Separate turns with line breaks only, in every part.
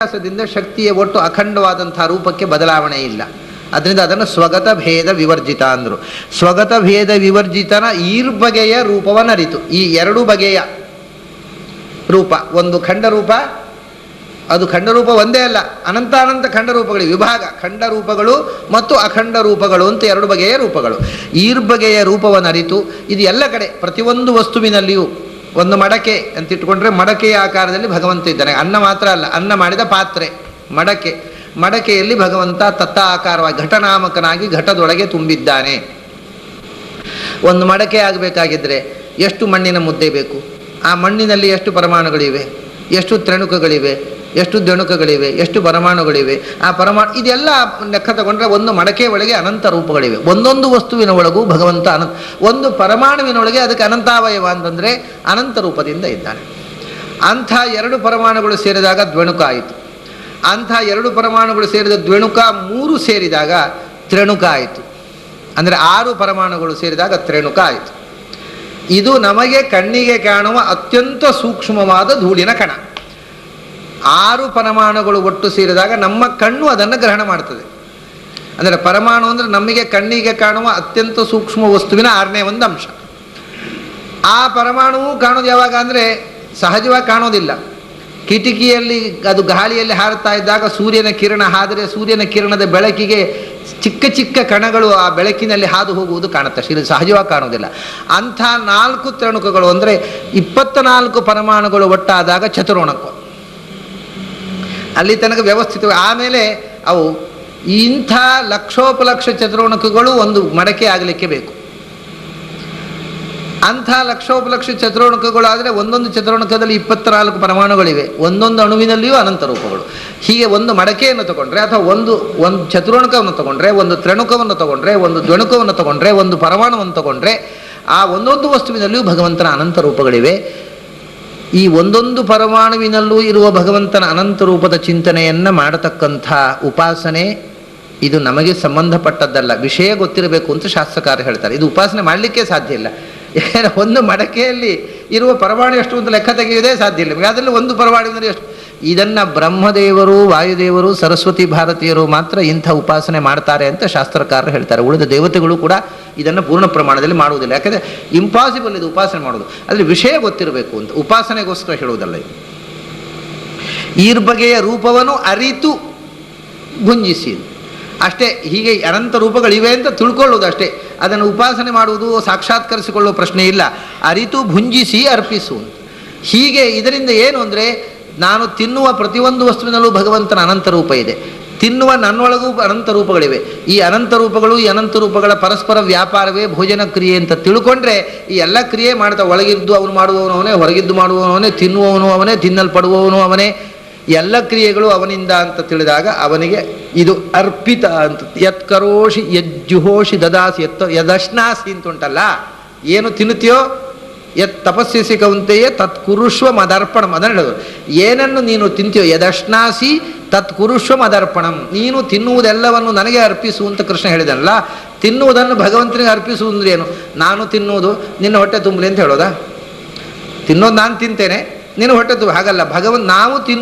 ವ್ಯತ್ಯಾಸದಿಂದ ಶಕ್ತಿಯ ಒಟ್ಟು ಅಖಂಡವಾದಂತಹ ರೂಪಕ್ಕೆ ಬದಲಾವಣೆ ಇಲ್ಲ. ಅದರಿಂದ ಅದನ್ನು ಸ್ವಗತ ಭೇದ ವಿವರ್ಜಿತ ಅಂದರು. ಸ್ವಗತ ಭೇದ ವಿವರ್ಜಿತನ ಈರ್ಬಗೆಯ ರೂಪವನ್ನರಿತು. ಈ ಎರಡು ಬಗೆಯ ರೂಪ, ಒಂದು ಖಂಡರೂಪ, ಅದು ಖಂಡರೂಪ ಒಂದೇ ಅಲ್ಲ, ಅನಂತಾನಂತ ಖಂಡರೂಪಗಳು, ವಿಭಾಗ ಖಂಡರೂಪಗಳು ಮತ್ತು ಅಖಂಡ ರೂಪಗಳು ಅಂತ ಎರಡು ಬಗೆಯ ರೂಪಗಳು. ಈರ್ಬಗೆಯ ರೂಪವನ್ನರಿತು. ಇದು ಎಲ್ಲ ಕಡೆ ಪ್ರತಿಯೊಂದು ವಸ್ತುವಿನಲ್ಲಿಯೂ ಒಂದು ಮಡಕೆ ಅಂತ ಇಟ್ಕೊಂಡ್ರೆ ಮಡಕೆಯ ಆಕಾರದಲ್ಲಿ ಭಗವಂತ ಇದ್ದಾನೆ. ಅನ್ನ ಮಾತ್ರ ಅಲ್ಲ, ಅನ್ನ ಮಾಡಿದ ಪಾತ್ರೆ ಮಡಕೆಯಲ್ಲಿ ಭಗವಂತ ತತ್ತ ಆಕಾರವಾಗಿ ಘಟನಾಮಕನಾಗಿ ಘಟದೊಳಗೆ ತುಂಬಿದ್ದಾನೆ. ಒಂದು ಮಡಕೆ ಆಗಬೇಕಾಗಿದ್ದರೆ ಎಷ್ಟು ಮಣ್ಣಿನ ಮುದ್ದೆ ಬೇಕು, ಆ ಮಣ್ಣಿನಲ್ಲಿ ಎಷ್ಟು ಪರಮಾಣುಗಳಿವೆ, ಎಷ್ಟು ತ್ರಣುಕಗಳಿವೆ, ಎಷ್ಟು ದಣುಕಗಳಿವೆ, ಎಷ್ಟು ಪರಮಾಣುಗಳಿವೆ, ಆ ಪರಮಾಣು ಇದೆಲ್ಲ ಲೆಕ್ಕ ತಗೊಂಡ್ರೆ ಒಂದು ಮಡಕೆ ಒಳಗೆ ಅನಂತ ರೂಪಗಳಿವೆ. ಒಂದೊಂದು ವಸ್ತುವಿನ ಒಳಗೂ ಭಗವಂತ ಒಂದು ಪರಮಾಣುವಿನೊಳಗೆ ಅದಕ್ಕೆ ಅನಂತಾವಯವ ಅಂತಂದರೆ ಅನಂತ ರೂಪದಿಂದ ಇದ್ದಾನೆ. ಅಂಥ ಎರಡು ಪರಮಾಣುಗಳು ಸೇರಿದಾಗ ದ್ವಣುಕ ಆಯಿತು. ಅಂಥ ಎರಡು ಪರಮಾಣುಗಳು ಸೇರಿದ ದ್ವಣುಕ 3 ಸೇರಿದಾಗ ತ್ರಣುಕ ಆಯಿತು. ಅಂದರೆ 6 ಪರಮಾಣುಗಳು ಸೇರಿದಾಗ ತ್ರಣುಕ ಆಯಿತು. ಇದು ನಮಗೆ ಕಣ್ಣಿಗೆ ಕಾಣುವ ಅತ್ಯಂತ ಸೂಕ್ಷ್ಮವಾದ ಧೂಳಿನ ಕಣ. 6 ಪರಮಾಣುಗಳು ಒಟ್ಟು ಸೇರಿದಾಗ ನಮ್ಮ ಕಣ್ಣು ಅದನ್ನು ಗ್ರಹಣ ಮಾಡ್ತದೆ. ಅಂದರೆ ಪರಮಾಣು ಅಂದರೆ ನಮಗೆ ಕಣ್ಣಿಗೆ ಕಾಣುವ ಅತ್ಯಂತ ಸೂಕ್ಷ್ಮ ವಸ್ತುವಿನ 6ನೇ ಒಂದು ಅಂಶ. ಆ ಪರಮಾಣುವು ಕಾಣೋದು ಯಾವಾಗ ಅಂದರೆ ಸಹಜವಾಗಿ ಕಾಣೋದಿಲ್ಲ. ಕಿಟಕಿಯಲ್ಲಿ ಅದು ಗಾಳಿಯಲ್ಲಿ ಹಾರುತ್ತಾ ಇದ್ದಾಗ ಸೂರ್ಯನ ಕಿರಣ ಹಾದರೆ ಸೂರ್ಯನ ಕಿರಣದ ಬೆಳಕಿಗೆ ಚಿಕ್ಕ ಚಿಕ್ಕ ಕಣಗಳು ಆ ಬೆಳಕಿನಲ್ಲಿ ಹಾದು ಹೋಗುವುದು ಕಾಣುತ್ತೆ. ಇದು ಸಹಜವಾಗಿ ಕಾಣೋದಿಲ್ಲ. ಅಂಥ 4 ತ್ರಣುಕಗಳು ಅಂದರೆ 24 ಪರಮಾಣುಗಳು ಒಟ್ಟಾದಾಗ ಚತುರ್ಣಕ. ಅಲ್ಲಿ ತನಕ ವ್ಯವಸ್ಥಿತ. ಆಮೇಲೆ ಅವು ಇಂಥ ಲಕ್ಷೋಪಲಕ್ಷ ಚತುರ್ಣಕಗಳು ಒಂದು ಮಡಕೆ ಆಗಲಿಕ್ಕೆ ಬೇಕು. ಅಂಥ ಲಕ್ಷೋಪಲಕ್ಷ ಚತುರ್ಣಕಗಳಾದರೆ ಒಂದೊಂದು ಚತುರ್ಣಕದಲ್ಲಿ 24 ಪರಮಾಣುಗಳಿವೆ. ಒಂದೊಂದು ಅಣುವಿನಲ್ಲಿಯೂ ಅನಂತ ರೂಪಗಳು. ಹೀಗೆ ಒಂದು ಮಡಕೆಯನ್ನು ತಗೊಂಡ್ರೆ ಅಥವಾ ಒಂದು ಚತುರ್ಣಕವನ್ನು ತಗೊಂಡ್ರೆ, ಒಂದು ತ್ರಣುಕವನ್ನು ತಗೊಂಡ್ರೆ, ಒಂದು ದ್ವಣುಕವನ್ನು ತಗೊಂಡ್ರೆ, ಒಂದು ಪರಮಾಣುವನ್ನು ತಗೊಂಡ್ರೆ, ಆ ಒಂದೊಂದು ವಸ್ತುವಿನಲ್ಲಿಯೂ ಭಗವಂತನ ಅನಂತ ರೂಪಗಳಿವೆ. ಈ ಒಂದೊಂದು ಪರಮಾಣುವಿನಲ್ಲೂ ಇರುವ ಭಗವಂತನ ಅನಂತ ರೂಪದ ಚಿಂತನೆಯನ್ನು ಮಾಡತಕ್ಕಂಥ ಉಪಾಸನೆ ಇದು ನಮಗೆ ಸಂಬಂಧಪಟ್ಟದ್ದಲ್ಲ. ವಿಷಯ ಗೊತ್ತಿರಬೇಕು ಅಂತ ಶಾಸ್ತ್ರಕಾರ ಹೇಳ್ತಾರೆ. ಇದು ಉಪಾಸನೆ ಮಾಡಲಿಕ್ಕೆ ಸಾಧ್ಯ ಇಲ್ಲ. ಯಾಕೆಂದರೆ ಒಂದು ಮಡಕೆಯಲ್ಲಿ ಇರುವ ಪರಮಾಣು ಎಷ್ಟು ಅಂತ ಲೆಕ್ಕ ತೆಗೆಯುವುದೇ ಸಾಧ್ಯ ಇಲ್ಲ. ಅದರಲ್ಲಿ ಒಂದು ಪರಮಾಣುವಿನಲ್ಲಿ ಎಷ್ಟು. ಇದನ್ನು ಬ್ರಹ್ಮದೇವರು, ವಾಯುದೇವರು, ಸರಸ್ವತಿ ಭಾರತೀಯರು ಮಾತ್ರ ಇಂಥ ಉಪಾಸನೆ ಮಾಡ್ತಾರೆ ಅಂತ ಶಾಸ್ತ್ರಕಾರರು ಹೇಳ್ತಾರೆ. ಉಳಿದ ದೇವತೆಗಳು ಕೂಡ ಇದನ್ನು ಪೂರ್ಣ ಪ್ರಮಾಣದಲ್ಲಿ ಮಾಡುವುದಿಲ್ಲ. ಯಾಕೆಂದರೆ ಇಂಪಾಸಿಬಲ್ ಇದು ಉಪಾಸನೆ ಮಾಡೋದು. ಆದರೆ ವಿಷಯ ಗೊತ್ತಿರಬೇಕು ಅಂತ ಉಪಾಸನೆಗೋಸ್ಕರ ಹೇಳುವುದಲ್ಲ ಇದು. ಈರ್ಬಗೆಯ ರೂಪವನ್ನು ಅರಿತು ಭುಂಜಿಸಿ ಅಷ್ಟೇ. ಹೀಗೆ ಅನಂತ ರೂಪಗಳಿವೆ ಅಂತ ತಿಳ್ಕೊಳ್ಳೋದು ಅಷ್ಟೇ. ಅದನ್ನು ಉಪಾಸನೆ ಮಾಡುವುದು, ಸಾಕ್ಷಾತ್ಕರಿಸಿಕೊಳ್ಳುವ ಪ್ರಶ್ನೆ ಇಲ್ಲ. ಅರಿತು ಭುಂಜಿಸಿ ಅರ್ಪಿಸು. ಹೀಗೆ ಇದರಿಂದ ಏನು ಅಂದರೆ ನಾನು ತಿನ್ನುವ ಪ್ರತಿಯೊಂದು ವಸ್ತುವಿನಲ್ಲೂ ಭಗವಂತನ ಅನಂತ ರೂಪ ಇದೆ. ತಿನ್ನುವ ನನ್ನೊಳಗೂ ಅನಂತ ರೂಪಗಳಿವೆ. ಈ ಅನಂತ ರೂಪಗಳು, ಈ ಅನಂತ ರೂಪಗಳ ಪರಸ್ಪರ ವ್ಯಾಪಾರವೇ ಭೋಜನ ಕ್ರಿಯೆ ಅಂತ ತಿಳ್ಕೊಂಡ್ರೆ ಈ ಎಲ್ಲ ಕ್ರಿಯೆ ಮಾಡ್ತಾ ಒಳಗಿದ್ದು ಅವನು ಮಾಡುವವನು ಅವನೇ, ಹೊರಗಿದ್ದು ಮಾಡುವವನು ಅವನೇ, ತಿನ್ನುವವನು ಅವನೇ, ತಿನ್ನಲ್ಪಡುವವನು ಅವನೇ, ಎಲ್ಲ ಕ್ರಿಯೆಗಳು ಅವನಿಂದ ಅಂತ ತಿಳಿದಾಗ ಅವನಿಗೆ ಇದು ಅರ್ಪಿತ ಅಂತ. ಯತ್ ಕರೋಷಿ ಯಜ್ಜುಹೋಷಿ ದದಾಸಿ ಯದಶ್ನಾಸಿ ಅಂತುಂಟಲ್ಲ, ಏನು ತಿನ್ನುತ್ತೀಯೋ ಯತ್ ತಪಸ್ಸಿಸಿ ಕೌಂತೆಯೇ ತತ್ ಕುರುಷ್ವ ಮದರ್ಪಣಂ. ಅದನ್ನು ಹೇಳೋದು. ಏನನ್ನು ನೀನು ತಿಂತೀಯೋ ಯದಶ್ನಾಸಿ ತತ್ ಕುರುಷ್ವ ಮದರ್ಪಣಂ, ನೀನು ತಿನ್ನುವುದೆಲ್ಲವನ್ನು ನನಗೆ ಅರ್ಪಿಸು ಅಂತ ಕೃಷ್ಣ ಹೇಳಿದನಲ್ಲ. ತಿನ್ನುವುದನ್ನು ಭಗವಂತನಿಗೆ ಅರ್ಪಿಸುವುದು ಅಂದ್ರೆ ಏನು? ನಾನು ತಿನ್ನುವುದು ನಿನ್ನ ಹೊಟ್ಟೆ ತುಂಬಲಿ ಅಂತ ಹೇಳೋದಾ? ತಿನ್ನೋದು ನಾನು ತಿಂತೇನೆ, ನೀನು ಹೊಟ್ಟೆ ತುಂಬ ಹಾಗಲ್ಲ. ನಾವು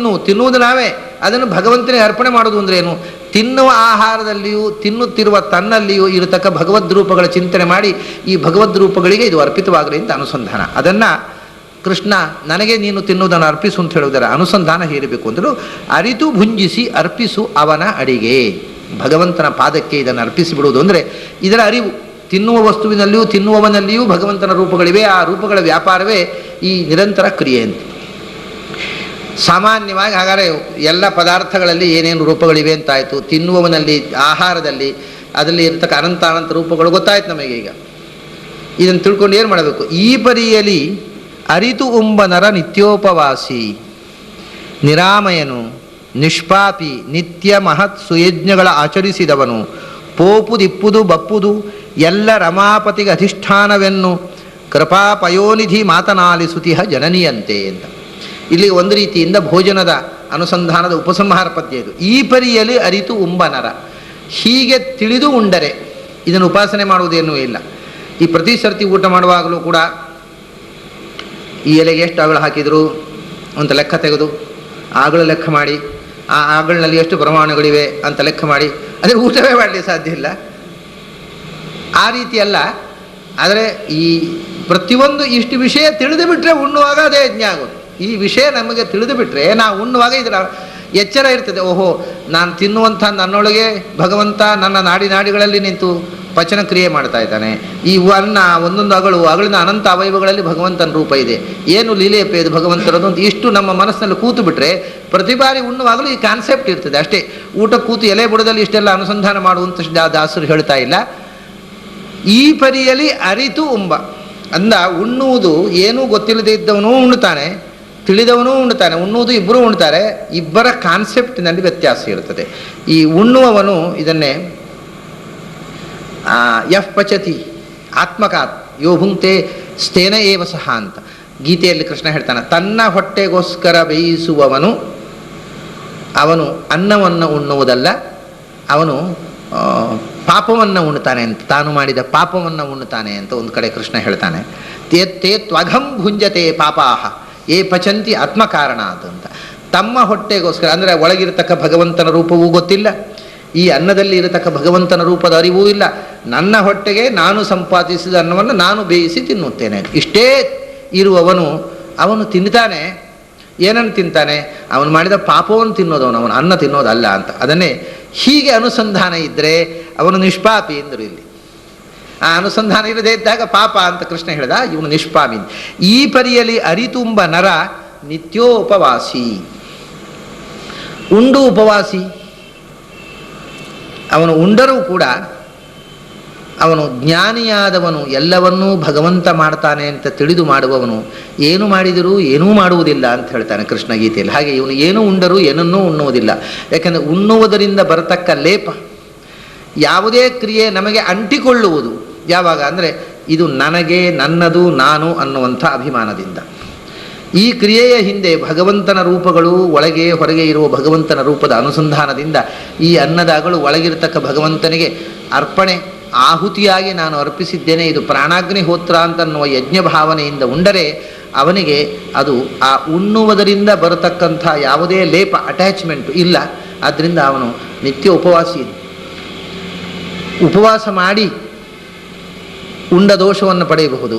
ತಿನ್ನುವುದು ನಾವೇ, ಅದನ್ನು ಭಗವಂತನಿಗೆ ಅರ್ಪಣೆ ಮಾಡೋದು ಅಂದ್ರೆ ಏನು? ತಿನ್ನುವ ಆಹಾರದಲ್ಲಿಯೂ ತಿನ್ನುತ್ತಿರುವ ತನ್ನಲ್ಲಿಯೂ ಇರತಕ್ಕ ಭಗವದ್ ರೂಪಗಳ ಚಿಂತನೆ ಮಾಡಿ ಈ ಭಗವದ್ ರೂಪಗಳಿಗೆ ಇದು ಅರ್ಪಿತವಾಗಲಿ ಅಂತ ಅನುಸಂಧಾನ. ಅದನ್ನು ಕೃಷ್ಣ ನನಗೆ ನೀನು ತಿನ್ನುವುದನ್ನು ಅರ್ಪಿಸು ಅಂತ ಹೇಳುವುದರ ಅನುಸಂಧಾನ ಹೇರಬೇಕು ಅಂದರು. ಅರಿತು ಭುಂಜಿಸಿ ಅರ್ಪಿಸು ಅವನ ಅಡಿಗೆ. ಭಗವಂತನ ಪಾದಕ್ಕೆ ಇದನ್ನು ಅರ್ಪಿಸಿ ಬಿಡುವುದು ಅಂದರೆ ಇದರ ಅರಿವು. ತಿನ್ನುವ ವಸ್ತುವಿನಲ್ಲಿಯೂ ತಿನ್ನುವವನಲ್ಲಿಯೂ ಭಗವಂತನ ರೂಪಗಳಿವೆ. ಆ ರೂಪಗಳ ವ್ಯಾಪಾರವೇ ಈ ನಿರಂತರ ಕ್ರಿಯೆ ಅಂತ. ಸಾಮಾನ್ಯವಾಗಿ ಹಾಗಾದರೆ ಎಲ್ಲ ಪದಾರ್ಥಗಳಲ್ಲಿ ಏನೇನು ರೂಪಗಳಿವೆ ಅಂತಾಯಿತು. ತಿನ್ನುವವನಲ್ಲಿ, ಆಹಾರದಲ್ಲಿ, ಅದರಲ್ಲಿ ಇರತಕ್ಕ ಅನಂತ ರೂಪಗಳು ಗೊತ್ತಾಯ್ತು ನಮಗೆ. ಈಗ ಇದನ್ನು ತಿಳ್ಕೊಂಡು ಏನು ಮಾಡಬೇಕು? ಈ ಪರಿಯಲ್ಲಿ ಅರಿತು ಉಂಬನರ ನಿತ್ಯೋಪವಾಸಿ, ನಿರಾಮಯನು, ನಿಷ್ಪಾಪಿ, ನಿತ್ಯ ಮಹತ್ ಸುಯಜ್ಞಗಳ ಆಚರಿಸಿದವನು, ಪೋಪುದಿಪ್ಪುದು ಬಪ್ಪುದು ಎಲ್ಲ ರಮಾಪತಿಗೆ ಅಧಿಷ್ಠಾನವೆನ್ನು ಕೃಪಾಪಯೋನಿಧಿ ಮಾತನಾಲಿಸುತಿಹ ಜನನಿಯಂತೆ ಅಂತ. ಇಲ್ಲಿ ಒಂದು ರೀತಿಯಿಂದ ಭೋಜನದ ಅನುಸಂಧಾನದ ಉಪಸಂಹಾರ ಪದ್ಯ ಇದು. ಈ ಪರಿಯಲ್ಲಿ ಅರಿತು ಉಂಬನರ, ಹೀಗೆ ತಿಳಿದು ಉಂಡರೆ ಇದನ್ನು ಉಪಾಸನೆ ಮಾಡುವುದೇನೂ ಇಲ್ಲ. ಈ ಪ್ರತಿ ಸರ್ತಿ ಊಟ ಮಾಡುವಾಗಲೂ ಕೂಡ ಈ ಎಲೆಗೆ ಎಷ್ಟು ಅಗಳು ಹಾಕಿದರು ಅಂತ ಲೆಕ್ಕ ತೆಗೆದು ಆಗಳು ಲೆಕ್ಕ ಮಾಡಿ ಆ ಆಗಳಿನಲ್ಲಿ ಎಷ್ಟು ಪರಮಾಣುಗಳಿವೆ ಅಂತ ಲೆಕ್ಕ ಮಾಡಿ ಅದೇ ಊಟವೇ ಮಾಡಲಿಕ್ಕೆ ಸಾಧ್ಯ ಇಲ್ಲ. ಆ ರೀತಿ ಅಲ್ಲ. ಆದರೆ ಈ ಪ್ರತಿಯೊಂದು ಇಷ್ಟು ವಿಷಯ ತಿಳಿದು ಬಿಟ್ಟರೆ ಉಣ್ಣುವಾಗ ಅದೇ ಯಜ್ಞ ಆಗೋದು. ಈ ವಿಷಯ ನಮಗೆ ತಿಳಿದು ಬಿಟ್ಟರೆ ನಾವು ಉಣ್ಣುವಾಗ ಇದರ ಎಚ್ಚರ ಇರ್ತದೆ. ಓಹೋ, ನಾನು ತಿನ್ನುವಂಥ ನನ್ನೊಳಗೆ ಭಗವಂತ ನನ್ನ ನಾಡಿಗಳಲ್ಲಿ ನಿಂತು ಪಚನ ಕ್ರಿಯೆ ಮಾಡ್ತಾ ಇದ್ದಾನೆ. ಈ ಅನ್ನ ಒಂದೊಂದು ಅಗಳಿನ ಅನಂತ ಅವಯವಗಳಲ್ಲಿ ಭಗವಂತನ ರೂಪ ಇದೆ. ಏನು ಲೀಲೆಯಪ್ಪ ಇದು ಭಗವಂತನದು ಅಂತ ಇಷ್ಟು ನಮ್ಮ ಮನಸ್ಸಿನಲ್ಲಿ ಕೂತು ಬಿಟ್ಟರೆ ಪ್ರತಿ ಬಾರಿ ಉಣ್ಣುವಾಗಲೂ ಈ ಕಾನ್ಸೆಪ್ಟ್ ಇರ್ತದೆ ಅಷ್ಟೇ. ಊಟ ಕೂತು ಎಲೆ ಬುಡದಲ್ಲಿ ಇಷ್ಟೆಲ್ಲ ಅನುಸಂಧಾನ ಮಾಡುವಂಥ ದಾಸರು ಹೇಳ್ತಾ ಇಲ್ಲ. ಈ ಪರಿಯಲ್ಲಿ ಅರಿತು ಉಂಬ ಅಂದ ಉಣ್ಣುವುದು ಏನೂ ಗೊತ್ತಿಲ್ಲದೆ ಇದ್ದವನೂ ಉಣ್ತಾನೆ, ತಿಳಿದವನೂ ಉಣ್ತಾನೆ. ಉಣ್ಣುವುದು ಇಬ್ಬರೂ ಉಣ್ತಾರೆ. ಇಬ್ಬರ ಕಾನ್ಸೆಪ್ಟಿನಲ್ಲಿ ವ್ಯತ್ಯಾಸ ಇರ್ತದೆ. ಈ ಉಣ್ಣುವವನು ಇದನ್ನೇ ಯಫ್ ಪಚತಿ ಆತ್ಮಕಾತ್ ಯೋ ಭುಂಕ್ತೆ ಸ್ಥೇನ ಏವ ಸಹ ಅಂತ ಗೀತೆಯಲ್ಲಿ ಕೃಷ್ಣ ಹೇಳ್ತಾನೆ. ತನ್ನ ಹೊಟ್ಟೆಗೋಸ್ಕರ ಬೇಯಿಸುವವನು ಅವನು ಅನ್ನವನ್ನು ಉಣ್ಣುವುದಲ್ಲ, ಅವನು ಪಾಪವನ್ನು ಉಣ್ತಾನೆ ಅಂತ, ತಾನು ಮಾಡಿದ ಪಾಪವನ್ನು ಉಣ್ತಾನೆ ಅಂತ ಒಂದು ಕಡೆ ಕೃಷ್ಣ ಹೇಳ್ತಾನೆ. ತೇ ತ್ವಘಂ ಭುಂಜತೆ ಪಾಪಾಹ ಏ ಪಚಂತಿ ಆತ್ಮಕಾರಣ ಅಂತ. ತಮ್ಮ ಹೊಟ್ಟೆಗೋಸ್ಕರ ಅಂದರೆ ಒಳಗಿರತಕ್ಕ ಭಗವಂತನ ರೂಪವೂ ಗೊತ್ತಿಲ್ಲ, ಈ ಅನ್ನದಲ್ಲಿ ಇರತಕ್ಕ ಭಗವಂತನ ರೂಪದ ಅರಿವೂ ಇಲ್ಲ. ನನ್ನ ಹೊಟ್ಟೆಗೆ ನಾನು ಸಂಪಾದಿಸಿದ ಅನ್ನವನ್ನು ನಾನು ಬೇಯಿಸಿ ತಿನ್ನುತ್ತೇನೆ, ಇಷ್ಟೇ ಇರುವವನು ಅವನು ತಿಂತಾನೆ. ಏನನ್ನು ತಿಂತಾನೆ? ಅವನು ಮಾಡಿದ ಪಾಪವನ್ನು ತಿನ್ನೋದವನು, ಅವನು ಅನ್ನ ತಿನ್ನೋದಲ್ಲ ಅಂತ. ಅದನ್ನೇ ಹೀಗೆ ಅನುಸಂಧಾನ ಇದ್ದರೆ ಅವನು ನಿಷ್ಪಾಪಿ ಎಂದರು. ಇಲ್ಲಿ ಆ ಅನುಸಂಧಾನ ಇರದೇ ಇದ್ದಾಗ ಪಾಪ ಅಂತ ಕೃಷ್ಣ ಹೇಳಿದ, ಇವನು ನಿಷ್ಪಾಪಿ. ಈ ಪರಿಯಲ್ಲಿ ಅರಿತುಂಬ ನರ ನಿತ್ಯೋಪವಾಸಿ, ಉಂಡು ಉಪವಾಸಿ. ಅವನು ಉಂಡರೂ ಕೂಡ ಅವನು ಜ್ಞಾನಿಯಾದವನು, ಎಲ್ಲವನ್ನೂ ಭಗವಂತ ಮಾಡ್ತಾನೆ ಅಂತ ತಿಳಿದು ಮಾಡುವವನು. ಏನು ಮಾಡಿದರೂ ಏನೂ ಮಾಡುವುದಿಲ್ಲ ಅಂತ ಹೇಳ್ತಾನೆ ಕೃಷ್ಣ ಗೀತೆಯಲ್ಲಿ. ಹಾಗೆ ಇವನು ಏನು ಉಂಡರೂ ಏನನ್ನೂ ಉಣ್ಣುವುದಿಲ್ಲ. ಯಾಕೆಂದರೆ ಉಣ್ಣುವುದರಿಂದ ಬರತಕ್ಕ ಲೇಪ, ಯಾವುದೇ ಕ್ರಿಯೆ ನಮಗೆ ಅಂಟಿಕೊಳ್ಳುವುದು ಯಾವಾಗ ಅಂದರೆ ಇದು ನನಗೆ, ನನ್ನದು, ನಾನು ಅನ್ನುವಂಥ ಅಭಿಮಾನದಿಂದ. ಈ ಕ್ರಿಯೆಯ ಹಿಂದೆ ಭಗವಂತನ ರೂಪಗಳು, ಒಳಗೆ ಹೊರಗೆ ಇರುವ ಭಗವಂತನ ರೂಪದ ಅನುಸಂಧಾನದಿಂದ ಈ ಅನ್ನದಾಗಳು ಒಳಗಿರತಕ್ಕ ಭಗವಂತನಿಗೆ ಅರ್ಪಣೆ, ಆಹುತಿಯಾಗಿ ನಾನು ಅರ್ಪಿಸಿದ್ದೇನೆ, ಇದು ಪ್ರಾಣಾಗ್ನಿಹೋತ್ರ ಅಂತನ್ನುವ ಯಜ್ಞ ಭಾವನೆಯಿಂದ ಉಂಡರೆ ಅವನಿಗೆ ಅದು ಆ ಉಣ್ಣುವುದರಿಂದ ಬರತಕ್ಕಂಥ ಯಾವುದೇ ಲೇಪ, ಅಟ್ಯಾಚ್ಮೆಂಟು ಇಲ್ಲ. ಆದ್ದರಿಂದ ಅವನು ನಿತ್ಯ ಉಪವಾಸಿ. ಉಪವಾಸ ಮಾಡಿ ಉಂಡ ದೋಷವನ್ನು ಪಡೆಯಬಹುದು,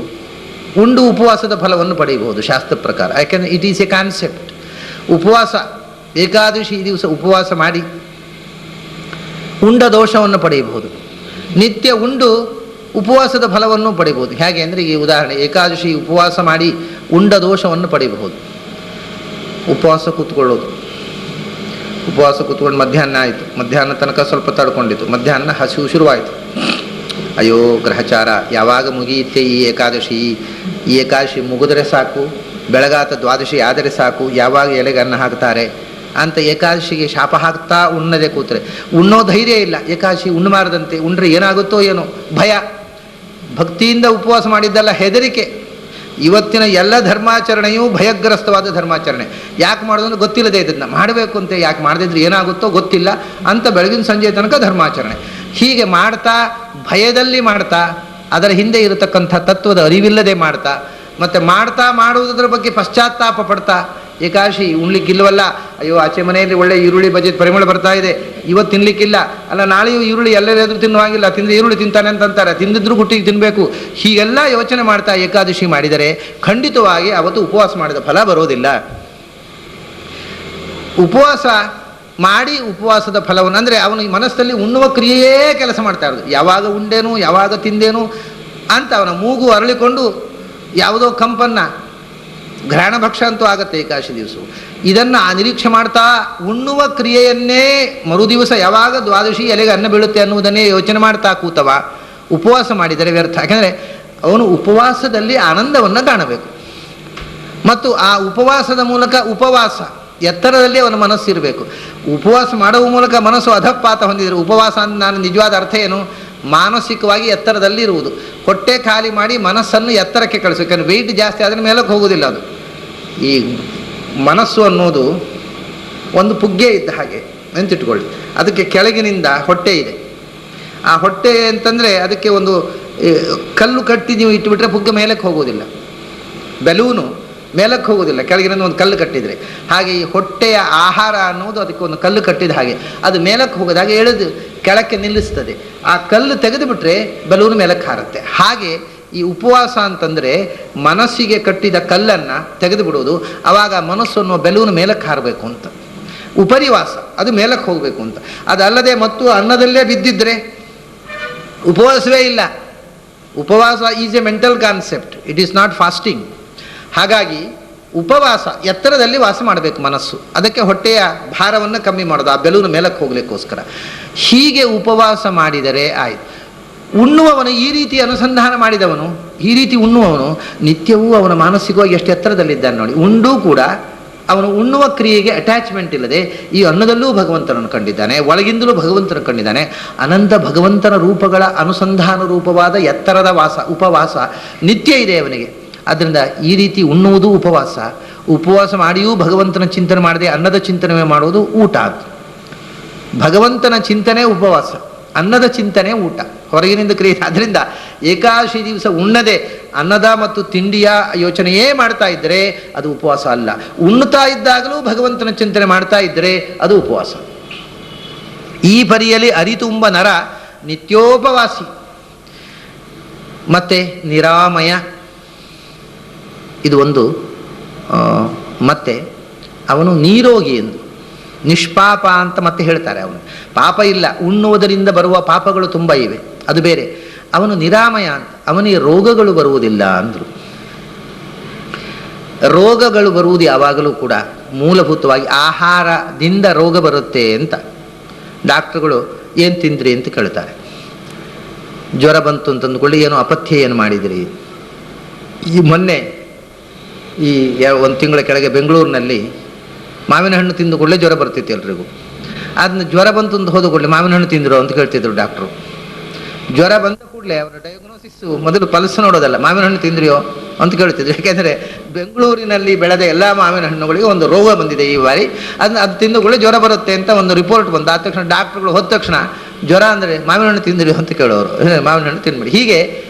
ಉಂಡು ಉಪವಾಸದ ಫಲವನ್ನು ಪಡೆಯಬಹುದು ಶಾಸ್ತ್ರ ಪ್ರಕಾರ. ಯಾಕೆಂದರೆ ಇಟ್ ಈಸ್ ಎ ಕಾನ್ಸೆಪ್ಟ್. ಉಪವಾಸ ಏಕಾದಶಿ ದಿವಸ ಉಪವಾಸ ಮಾಡಿ ಉಂಡ ದೋಷವನ್ನು ಪಡೆಯಬಹುದು, ನಿತ್ಯ ಉಂಡು ಉಪವಾಸದ ಫಲವನ್ನು ಪಡೆಯಬಹುದು. ಹೇಗೆ ಅಂದರೆ ಈ ಉದಾಹರಣೆ, ಏಕಾದಶಿ ಉಪವಾಸ ಮಾಡಿ ಉಂಡ ದೋಷವನ್ನು ಪಡೆಯಬಹುದು. ಉಪವಾಸ ಕೂತ್ಕೊಳ್ಳೋದು, ಉಪವಾಸ ಕೂತ್ಕೊಂಡು ಮಧ್ಯಾಹ್ನ ಆಯಿತು, ಮಧ್ಯಾಹ್ನ ತನಕ ಸ್ವಲ್ಪ ತಡ್ಕೊಂಡಿತ್ತು, ಮಧ್ಯಾಹ್ನ ಹಸಿವು ಶುರುವಾಯಿತು. ಅಯ್ಯೋ ಗ್ರಹಚಾರ, ಯಾವಾಗ ಮುಗಿಯುತ್ತೆ ಈ ಏಕಾದಶಿ? ಈ ಏಕಾದಶಿ ಮುಗಿದ್ರೆ ಸಾಕು, ಬೆಳಗಾತ ದ್ವಾದಶಿ ಆದರೆ ಸಾಕು, ಯಾವಾಗ ಎಲೆಗೆ ಅನ್ನ ಹಾಕ್ತಾರೆ ಅಂತ ಏಕಾದಶಿಗೆ ಶಾಪ ಹಾಕ್ತಾ ಉಣ್ಣದೆ ಕೂತ್ರೆ ಉಣ್ಣೋ ಧೈರ್ಯ ಇಲ್ಲ. ಏಕಾದಶಿ ಉಣ್ಣಬಾರದಂತೆ, ಉಂಡ್ರೆ ಏನಾಗುತ್ತೋ ಏನೋ ಭಯ. ಭಕ್ತಿಯಿಂದ ಉಪವಾಸ ಮಾಡಿದ್ದಲ್ಲ, ಹೆದರಿಕೆ. ಇವತ್ತಿನ ಎಲ್ಲ ಧರ್ಮಾಚರಣೆಯೂ ಭಯಗ್ರಸ್ತವಾದ ಧರ್ಮಾಚರಣೆ. ಯಾಕೆ ಮಾಡೋದಂದ್ರೆ ಗೊತ್ತಿಲ್ಲದೆ ಇದನ್ನು ಮಾಡಬೇಕು ಅಂತ, ಯಾಕೆ ಮಾಡದಿದ್ರೆ ಏನಾಗುತ್ತೋ ಗೊತ್ತಿಲ್ಲ ಅಂತ ಬೆಳಗಿನ ಸಂಜೆ ತನಕ ಧರ್ಮಾಚರಣೆ. ಹೀಗೆ ಮಾಡ್ತಾ, ಭಯದಲ್ಲಿ ಮಾಡ್ತಾ, ಅದರ ಹಿಂದೆ ಇರತಕ್ಕಂಥ ತತ್ವದ ಅರಿವಿಲ್ಲದೆ ಮಾಡ್ತಾ, ಮತ್ತು ಮಾಡ್ತಾ ಮಾಡುವುದರ ಬಗ್ಗೆ ಪಶ್ಚಾತ್ತಾಪ ಪಡ್ತಾ, ಏಕಾದಶಿ ಉಣ್ಲಿಕ್ಕಿಲ್ವಲ್ಲ, ಅಯ್ಯೋ ಆಚೆ ಮನೆಯಲ್ಲಿ ಒಳ್ಳೆ ಈರುಳ್ಳಿ ಬಜೆಟ್ ಪರಿಮಳ ಬರ್ತಾ ಇದೆ, ಇವತ್ತು ತಿನ್ನಲಿಕ್ಕಿಲ್ಲ, ಅಲ್ಲ ನಾಳೆಯೂ ಈರುಳ್ಳಿ ಎಲ್ಲರೆದುರು ತಿನ್ನುವಾಗಿಲ್ಲ, ತಿಂದರೆ ಈರುಳ್ಳಿ ತಿಂತಾನೆ ಅಂತಂತಾರೆ, ತಿಂದಿದ್ರು ಗುಟ್ಟಿಗೆ ತಿನ್ನಬೇಕು. ಹೀಗೆಲ್ಲ ಯೋಚನೆ ಮಾಡ್ತಾ ಏಕಾದಶಿ ಮಾಡಿದರೆ ಖಂಡಿತವಾಗಿ ಅವತ್ತು ಉಪವಾಸ ಮಾಡಿದ ಫಲ ಬರೋದಿಲ್ಲ. ಉಪವಾಸ ಮಾಡಿ ಉಪವಾಸದ ಫಲವನ್ನು ಅಂದರೆ ಅವನ ಮನಸ್ಸಲ್ಲಿ ಉಣ್ಣುವ ಕ್ರಿಯೆಯೇ ಕೆಲಸ ಮಾಡ್ತಾ ಇರೋದು. ಯಾವಾಗ ಉಂಡೇನು, ಯಾವಾಗ ತಿಂದೇನು ಅಂತ ಅವನ ಮೂಗು ಅರಳಿಕೊಂಡು ಯಾವುದೋ ಕಂಪನ್ನು, ಗ್ರಹಣ ಭಕ್ಷ ಅಂತೂ ಆಗುತ್ತೆ ಏಕಾದಶಿ ದಿವಸ. ಇದನ್ನು ನಿರೀಕ್ಷೆ ಮಾಡ್ತಾ ಉಣ್ಣುವ ಕ್ರಿಯೆಯನ್ನೇ ಮರುದಿವಸ ಯಾವಾಗ ದ್ವಾದಶಿ ಎಲೆಗೆ ಅನ್ನ ಬೀಳುತ್ತೆ ಅನ್ನುವುದನ್ನೇ ಯೋಚನೆ ಮಾಡ್ತಾ ಕೂತವ ಉಪವಾಸ ಮಾಡಿದರೆ ವ್ಯರ್ಥ. ಯಾಕೆಂದರೆ ಅವನು ಉಪವಾಸದಲ್ಲಿ ಆನಂದವನ್ನು ಕಾಣಬೇಕು. ಮತ್ತು ಆ ಉಪವಾಸದ ಮೂಲಕ ಉಪವಾಸ ಎತ್ತರದಲ್ಲಿ ಅವನ ಮನಸ್ಸಿರಬೇಕು. ಉಪವಾಸ ಮಾಡುವ ಮೂಲಕ ಮನಸ್ಸು ಅಧಪಾತ ಹೊಂದಿದರೆ ಉಪವಾಸ ಅಂತ ನಾನು ನಿಜವಾದ ಅರ್ಥ ಏನು? ಮಾನಸಿಕವಾಗಿ ಎತ್ತರದಲ್ಲಿ ಇರುವುದು. ಹೊಟ್ಟೆ ಖಾಲಿ ಮಾಡಿ ಮನಸ್ಸನ್ನು ಎತ್ತರಕ್ಕೆ ಕಳಿಸಬೇಕು. ಯಾಕಂದರೆ ವೆಯ್ಟ್ ಜಾಸ್ತಿ ಆದರೆ ಮೇಲಕ್ಕೆ ಹೋಗೋದಿಲ್ಲ. ಅದು ಈ ಮನಸ್ಸು ಅನ್ನೋದು ಒಂದು ಪುಗ್ಗೆ ಇದ್ದ ಹಾಗೆ ಅಂತಿಟ್ಕೊಳ್ಳಿ. ಅದಕ್ಕೆ ಕೆಳಗಿನಿಂದ ಹೊಟ್ಟೆ ಇದೆ. ಆ ಹೊಟ್ಟೆ ಅಂತಂದರೆ ಅದಕ್ಕೆ ಒಂದು ಕಲ್ಲು ಕಟ್ಟಿ ನೀವು ಇಟ್ಟುಬಿಟ್ರೆ ಪುಗ್ಗೆ ಮೇಲಕ್ಕೆ ಹೋಗೋದಿಲ್ಲ. ಬೆಲೂನು ಮೇಲಕ್ಕೆ ಹೋಗೋದಿಲ್ಲ, ಕೆಳಗಿನಿಂದ ಒಂದು ಕಲ್ಲು ಕಟ್ಟಿದರೆ ಹಾಗೆ ಈ ಹೊಟ್ಟೆಯ ಆಹಾರ ಅನ್ನೋದು ಅದಕ್ಕೆ ಒಂದು ಕಲ್ಲು ಕಟ್ಟಿದ ಹಾಗೆ, ಅದು ಮೇಲಕ್ಕೆ ಹೋಗೋದಾಗ ಎಳೆದು ಕೆಳಕ್ಕೆ ನಿಲ್ಲಿಸ್ತದೆ. ಆ ಕಲ್ಲು ತೆಗೆದುಬಿಟ್ರೆ ಬಲೂನು ಮೇಲಕ್ಕೆ ಹಾರುತ್ತೆ. ಹಾಗೆ ಈ ಉಪವಾಸ ಅಂತಂದರೆ ಮನಸ್ಸಿಗೆ ಕಟ್ಟಿದ ಕಲ್ಲನ್ನು ತೆಗೆದು ಬಿಡೋದು. ಆವಾಗ ಮನಸ್ಸು ಅನ್ನೋ ಬೆಲೂನು ಮೇಲಕ್ಕೆ ಹಾರಬೇಕು ಅಂತ. ಉಪರಿವಾಸ ಅದು ಮೇಲಕ್ಕೆ ಹೋಗಬೇಕು ಅಂತ. ಅದಲ್ಲದೆ ಮತ್ತು ಅನ್ನದಲ್ಲೇ ಬಿದ್ದಿದ್ರೆ ಉಪವಾಸವೇ ಇಲ್ಲ. ಉಪವಾಸ is A mental concept, it is not fasting. ಹಾಗಾಗಿ ಉಪವಾಸ ಎತ್ತರದಲ್ಲಿ ವಾಸ ಮಾಡಬೇಕು ಮನಸ್ಸು. ಅದಕ್ಕೆ ಹೊಟ್ಟೆಯ ಭಾರವನ್ನು ಕಮ್ಮಿ ಮಾಡೋದು, ಆ ಬೆಲೂನು ಮೇಲಕ್ಕೆ ಹೋಗ್ಲಿಕ್ಕೋಸ್ಕರ. ಹೀಗೆ ಉಪವಾಸ ಮಾಡಿದರೆ ಆಯಿತು. ಉಣ್ಣುವವನು ಈ ರೀತಿ ಅನುಸಂಧಾನ ಮಾಡಿದವನು, ಈ ರೀತಿ ಉಣ್ಣುವವನು ನಿತ್ಯವೂ ಅವನ ಮಾನಸಿಕವಾಗಿ ಎಷ್ಟು ಎತ್ತರದಲ್ಲಿದ್ದಾನೆ ನೋಡಿ. ಉಂಡೂ ಕೂಡ ಅವನು ಉಣ್ಣುವ ಕ್ರಿಯೆಗೆ ಅಟ್ಯಾಚ್ಮೆಂಟ್ ಇಲ್ಲದೆ ಈ ಅನ್ನದಲ್ಲೂ ಭಗವಂತನನ್ನು ಕಂಡಿದ್ದಾನೆ, ಒಳಗಿಂದಲೂ ಭಗವಂತನ ಕಂಡಿದ್ದಾನೆ. ಅನಂತ ಭಗವಂತನ ರೂಪಗಳ ಅನುಸಂಧಾನ ರೂಪವಾದ ಎತ್ತರದ ವಾಸ, ಉಪವಾಸ ನಿತ್ಯ ಇದೆ ಅವನಿಗೆ. ಆದ್ದರಿಂದ ಈ ರೀತಿ ಉಣ್ಣುವುದು ಉಪವಾಸ. ಉಪವಾಸ ಮಾಡಿಯೂ ಭಗವಂತನ ಚಿಂತನೆ ಮಾಡದೆ ಅನ್ನದ ಚಿಂತನೆ ಮಾಡೋದು ಊಟ. ಭಗವಂತನ ಚಿಂತನೆ ಉಪವಾಸ, ಅನ್ನದ ಚಿಂತನೆ ಊಟ, ಹೊರಗಿನಿಂದ ಕ್ರಿಯೆ. ಅದರಿಂದ ಏಕಾದಶಿ ದಿವಸ ಉಣ್ಣದೆ ಅನ್ನದ ಮತ್ತು ತಿಂಡಿಯ ಯೋಚನೆಯೇ ಮಾಡ್ತಾ ಇದ್ದರೆ ಅದು ಉಪವಾಸ ಅಲ್ಲ. ಉಣ್ಣುತ್ತಾ ಇದ್ದಾಗಲೂ ಭಗವಂತನ ಚಿಂತನೆ ಮಾಡ್ತಾ ಇದ್ದರೆ ಅದು ಉಪವಾಸ. ಈ ಪರಿಯಲ್ಲಿ ಅರಿತುಂಬ ನರ ನಿತ್ಯೋಪವಾಸಿ. ಮತ್ತೆ ನಿರಾಮಯ, ಇದು ಒಂದು. ಮತ್ತೆ ಅವನು ನೀರೋಗಿ ಎಂದು, ನಿಷ್ಪಾಪ ಅಂತ ಮತ್ತೆ ಹೇಳ್ತಾರೆ. ಅವನು ಪಾಪ ಇಲ್ಲ, ಉಣ್ಣುವುದರಿಂದ ಬರುವ ಪಾಪಗಳು ತುಂಬ ಇವೆ, ಅದು ಬೇರೆ. ಅವನು ನಿರಾಮಯ ಅಂತ, ಅವನಿಗೆ ರೋಗಗಳು ಬರುವುದಿಲ್ಲ ಅಂದರು. ರೋಗಗಳು ಬರುವುದು ಯಾವಾಗಲೂ ಕೂಡ ಮೂಲಭೂತವಾಗಿ ಆಹಾರದಿಂದ ರೋಗ ಬರುತ್ತೆ ಅಂತ ಡಾಕ್ಟ್ರುಗಳು ಏನು ತಿಂದ್ರಿ ಅಂತ ಕೇಳ್ತಾರೆ. ಜ್ವರ ಬಂತು ಅಂತಂದುಕೊಳ್ಳಿ, ಏನು ಅಪಥ್ಯ ಏನು ಮಾಡಿದಿರಿ. ಈ ಮೊನ್ನೆ ಈ ಒಂದು ತಿಂಗಳ ಕೆಳಗೆ ಬೆಂಗಳೂರಿನಲ್ಲಿ ಮಾವಿನ ಹಣ್ಣು ತಿಂದುಕೊಳ್ಳೆ ಜ್ವರ ಬರ್ತಿತ್ತು ಎಲ್ರಿಗೂ. ಅದನ್ನ ಜ್ವರ ಬಂತು ಅಂತ ಹೋದ ಕೂಡಲೇ ಮಾವಿನ ಹಣ್ಣು ತಿಂದರು ಅಂತ ಕೇಳ್ತಿದ್ರು ಡಾಕ್ಟ್ರು. ಜ್ವರ ಬಂದ ಕೂಡಲೇ ಅವರ ಡಯಾಗ್ನೋಸಿಸ್ ಮೊದಲು ಪಲ್ಸ್ ನೋಡೋದಲ್ಲ, ಮಾವಿನ ಹಣ್ಣು ತಿಂದ್ರಿಯೋ ಅಂತ ಕೇಳ್ತಿದ್ರು. ಯಾಕೆಂದರೆ ಬೆಂಗಳೂರಿನಲ್ಲಿ ಬೆಳೆದ ಎಲ್ಲ ಮಾವಿನ ಹಣ್ಣುಗಳಿಗೆ ಒಂದು ರೋಗ ಬಂದಿದೆ ಈ ಬಾರಿ, ಅದು ತಿಂದುಕೊಳ್ಳೆ ಜ್ವರ ಬರುತ್ತೆ ಅಂತ ಒಂದು ರಿಪೋರ್ಟ್ ಬಂದು ಆದ ತಕ್ಷಣ ಡಾಕ್ಟ್ರುಗಳು ಹೋದ ತಕ್ಷಣ ಜ್ವರ ಅಂದರೆ ಮಾವಿನ ಹಣ್ಣು ತಿಂದ್ರಿ ಅಂತ ಕೇಳೋರು. ಮಾವಿನ ಹಣ್ಣು ತಿನ್ಬೇಡಿ. ಹೀಗೆ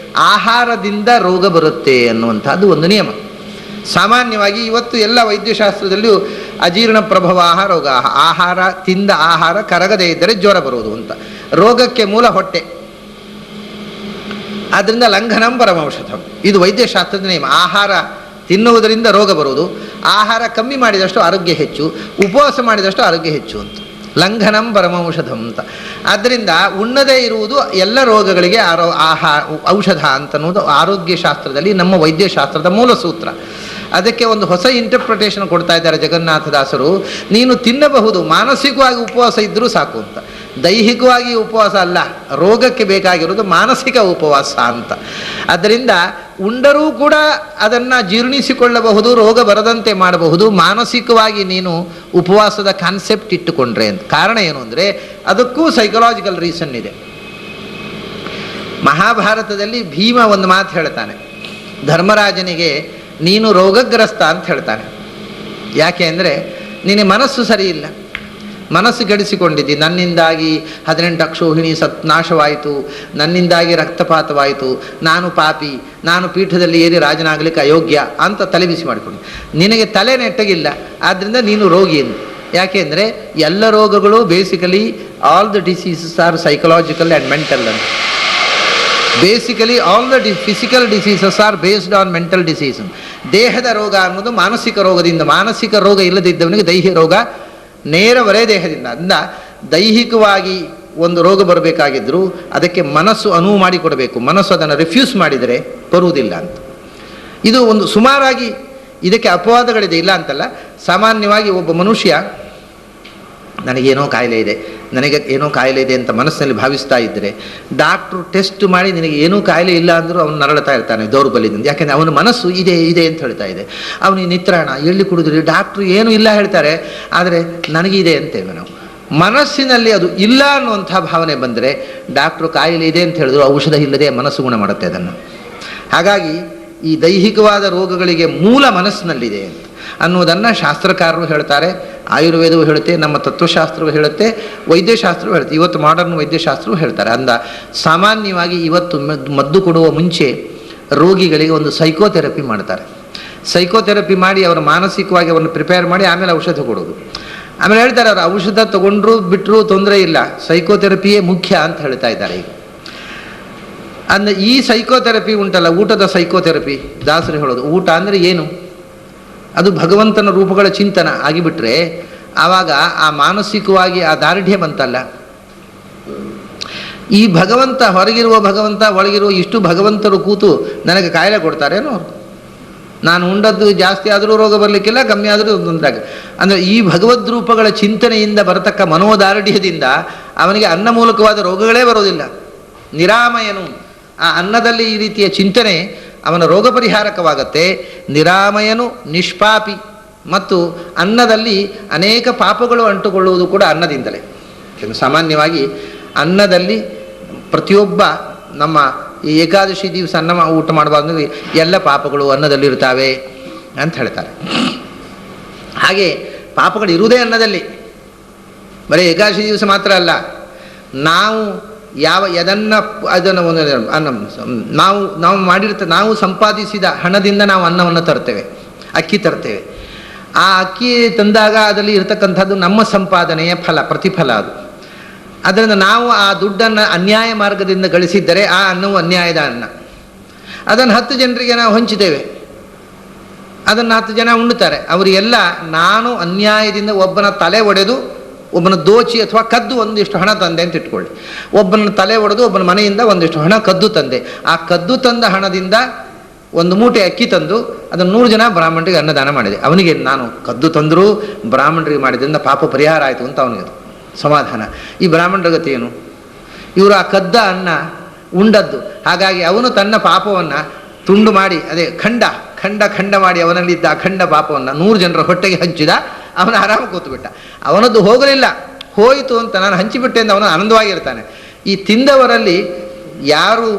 ಆಹಾರದಿಂದ ರೋಗ ಬರುತ್ತೆ ಅನ್ನುವಂಥದ್ದು ಒಂದು ನಿಯಮ. ಸಾಮಾನ್ಯವಾಗಿ ಇವತ್ತು ಎಲ್ಲ ವೈದ್ಯಶಾಸ್ತ್ರದಲ್ಲಿಯೂ ಅಜೀರ್ಣ ಪ್ರಭವಾಹ ರೋಗ, ಆಹಾರ ತಿಂದ ಆಹಾರ ಕರಗದೇ ಇದ್ದರೆ ಜ್ವರ ಬರುವುದು ಅಂತ. ರೋಗಕ್ಕೆ ಮೂಲ ಹೊಟ್ಟೆ, ಆದ್ದರಿಂದ ಲಂಘನಂ ಪರಮೌಷಧಂ, ಇದು ವೈದ್ಯಶಾಸ್ತ್ರದ ನಿಯಮ. ಆಹಾರ ತಿನ್ನುವುದರಿಂದ ರೋಗ ಬರುವುದು, ಆಹಾರ ಕಮ್ಮಿ ಮಾಡಿದಷ್ಟು ಆರೋಗ್ಯ ಹೆಚ್ಚು, ಉಪವಾಸ ಮಾಡಿದಷ್ಟು ಆರೋಗ್ಯ ಹೆಚ್ಚು ಅಂತ. ಲಂಘನಂ ಪರಮೌಷಧಂ ಅಂತ. ಆದ್ದರಿಂದ ಉಣ್ಣದೇ ಇರುವುದು ಎಲ್ಲ ರೋಗಗಳಿಗೆ ಔಷಧ ಅಂತನ್ನುವುದು ಆರೋಗ್ಯಶಾಸ್ತ್ರದಲ್ಲಿ ನಮ್ಮ ವೈದ್ಯಶಾಸ್ತ್ರದ ಮೂಲ ಸೂತ್ರ. ಅದಕ್ಕೆ ಒಂದು ಹೊಸ ಇಂಟರ್ಪ್ರಿಟೇಷನ್ ಕೊಡ್ತಾ ಇದ್ದಾರೆ ಜಗನ್ನಾಥದಾಸರು. ನೀನು ತಿನ್ನಬಹುದು, ಮಾನಸಿಕವಾಗಿ ಉಪವಾಸ ಇದ್ದರೂ ಸಾಕು ಅಂತ. ದೈಹಿಕವಾಗಿ ಉಪವಾಸ ಅಲ್ಲ, ರೋಗಕ್ಕೆ ಬೇಕಾಗಿರೋದು ಮಾನಸಿಕ ಉಪವಾಸ ಅಂತ. ಆದ್ದರಿಂದ ಉಂಡರೂ ಕೂಡ ಅದನ್ನು ಜೀರ್ಣಿಸಿಕೊಳ್ಳಬಹುದು, ರೋಗ ಬರದಂತೆ ಮಾಡಬಹುದು, ಮಾನಸಿಕವಾಗಿ ನೀನು ಉಪವಾಸದ ಕಾನ್ಸೆಪ್ಟ್ ಇಟ್ಟುಕೊಂಡ್ರೆ ಅಂತ. ಕಾರಣ ಏನು ಅಂದರೆ ಅದಕ್ಕೂ ಸೈಕಲಾಜಿಕಲ್ ರೀಸನ್ ಇದೆ. ಮಹಾಭಾರತದಲ್ಲಿ ಭೀಮ ಒಂದು ಮಾತು ಹೇಳ್ತಾನೆ ಧರ್ಮರಾಜನಿಗೆ, ನೀನು ರೋಗಗ್ರಸ್ತ ಅಂತ ಹೇಳ್ತಾನೆ. ಯಾಕೆ ಅಂದರೆ ನಿನಗೆ ಮನಸ್ಸು ಸರಿ ಇಲ್ಲ, ಮನಸ್ಸು ಕೆಡಿಸಿಕೊಂಡಿದ್ದಿ. ನನ್ನಿಂದಾಗಿ 18 ಅಕ್ಷೋಹಿಣಿ ನಾಶವಾಯಿತು, ನನ್ನಿಂದಾಗಿ ರಕ್ತಪಾತವಾಯಿತು, ನಾನು ಪಾಪಿ, ನಾನು ಪೀಠದಲ್ಲಿ ಏರಿ ರಾಜನಾಗಲಿಕ್ಕೆ ಅಯೋಗ್ಯ ಅಂತ ತಲೆ ಬಿಸಿ ಮಾಡಿಕೊಂಡು. ನಿನಗೆ ತಲೆ ನೆಟ್ಟಗಿಲ್ಲ, ಆದ್ದರಿಂದ ನೀನು ರೋಗಿ ಎಂದು. ಯಾಕೆಂದರೆ ಎಲ್ಲ ರೋಗಗಳು basically all the diseases are psychological and mental ಅಂತ. Basically all the physical diseases are based on mental disease. ದೇಹದ ರೋಗ ಅನ್ನೋದು ಮಾನಸಿಕ ರೋಗದಿಂದ, ಮಾನಸಿಕ ರೋಗ ಇಲ್ಲದಿದ್ದವನಿಗೆ ದೈಹಿಕ ರೋಗ ನೇರವರೇ ದೇಹದಿಂದ. ಅದರಿಂದ ದೈಹಿಕವಾಗಿ ಒಂದು ರೋಗ ಬರಬೇಕಾಗಿದ್ದರೂ ಅದಕ್ಕೆ ಮನಸ್ಸು ಅನುವು ಮಾಡಿಕೊಡಬೇಕು. ಮನಸ್ಸು ಅದನ್ನು ರಿಫ್ಯೂಸ್ ಮಾಡಿದರೆ ಬರುವುದಿಲ್ಲ ಅಂತ. ಇದು ಒಂದು ಸುಮಾರಾಗಿ ಇದಕ್ಕೆ ಅಪವಾದಗಳಿದೆ, ಇಲ್ಲ ಅಂತಲ್ಲ. ಸಾಮಾನ್ಯವಾಗಿ ಒಬ್ಬ ಮನುಷ್ಯ ನನಗೇನೋ ಕಾಯಿಲೆ ಇದೆ, ನನಗೆ ಏನೋ ಕಾಯಿಲೆ ಇದೆ ಅಂತ ಮನಸ್ಸಿನಲ್ಲಿ ಭಾವಿಸ್ತಾ ಇದ್ದರೆ ಡಾಕ್ಟ್ರು ಟೆಸ್ಟ್ ಮಾಡಿ ನಿನಗೆ ಏನೂ ಕಾಯಿಲೆ ಇಲ್ಲ ಅಂದರೂ ಅವನು ನರಳ್ತಾ ಇರ್ತಾನೆ ದೌರ್ಬಲ್ಯದಿಂದ. ಯಾಕೆಂದರೆ ಅವನ ಮನಸ್ಸು ಇದೆ ಇದೆ ಅಂತ ಹೇಳ್ತಾ ಇದೆ. ಅವನಿಗೆ ನಿತ್ರಾಣ ಎಳ್ಳಿ ಕುಡಿದ್ರಿ, ಡಾಕ್ಟ್ರು ಏನೂ ಇಲ್ಲ ಹೇಳ್ತಾರೆ, ಆದರೆ ನನಗಿದೆ ಅಂತೇವೆ ನಾವು. ಮನಸ್ಸಿನಲ್ಲಿ ಅದು ಇಲ್ಲ ಅನ್ನುವಂಥ ಭಾವನೆ ಬಂದರೆ ಡಾಕ್ಟ್ರು ಕಾಯಿಲೆ ಇದೆ ಅಂತ ಹೇಳಿದ್ರು ಔಷಧ ಇಲ್ಲದೆ ಮನಸ್ಸು ಗುಣ ಮಾಡುತ್ತೆ ಅದನ್ನು. ಹಾಗಾಗಿ ಈ ದೈಹಿಕವಾದ ರೋಗಗಳಿಗೆ ಮೂಲ ಮನಸ್ಸಿನಲ್ಲಿದೆ ಅಂತ ಅನ್ನೋದನ್ನು ಶಾಸ್ತ್ರಕಾರರು ಹೇಳ್ತಾರೆ, ಆಯುರ್ವೇದವು ಹೇಳುತ್ತೆ, ನಮ್ಮ ತತ್ವಶಾಸ್ತ್ರವು ಹೇಳುತ್ತೆ, ವೈದ್ಯಶಾಸ್ತ್ರವು ಹೇಳುತ್ತೆ. ಇವತ್ತು ಮಾಡರ್ನ್ ವೈದ್ಯಶಾಸ್ತ್ರವು ಹೇಳ್ತಾರೆ. ಅಂದ ಸಾಮಾನ್ಯವಾಗಿ ಇವತ್ತು ಮದ್ದು ಕೊಡುವ ಮುಂಚೆ ರೋಗಿಗಳಿಗೆ ಒಂದು ಸೈಕೋಥೆರಪಿ ಮಾಡ್ತಾರೆ. ಸೈಕೋಥೆರಪಿ ಮಾಡಿ ಅವರ ಮಾನಸಿಕವಾಗಿ ಅವರನ್ನು ಪ್ರಿಪೇರ್ ಮಾಡಿ ಆಮೇಲೆ ಔಷಧ ಕೊಡೋದು. ಆಮೇಲೆ ಹೇಳ್ತಾರೆ ಅವರು ಔಷಧ ತಗೊಂಡ್ರು ಬಿಟ್ಟರು ತೊಂದರೆ ಇಲ್ಲ, ಸೈಕೋಥೆರಪಿಯೇ ಮುಖ್ಯ ಅಂತ ಹೇಳ್ತಾ ಇದ್ದಾರೆ ಈಗ. ಅಂದರೆ ಈ ಸೈಕೋಥೆರಪಿ ಉಂಟಲ್ಲ, ಊಟದ ಸೈಕೋಥೆರಪಿ, ದಾಸರು ಹೇಳೋದು ಊಟ ಅಂದರೆ ಏನು, ಅದು ಭಗವಂತನ ರೂಪಗಳ ಚಿಂತನ ಆಗಿಬಿಟ್ರೆ ಆವಾಗ ಆ ಮಾನಸಿಕವಾಗಿ ಆ ದಾರ್ಢ್ಯ ಬಂತಲ್ಲ. ಈ ಭಗವಂತ, ಹೊರಗಿರುವ ಭಗವಂತ, ಒಳಗಿರುವ ಇಷ್ಟು ಭಗವಂತರು ಕೂತು ನನಗೆ ಕಾಯಿಲೆ ಕೊಡ್ತಾರೇನೋ ಅವರು. ನಾನು ಉಂಡದ್ದು ಜಾಸ್ತಿ ಆದರೂ ರೋಗ ಬರಲಿಕ್ಕಿಲ್ಲ, ಕಮ್ಮಿ ಆದರೂ ತೊಂದರೆ ಆಗ. ಅಂದರೆ ಈ ಭಗವದ್ ರೂಪಗಳ ಚಿಂತನೆಯಿಂದ ಬರತಕ್ಕ ಮನೋದಾರ್ಢ್ಯದಿಂದ ಅವನಿಗೆ ಅನ್ನ ಮೂಲಕವಾದ ರೋಗಗಳೇ ಬರೋದಿಲ್ಲ. ನಿರಾಮಯನು, ಆ ಅನ್ನದಲ್ಲಿ ಈ ರೀತಿಯ ಚಿಂತನೆ ಅವನ ರೋಗ ಪರಿಹಾರಕವಾಗತ್ತೆ. ನಿರಾಮಯನು ನಿಷ್ಪಾಪಿ, ಮತ್ತು ಅನ್ನದಲ್ಲಿ ಅನೇಕ ಪಾಪಗಳು ಅಂಟುಕೊಳ್ಳುವುದು ಕೂಡ ಅನ್ನದಿಂದಲೇ. ಸಾಮಾನ್ಯವಾಗಿ ಅನ್ನದಲ್ಲಿ ಪ್ರತಿಯೊಬ್ಬ ನಮ್ಮ ಈ ಏಕಾದಶಿ ದಿವಸ ಅನ್ನ ಊಟ ಮಾಡಬಾರ್ದು, ಎಲ್ಲ ಪಾಪಗಳು ಅನ್ನದಲ್ಲಿರ್ತಾವೆ ಅಂತ ಹೇಳ್ತಾರೆ. ಹಾಗೆ ಪಾಪಗಳು ಇರುವುದೇ ಅನ್ನದಲ್ಲಿ. ಬರೀ ಏಕಾದಶಿ ದಿವಸ ಮಾತ್ರ ಅಲ್ಲ, ನಾವು ನಾವು ನಾವು ಸಂಪಾದಿಸಿದ ಹಣದಿಂದ ನಾವು ಅನ್ನವನ್ನು ತರ್ತೇವೆ, ಅಕ್ಕಿ ತರ್ತೇವೆ. ಆ ಅಕ್ಕಿ ತಂದಾಗ ಅದರಲ್ಲಿ ಇರತಕ್ಕಂಥದ್ದು ನಮ್ಮ ಸಂಪಾದನೆಯ ಫಲ, ಪ್ರತಿಫಲ ಅದು. ಅದರಿಂದ ನಾವು ಆ ದುಡ್ಡನ್ನು ಅನ್ಯಾಯ ಮಾರ್ಗದಿಂದ ಗಳಿಸಿದ್ದರೆ ಆ ಅನ್ನವು ಅನ್ಯಾಯದ ಅನ್ನ. ಅದನ್ನು 10 ಜನರಿಗೆ ನಾವು ಹಂಚಿದ್ದೇವೆ, ಅದನ್ನು 10 ಜನ ಉಣ್ಣುತ್ತಾರೆ. ಅವರಿಗೆಲ್ಲ ನಾನು ಅನ್ಯಾಯದಿಂದ ಒಬ್ಬನ ತಲೆ ಒಡೆದು, ಒಬ್ಬನ ದೋಚಿ ಅಥವಾ ಕದ್ದು ಒಂದಿಷ್ಟು ಹಣ ತಂದೆ ಅಂತ ಇಟ್ಕೊಳ್ಳಿ. ಒಬ್ಬನ ತಲೆ ಒಡೆದು ಒಬ್ಬನ ಮನೆಯಿಂದ ಒಂದಿಷ್ಟು ಹಣ ಕದ್ದು ತಂದೆ. ಆ ಕದ್ದು ತಂದ ಹಣದಿಂದ 1 ಮೂಟೆ ಅಕ್ಕಿ ತಂದು ಅದನ್ನು 100 ಜನ ಬ್ರಾಹ್ಮಣರಿಗೆ ಅನ್ನದಾನ ಮಾಡಿದೆ. ಅವನಿಗೆ ನಾನು ಕದ್ದು ತಂದರೂ ಬ್ರಾಹ್ಮಣರಿಗೆ ಮಾಡಿದ್ರಿಂದ ಪಾಪ ಪರಿಹಾರ ಆಯಿತು ಅಂತ ಅವನಿಗೆ ಸಮಾಧಾನ. ಈ ಬ್ರಾಹ್ಮಣರ ಗತಿ ಏನು? ಇವರು ಆ ಕದ್ದ ಅನ್ನ ಉಂಡದ್ದು. ಹಾಗಾಗಿ ಅವನು ತನ್ನ ಪಾಪವನ್ನು ತುಂಡು ಮಾಡಿ, ಅದೇ ಖಂಡ ಖಂಡ ಖಂಡ ಮಾಡಿ ಅವನಲ್ಲಿದ್ದ ಅಖಂಡ ಪಾಪವನ್ನು 100 ಜನರ ಹೊಟ್ಟೆಗೆ ಹಂಚಿದ. ಅವನ ಆರಾಮ ಕೂತುಬಿಟ್ಟ. ಅವನದ್ದು ಹೋಗಲಿಲ್ಲ, ಹೋಯಿತು ಅಂತ ನಾನು ಹಂಚಿಬಿಟ್ಟೆ ಅಂತ ಅವನು ಆನಂದವಾಗಿರ್ತಾನೆ. ಈ ತಿಂದವರಲ್ಲಿ ಯಾರು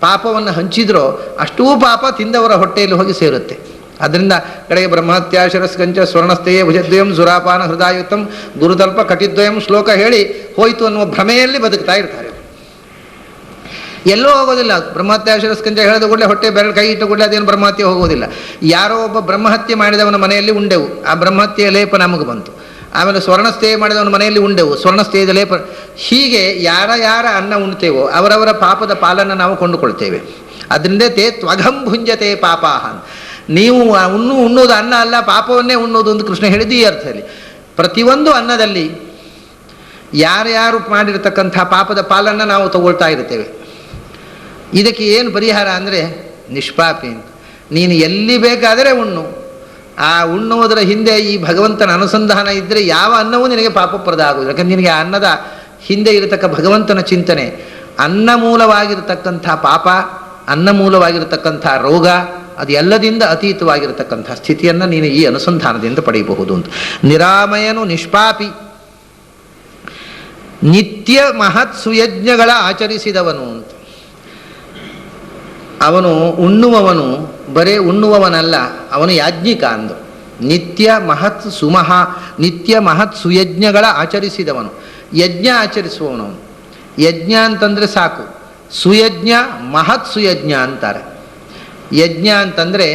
ಪಾಪವನ್ನು ಹಂಚಿದ್ರೋ ಅಷ್ಟೂ ಪಾಪ ತಿಂದವರ ಹೊಟ್ಟೆಯಲ್ಲಿ ಹೋಗಿ ಸೇರುತ್ತೆ. ಅದರಿಂದ ಕಡೆಗೆ ಬ್ರಹ್ಮಹತ್ಯ ಶಿರಸ್ಕಂಚ ಸ್ವರ್ಣಸ್ಥೆಯೇ ಭುಜದ್ವಯಂ ಸುರಾಪಾನ ಹೃದಯುಕ್ತಂ ಗುರುತಲ್ಪ ಕಟಿದ್ವಯಂ ಶ್ಲೋಕ ಹೇಳಿ ಹೋಯಿತು ಅನ್ನುವ ಭ್ರಮೆಯಲ್ಲಿ ಬದುಕ್ತಾ ಇರ್ತಾರೆ. ಎಲ್ಲೋ ಹೋಗೋದಿಲ್ಲ. ಬ್ರಹ್ಮಹತ್ಯ ಶಿರಸ್ಕಂಚ ಹೇಳಿದ ಕೂಡಲೇ ಹೊಟ್ಟೆ ಬೆರಳು ಕೈ ಇಟ್ಟು ಕೂಡಲೇ ಅದೇನು ಬ್ರಹ್ಮಹತ್ಯೆ ಹೋಗೋದಿಲ್ಲ. ಯಾರೋ ಒಬ್ಬ ಬ್ರಹ್ಮಹತ್ಯೆ ಮಾಡಿದವನ ಮನೆಯಲ್ಲಿ ಉಂಡೆವು, ಆ ಬ್ರಹ್ಮಹತ್ಯೆಯ ಲೇಪ ನಮಗೆ ಬಂತು. ಆಮೇಲೆ ಸ್ವರ್ಣಸ್ಥೇಯ ಮಾಡಿದವನ ಮನೆಯಲ್ಲಿ ಉಂಡೆವು, ಸ್ವರ್ಣಸ್ಥೇಯದ ಲೇಪ. ಹೀಗೆ ಯಾರ ಅನ್ನ ಉಣ್ತೇವೋ ಅವರವರ ಪಾಪದ ಪಾಲನ್ನು ನಾವು ಕೊಂಡುಕೊಳ್ತೇವೆ. ಅದರಿಂದ ತೇ ತ್ವಘಂ ಭುಂಜತೆ ಪಾಪಾಹ. ನೀವು ಉಣ್ಣುವುದು ಅನ್ನ ಅಲ್ಲ, ಪಾಪವನ್ನೇ ಉಣ್ಣುವುದು ಅಂತ ಕೃಷ್ಣ ಹೇಳಿದ್ದು ಈ ಅರ್ಥದಲ್ಲಿ. ಪ್ರತಿಯೊಂದು ಅನ್ನದಲ್ಲಿ ಯಾರ್ಯಾರು ಮಾಡಿರ್ತಕ್ಕಂಥ ಪಾಪದ ಪಾಲನ್ನು ನಾವು ತಗೊಳ್ತಾ ಇರ್ತೇವೆ. ಇದಕ್ಕೆ ಏನು ಪರಿಹಾರ ಅಂದರೆ ನಿಷ್ಪಾಪಿ. ನೀನು ಎಲ್ಲಿ ಬೇಕಾದರೆ ಉಣ್ಣು, ಆ ಉಣ್ಣುವುದರ ಹಿಂದೆ ಈ ಭಗವಂತನ ಅನುಸಂಧಾನ ಇದ್ದರೆ ಯಾವ ಅನ್ನವೂ ನಿನಗೆ ಪಾಪಪ್ರದ ಆಗುವುದು. ಯಾಕಂದ್ರೆ ನಿನಗೆ ಆ ಅನ್ನದ ಹಿಂದೆ ಇರತಕ್ಕ ಭಗವಂತನ ಚಿಂತನೆ. ಅನ್ನ ಮೂಲವಾಗಿರತಕ್ಕಂಥ ಪಾಪ, ಅನ್ನ ಮೂಲವಾಗಿರತಕ್ಕಂಥ ರೋಗ, ಅದು ಎಲ್ಲದಿಂದ ಅತೀತವಾಗಿರತಕ್ಕಂಥ ಸ್ಥಿತಿಯನ್ನು ನೀನು ಈ ಅನುಸಂಧಾನದಿಂದ ಪಡೆಯಬಹುದು ಅಂತ. ನಿರಾಮಯನು ನಿಷ್ಪಾಪಿ, ನಿತ್ಯ ಮಹತ್ ಸುಯಜ್ಞಗಳ ಆಚರಿಸಿದವನು ಅಂತ. ಅವನು ಉಣ್ಣುವವನು ಬರೇ ಉಣ್ಣುವವನಲ್ಲ, ಅವನು ಯಾಜ್ಞಿಕ ಅಂದು. ನಿತ್ಯ ಮಹತ್ ಸುಯಜ್ಞಗಳ ಆಚರಿಸಿದವನು, ಯಜ್ಞ ಆಚರಿಸುವವನು. ಯಜ್ಞ ಅಂತಂದರೆ ಸಾಕು, ಸುಯಜ್ಞ ಮಹತ್ ಸುಯಜ್ಞ ಅಂತಾರೆ. ಯಜ್ಞ ಅಂತಂದರೆ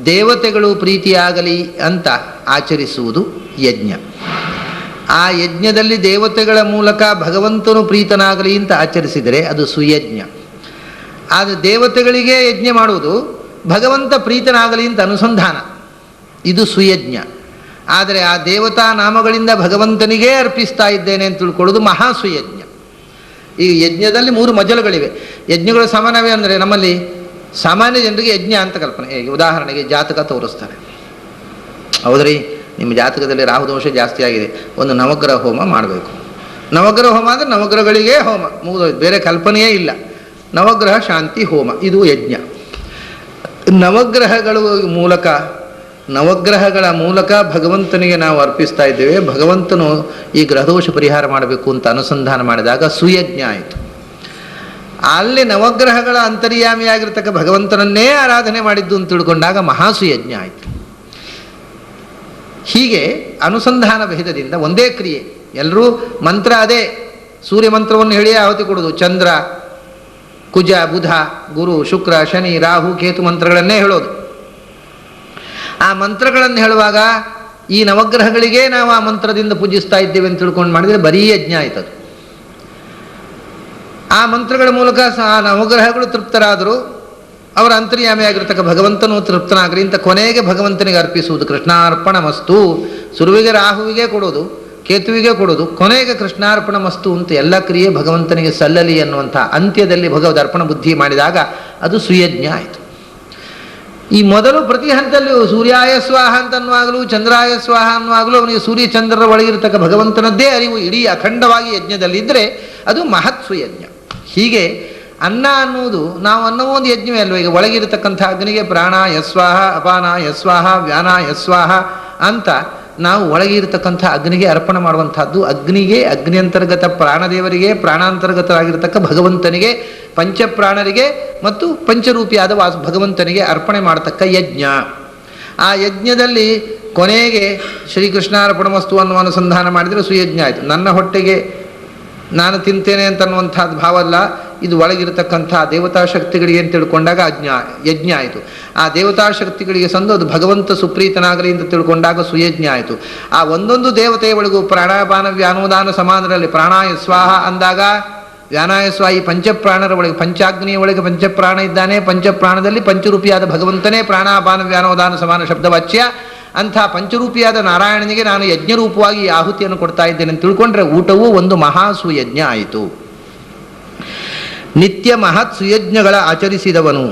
ದೇವತೆಗಳು ಪ್ರೀತಿಯಾಗಲಿ ಅಂತ ಆಚರಿಸುವುದು ಯಜ್ಞ. ಆ ಯಜ್ಞದಲ್ಲಿ ದೇವತೆಗಳ ಮೂಲಕ ಭಗವಂತನು ಪ್ರೀತನಾಗಲಿ ಅಂತ ಆಚರಿಸಿದರೆ ಅದು ಸುಯಜ್ಞ. ಆದರೆ ದೇವತೆಗಳಿಗೆ ಯಜ್ಞ ಮಾಡುವುದು ಭಗವಂತ ಪ್ರೀತನಾಗಲಿ ಅಂತ ಅನುಸಂಧಾನ, ಇದು ಸುಯಜ್ಞ. ಆದರೆ ಆ ದೇವತಾ ನಾಮಗಳಿಂದ ಭಗವಂತನಿಗೇ ಅರ್ಪಿಸ್ತಾ ಇದ್ದೇನೆ ಅಂತ ತಿಳ್ಕೊಳ್ಳೋದು ಮಹಾಸುಯಜ್ಞ. ಈ ಯಜ್ಞದಲ್ಲಿ 3 ಮಜಲುಗಳಿವೆ. ಯಜ್ಞಗಳು ಸಮಾನವೇ ಅಂದರೆ ನಮ್ಮಲ್ಲಿ ಸಾಮಾನ್ಯ ಜನರಿಗೆ ಯಜ್ಞ ಅಂತ ಕಲ್ಪನೆ. ಉದಾಹರಣೆಗೆ ಜಾತಕ ತೋರಿಸ್ತಾರೆ, ಹೌದ್ರಿ ನಿಮ್ಮ ಜಾತಕದಲ್ಲಿ ರಾಹುದೋಷ ಜಾಸ್ತಿ ಆಗಿದೆ, ಒಂದು ನವಗ್ರಹ ಹೋಮ ಮಾಡಬೇಕು. ನವಗ್ರಹ ಹೋಮ ಅಂದರೆ ನವಗ್ರಹಗಳಿಗೇ ಹೋಮ, ಮುಗಿದೋಯ್ತು, ಬೇರೆ ಕಲ್ಪನೆಯೇ ಇಲ್ಲ. ನವಗ್ರಹ ಶಾಂತಿ ಹೋಮ, ಇದು ಯಜ್ಞ. ನವಗ್ರಹಗಳ ಮೂಲಕ ಭಗವಂತನಿಗೆ ನಾವು ಅರ್ಪಿಸ್ತಾ ಇದ್ದೇವೆ. ಭಗವಂತನು ಈ ಗ್ರಹದೋಷ ಪರಿಹಾರ ಮಾಡಬೇಕು ಅಂತ ಅನುಸಂಧಾನ ಮಾಡಿದಾಗ ಸುಯಜ್ಞ ಆಯಿತು. ಅಲ್ಲಿ ನವಗ್ರಹಗಳ ಅಂತರ್ಯಾಮಿಯಾಗಿರ್ತಕ್ಕ ಭಗವಂತನನ್ನೇ ಆರಾಧನೆ ಮಾಡಿದ್ದು ಅಂತ ತಿಳ್ಕೊಂಡಾಗ ಮಹಾಸುಯಜ್ಞ ಆಯಿತು. ಹೀಗೆ ಅನುಸಂಧಾನ ಭೇದದಿಂದ ಒಂದೇ ಕ್ರಿಯೆ, ಎಲ್ಲರೂ ಮಂತ್ರ ಅದೇ. ಸೂರ್ಯ ಮಂತ್ರವನ್ನು ಹೇಳಿಯೇ ಆಹುತಿ ಕೊಡೋದು. ಚಂದ್ರ, ಕುಜ, ಬುಧ, ಗುರು, ಶುಕ್ರ, ಶನಿ, ರಾಹು, ಕೇತು ಮಂತ್ರಗಳನ್ನೇ ಹೇಳೋದು. ಆ ಮಂತ್ರಗಳನ್ನು ಹೇಳುವಾಗ ಈ ನವಗ್ರಹಗಳಿಗೇ ನಾವು ಆ ಮಂತ್ರದಿಂದ ಪೂಜಿಸ್ತಾ ಇದ್ದೇವೆ ಅಂತ ತಿಳ್ಕೊಂಡು ಮಾಡಿದರೆ ಬರೀ ಯಜ್ಞ ಆಯ್ತದು. ಆ ಮಂತ್ರಗಳ ಮೂಲಕ ಆ ನವಗ್ರಹಗಳು ತೃಪ್ತರಾದರು, ಅವರ ಅಂತರ್ಯಾಮಿಯಾಗಿರ್ತಕ್ಕ ಭಗವಂತನು ತೃಪ್ತನಾಗಲಿ ಅಂತ ಕೊನೆಗೆ ಭಗವಂತನಿಗೆ ಅರ್ಪಿಸುವುದು. ಕೃಷ್ಣಾರ್ಪಣ ಮಸ್ತು, ಸುರುವಿಗೆ ರಾಹುವಿಗೆ ಕೊಡೋದು, ಕೇತುವಿಗೆ ಕೊಡೋದು, ಕೊನೆಗೆ ಕೃಷ್ಣಾರ್ಪಣ ಮಸ್ತು ಅಂತ ಎಲ್ಲ ಕ್ರಿಯೆ ಭಗವಂತನಿಗೆ ಸಲ್ಲಲಿ ಅನ್ನುವಂಥ ಅಂತ್ಯದಲ್ಲಿ ಭಗವದ್ ಅರ್ಪಣ ಬುದ್ಧಿ ಮಾಡಿದಾಗ ಅದು ಸುಯಜ್ಞ ಆಯಿತು. ಈ ಮೊದಲು ಪ್ರತಿ ಹಂತದಲ್ಲೂ ಸೂರ್ಯಾಯ ಸ್ವಾಹ ಅಂತ ಅನ್ನುವಾಗಲೂ ಚಂದ್ರಾಯ ಸ್ವಾಹ ಅನ್ನುವಾಗಲೂ ಅವನಿಗೆ ಸೂರ್ಯ ಚಂದ್ರರ ಒಳಗಿರತಕ್ಕ ಭಗವಂತನದ್ದೇ ಅರಿವು ಇಡೀ ಅಖಂಡವಾಗಿ ಯಜ್ಞದಲ್ಲಿದ್ದರೆ ಅದು ಮಹತ್ ಸುಯಜ್ಞ. ಹೀಗೆ ಅನ್ನ ಅನ್ನುವುದು, ನಾವು ಅನ್ನವೂ ಒಂದು ಯಜ್ಞವೇ ಅಲ್ವ. ಈಗ ಒಳಗಿರತಕ್ಕಂಥ ಅಗ್ನಿಗೆ ಪ್ರಾಣ ಯಸ್ವಾಹ, ಅಪಾನ ಯಸ್ವಾಹ, ವ್ಯಾನ ಯಸ್ವಾಹ ಅಂತ ನಾವು ಒಳಗಿರತಕ್ಕಂಥ ಅಗ್ನಿಗೆ ಅರ್ಪಣೆ ಮಾಡುವಂಥದ್ದು. ಅಗ್ನಿಗೆ, ಅಗ್ನಿ ಅಂತರ್ಗತ ಪ್ರಾಣದೇವರಿಗೆ, ಪ್ರಾಣಾಂತರ್ಗತರಾಗಿರ್ತಕ್ಕ ಭಗವಂತನಿಗೆ, ಪಂಚಪ್ರಾಣರಿಗೆ ಮತ್ತು ಪಂಚರೂಪಿಯಾದ ಭಗವಂತನಿಗೆ ಅರ್ಪಣೆ ಮಾಡತಕ್ಕ ಯಜ್ಞ. ಆ ಯಜ್ಞದಲ್ಲಿ ಕೊನೆಗೆ ಶ್ರೀಕೃಷ್ಣಾರ್ಪಣಮಸ್ತು ಅನ್ನುವ ಅನುಸಂಧಾನ ಮಾಡಿದರೆ ಸುಯಜ್ಞ ಆಯಿತು. ನನ್ನ ಹೊಟ್ಟೆಗೆ ನಾನು ತಿಂತೇನೆ ಅಂತನ್ನುವಂಥದ್ದು ಭಾವ ಅಲ್ಲ, ಇದು ಒಳಗಿರತಕ್ಕಂಥ ದೇವತಾ ಶಕ್ತಿಗಳಿಗೆ ಅಂತ ತಿಳ್ಕೊಂಡಾಗ ಯಜ್ಞ ಆಯಿತು. ಆ ದೇವತಾ ಶಕ್ತಿಗಳಿಗೆ ಸಂದು ಅದು ಭಗವಂತ ಸುಪ್ರೀತನಾಗಲಿ ಅಂತ ತಿಳ್ಕೊಂಡಾಗ ಸುಯಜ್ಞ ಆಯಿತು. ಆ ಒಂದೊಂದು ದೇವತೆಯ ಒಳಗೂ ಪ್ರಾಣಾಪಾನ ವ್ಯಾನೋದಾನ ಸಮಾನರಲ್ಲಿ ಪ್ರಾಣಾಯ ಸ್ವಾಹ ಅಂದಾಗ ವ್ಯಾನಾಯ ಸ್ವಾಹ ಈ ಪಂಚಪ್ರಾಣರ ಒಳಗೆ, ಪಂಚಾಗ್ನಿಯ ಒಳಗೆ ಪಂಚಪ್ರಾಣ ಇದ್ದಾನೆ, ಪಂಚಪ್ರಾಣದಲ್ಲಿ ಪಂಚರೂಪಿಯಾದ ಭಗವಂತನೇ ಪ್ರಾಣಾಪಾನ ವ್ಯಾನೋದಾನ ಸಮಾನ ಶಬ್ದವಾಚ್ಯ. ಅಂಥ ಪಂಚರೂಪಿಯಾದ ನಾರಾಯಣನಿಗೆ ನಾನು ಯಜ್ಞರೂಪವಾಗಿ ಆಹುತಿಯನ್ನು ಕೊಡ್ತಾ ಇದ್ದೇನೆ ಅಂತ ತಿಳ್ಕೊಂಡ್ರೆ ಊಟವೂ ಒಂದು ಮಹಾ ಸುಯಜ್ಞ ಆಯಿತು. ನಿತ್ಯ ಮಹತ್ ಸುಯಜ್ಞಗಳ ಆಚರಿಸಿದವನು.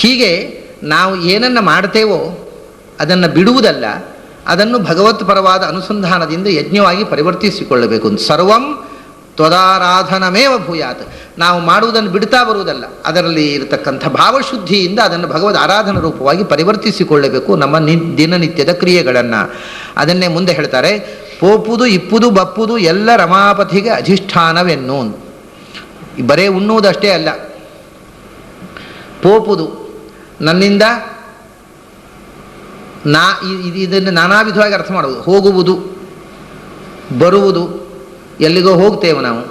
ಹೀಗೆ ನಾವು ಏನನ್ನು ಮಾಡ್ತೇವೋ ಅದನ್ನು ಬಿಡುವುದಲ್ಲ, ಅದನ್ನು ಭಗವತ್ ಪರವಾದ ಅನುಸಂಧಾನದಿಂದ ಯಜ್ಞವಾಗಿ ಪರಿವರ್ತಿಸಿಕೊಳ್ಳಬೇಕು. ಸರ್ವಂ ತ್ವದಾರಾಧನಮೇವ ಭೂಯಾತ್. ನಾವು ಮಾಡುವುದನ್ನು ಬಿಡ್ತಾ ಬರುವುದಲ್ಲ, ಅದರಲ್ಲಿ ಇರತಕ್ಕಂಥ ಭಾವಶುದ್ಧಿಯಿಂದ ಅದನ್ನು ಭಗವದ್ ಆರಾಧನಾ ರೂಪವಾಗಿ ಪರಿವರ್ತಿಸಿಕೊಳ್ಳಬೇಕು ನಮ್ಮ ದಿನನಿತ್ಯದ ಕ್ರಿಯೆಗಳನ್ನು. ಅದನ್ನೇ ಮುಂದೆ ಹೇಳ್ತಾರೆ, ಪೋಪುದು ಇಪ್ಪುದು ಬಪ್ಪುದು ಎಲ್ಲ ರಮಾಪತಿಗೆ ಅಧಿಷ್ಠಾನವೆನ್ನು. ಬರೇ ಉಣ್ಣುವುದಷ್ಟೇ ಅಲ್ಲ, ಪೋಪುದು ನನ್ನಿಂದ ಇದನ್ನು ನಾನಾ ವಿಧವಾಗಿ ಅರ್ಥ ಮಾಡುವುದು. ಹೋಗುವುದು, ಬರುವುದು, ಎಲ್ಲಿಗೋ ಹೋಗ್ತೇವೆ ನಾವು,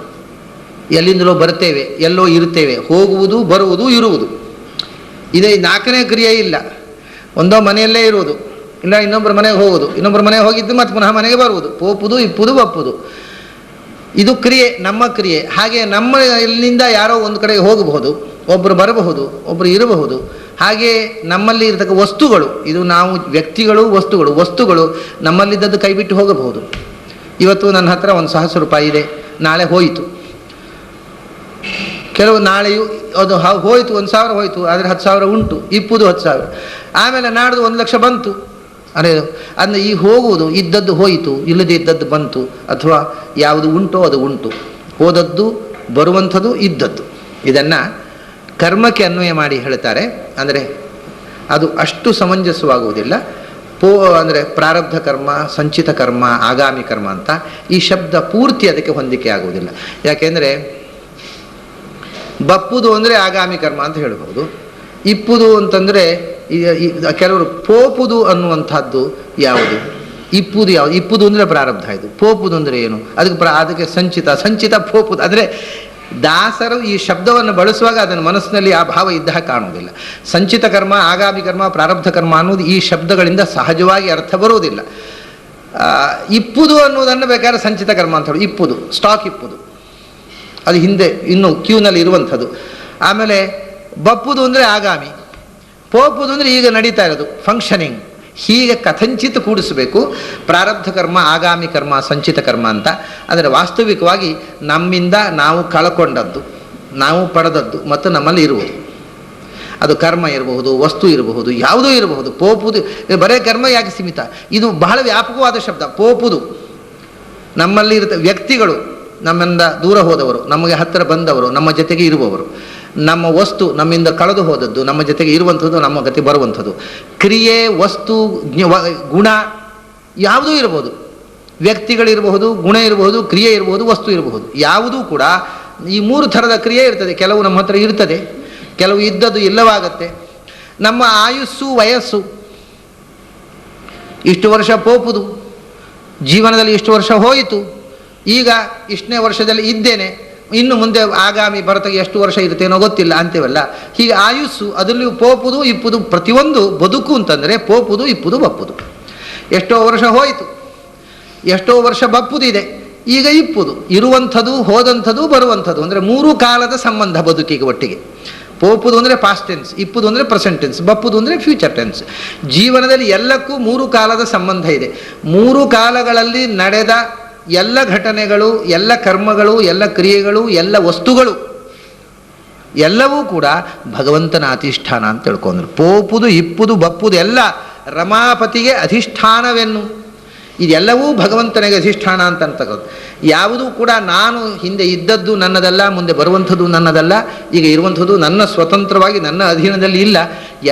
ಎಲ್ಲಿಂದಲೋ ಬರ್ತೇವೆ, ಎಲ್ಲೋ ಇರುತ್ತೇವೆ. ಹೋಗುವುದು, ಬರುವುದು, ಇರುವುದು, ಇದೇ ನಾಲ್ಕನೇ ಕ್ರಿಯೆ ಇಲ್ಲ. ಒಂದೋ ಮನೆಯಲ್ಲೇ ಇರುವುದು, ಇಲ್ಲ ಇನ್ನೊಬ್ಬರ ಮನೆಗೆ ಹೋಗುವುದು, ಇನ್ನೊಬ್ಬರ ಮನೆಗೆ ಹೋಗಿದ್ದು ಮತ್ತು ಪುನಃ ಮನೆಗೆ ಬರುವುದು. ಪೋಪುದು ಇಪ್ಪುದು ಬಪ್ಪುದು ಇದು ಕ್ರಿಯೆ, ನಮ್ಮ ಕ್ರಿಯೆ. ಹಾಗೆ ನಮ್ಮ ಇಲ್ಲಿಂದ ಯಾರೋ ಒಂದು ಕಡೆಗೆ ಹೋಗಬಹುದು, ಒಬ್ಬರು ಬರಬಹುದು, ಒಬ್ಬರು ಇರಬಹುದು. ಹಾಗೆ ನಮ್ಮಲ್ಲಿ ಇರತಕ್ಕ ವಸ್ತುಗಳು, ಇದು ನಾವು ವ್ಯಕ್ತಿಗಳು, ವಸ್ತುಗಳು ನಮ್ಮಲ್ಲಿದ್ದದ್ದು ಕೈ ಬಿಟ್ಟು ಹೋಗಬಹುದು. ಇವತ್ತು ನನ್ನ ಹತ್ರ 1,000 ರೂಪಾಯಿ ಇದೆ, ನಾಳೆ ಹೋಯಿತು. ಕೆಲವು ನಾಳೆಯೂ ಅದು ಹೋಯಿತು, 1,000 ಹೋಯಿತು, ಆದರೆ 10,000 ಉಂಟು, ಇಪ್ಪುದು 10,000. ಆಮೇಲೆ ನಾಡ್ದು 1,00,000 ಬಂತು. ಅರೆ ಅಂದರೆ ಈ ಹೋಗುವುದು, ಇದ್ದದ್ದು ಹೋಯಿತು, ಇಲ್ಲದೆ ಇದ್ದದ್ದು ಬಂತು, ಅಥವಾ ಯಾವುದು ಉಂಟೋ ಅದು ಉಂಟು, ಹೋದದ್ದು ಬರುವಂಥದ್ದು ಇದ್ದದ್ದು. ಇದನ್ನು ಕರ್ಮಕ್ಕೆ ಅನ್ವಯ ಮಾಡಿ ಹೇಳ್ತಾರೆ. ಅಂದರೆ ಅದು ಅಷ್ಟು ಸಮಂಜಸವಾಗುವುದಿಲ್ಲ. ಅಂದರೆ ಪ್ರಾರಬ್ಧ ಕರ್ಮ, ಸಂಚಿತ ಕರ್ಮ, ಆಗಾಮಿ ಕರ್ಮ ಅಂತ ಈ ಶಬ್ದ ಪೂರ್ತಿ ಅದಕ್ಕೆ ಹೊಂದಿಕೆ ಆಗುವುದಿಲ್ಲ. ಯಾಕೆಂದರೆ ಬಪ್ಪುದು ಅಂದರೆ ಆಗಾಮಿ ಕರ್ಮ ಅಂತ ಹೇಳ್ಬೋದು. ಇಪ್ಪುದು ಅಂತಂದರೆ ಕೆಲವರು ಪೋಪುದು ಅನ್ನುವಂಥದ್ದು ಯಾವುದು, ಇಪ್ಪುದು ಯಾವುದು? ಇಪ್ಪುದು ಅಂದರೆ ಪ್ರಾರಬ್ಧ, ಇದು ಪೋಪುದು ಅಂದರೆ ಏನು? ಅದಕ್ಕೆ ಸಂಚಿತ ಪೋಪುದು. ಅಂದರೆ ದಾಸರು ಈ ಶಬ್ದವನ್ನು ಬಳಸುವಾಗ ಅದನ್ನು ಮನಸ್ಸಿನಲ್ಲಿ ಆ ಭಾವ ಇದ್ದ ಕಾಣುವುದಿಲ್ಲ. ಸಂಚಿತ ಕರ್ಮ, ಆಗಾಮಿ ಕರ್ಮ, ಪ್ರಾರಬ್ಧ ಕರ್ಮ ಅನ್ನೋದು ಈ ಶಬ್ದಗಳಿಂದ ಸಹಜವಾಗಿ ಅರ್ಥ ಬರುವುದಿಲ್ಲ. ಇಪ್ಪುದು ಅನ್ನೋದನ್ನು ಬೇಕಾದ್ರೆ ಸಂಚಿತ ಕರ್ಮ ಅಂತ ಹೇಳಿ, ಇಪ್ಪುದು ಸ್ಟಾಕ್ ಇಪ್ಪುದು, ಅದು ಹಿಂದೆ ಇನ್ನೂ ಕ್ಯೂನಲ್ಲಿ ಇರುವಂಥದ್ದು. ಆಮೇಲೆ ಬಪ್ಪುದು ಅಂದರೆ ಆಗಾಮಿ, ಪೋಪುದು ಅಂದರೆ ಈಗ ನಡೀತಾ ಇರೋದು, ಫಂಕ್ಷನಿಂಗ್. ಹೀಗೆ ಕಥಂಚಿತ್ ಕೂಡಿಸಬೇಕು ಪ್ರಾರಬ್ಧ ಕರ್ಮ, ಆಗಾಮಿ ಕರ್ಮ, ಸಂಚಿತ ಕರ್ಮ ಅಂತ. ಆದರೆ ವಾಸ್ತವಿಕವಾಗಿ ನಮ್ಮಿಂದ ನಾವು ಕಳ್ಕೊಂಡದ್ದು, ನಾವು ಪಡೆದದ್ದು ಮತ್ತು ನಮ್ಮಲ್ಲಿ ಇರುವುದು, ಅದು ಕರ್ಮ ಇರಬಹುದು, ವಸ್ತು ಇರಬಹುದು, ಯಾವುದೂ ಇರಬಹುದು. ಪೋಪುದು ಬರೇ ಕರ್ಮ ಯಾಕೆ ಸೀಮಿತ? ಇದು ಬಹಳ ವ್ಯಾಪಕವಾದ ಶಬ್ದ. ಪೋಪುದು ನಮ್ಮಲ್ಲಿ ವ್ಯಕ್ತಿಗಳು, ನಮ್ಮಿಂದ ದೂರ ಹೋದವರು, ನಮಗೆ ಹತ್ತಿರ ಬಂದವರು, ನಮ್ಮ ಜೊತೆಗೆ ಇರುವವರು. ನಮ್ಮ ವಸ್ತು ನಮ್ಮಿಂದ ಕಳೆದು ಹೋದದ್ದು, ನಮ್ಮ ಜೊತೆಗೆ ಇರುವಂಥದ್ದು, ನಮ್ಮ ಗತಿ ಬರುವಂಥದ್ದು. ಕ್ರಿಯೆ, ವಸ್ತು, ಗುಣ ಯಾವುದೂ ಇರಬಹುದು. ವ್ಯಕ್ತಿಗಳಿರಬಹುದು, ಗುಣ ಇರಬಹುದು, ಕ್ರಿಯೆ ಇರಬಹುದು, ವಸ್ತು ಇರಬಹುದು. ಯಾವುದೂ ಕೂಡ ಈ 3 ಥರದ ಕ್ರಿಯೆ ಇರ್ತದೆ. ಕೆಲವು ನಮ್ಮ ಹತ್ರ ಇರ್ತದೆ, ಕೆಲವು ಇದ್ದದ್ದು ಇಲ್ಲವಾಗತ್ತೆ. ನಮ್ಮ ಆಯುಸ್ಸು, ವಯಸ್ಸು, ಇಷ್ಟು ವರ್ಷ ಪೋಪುದು, ಜೀವನದಲ್ಲಿ ಇಷ್ಟು ವರ್ಷ ಹೋಯಿತು, ಈಗ ಇಷ್ಟನೇ ವರ್ಷದಲ್ಲಿ ಇದ್ದೇನೆ, ಇನ್ನು ಮುಂದೆ ಆಗಾಮಿ ಭರತಗೆ ಎಷ್ಟು ವರ್ಷ ಇರುತ್ತೇನೋ ಗೊತ್ತಿಲ್ಲ ಅಂತೀವಲ್ಲ. ಹೀಗೆ ಆಯುಸ್ಸು ಅದರಲ್ಲಿ ಪೋಪುದು ಇಪ್ಪುದು ಪ್ರತಿಯೊಂದು ಬದುಕು ಅಂತಂದರೆ ಪೋಪುದು ಇಪ್ಪುದು ಬಪ್ಪುದು. ಎಷ್ಟೋ ವರ್ಷ ಹೋಯಿತು, ಎಷ್ಟೋ ವರ್ಷ ಬಪ್ಪುದಿದೆ, ಈಗ ಇಪ್ಪುದು. ಇರುವಂಥದ್ದು ಹೋದಂಥದ್ದು ಬರುವಂಥದ್ದು ಅಂದರೆ 3 ಕಾಲದ ಸಂಬಂಧ ಬದುಕಿಗೆ ಒಟ್ಟಿಗೆ. ಪೋಪುದು ಅಂದರೆ ಪಾಸ್ಟ್ ಟೆನ್ಸ್, ಇಪ್ಪುದು ಅಂದರೆ ಪ್ರೆಸೆಂಟ್ ಟೆನ್ಸ್, ಬಪ್ಪುದು ಅಂದರೆ ಫ್ಯೂಚರ್ ಟೆನ್ಸ್. ಜೀವನದಲ್ಲಿ ಎಲ್ಲಕ್ಕೂ 3 ಕಾಲದ ಸಂಬಂಧ ಇದೆ. 3 ಕಾಲಗಳಲ್ಲಿ ನಡೆದ ಎಲ್ಲ ಘಟನೆಗಳು, ಎಲ್ಲ ಕರ್ಮಗಳು, ಎಲ್ಲ ಕ್ರಿಯೆಗಳು, ಎಲ್ಲ ವಸ್ತುಗಳು ಎಲ್ಲವೂ ಕೂಡ ಭಗವಂತನ ಅಧಿಷ್ಠಾನ ಅಂತ ತಿಳ್ಕೊಂಡ್ರು. ಪೋಪುದು ಇಪ್ಪುದು ಬಪ್ಪುದು ಎಲ್ಲ ರಮಾಪತಿಗೆ ಅಧಿಷ್ಠಾನವೆನ್ನು. ಇದೆಲ್ಲವೂ ಭಗವಂತನಿಗೆ ಅಧಿಷ್ಠಾನ ಅಂತಕ್ಕಂಥದ್ದು. ಯಾವುದೂ ಕೂಡ ನಾನು ಹಿಂದೆ ಇದ್ದದ್ದು ನನ್ನದಲ್ಲ, ಮುಂದೆ ಬರುವಂಥದ್ದು ನನ್ನದಲ್ಲ, ಈಗ ಇರುವಂಥದ್ದು ನನ್ನ ಸ್ವತಂತ್ರವಾಗಿ ನನ್ನ ಅಧೀನದಲ್ಲಿ ಇಲ್ಲ.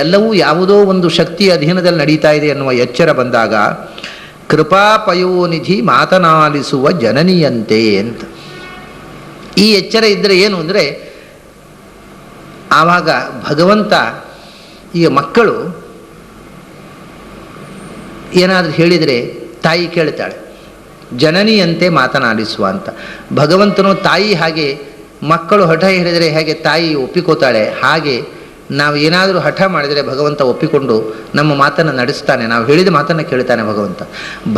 ಎಲ್ಲವೂ ಯಾವುದೋ ಒಂದು ಶಕ್ತಿಯ ಅಧೀನದಲ್ಲಿ ನಡೀತಾ ಇದೆ ಎನ್ನುವ ಎಚ್ಚರ ಬಂದಾಗ ಕೃಪಾಪಯೋನಿಧಿ ಮಾತನಾಲಿಸುವ ಜನನಿಯಂತೆ ಅಂತ ಈ ಎಚ್ಚರ ಇದ್ದರೆ ಏನು ಅಂದರೆ, ಆವಾಗ ಭಗವಂತ ಈಗ ಮಕ್ಕಳು ಏನಾದರೂ ಹೇಳಿದರೆ ತಾಯಿ ಕೇಳ್ತಾಳೆ, ಜನನಿಯಂತೆ ಮಾತನಾಡಿಸುವ ಅಂತ. ಭಗವಂತನು ತಾಯಿ ಹಾಗೆ, ಮಕ್ಕಳು ಹಠ ಹಿಡಿದರೆ ಹೇಗೆ ತಾಯಿ ಒಪ್ಪಿಕೋತಾಳೆ, ಹಾಗೆ ನಾವು ಏನಾದರೂ ಹಠ ಮಾಡಿದರೆ ಭಗವಂತ ಒಪ್ಪಿಕೊಂಡು ನಮ್ಮ ಮಾತನ್ನು ನಡೆಸ್ತಾನೆ. ನಾವು ಹೇಳಿದ ಮಾತನ್ನು ಕೇಳ್ತಾನೆ ಭಗವಂತ.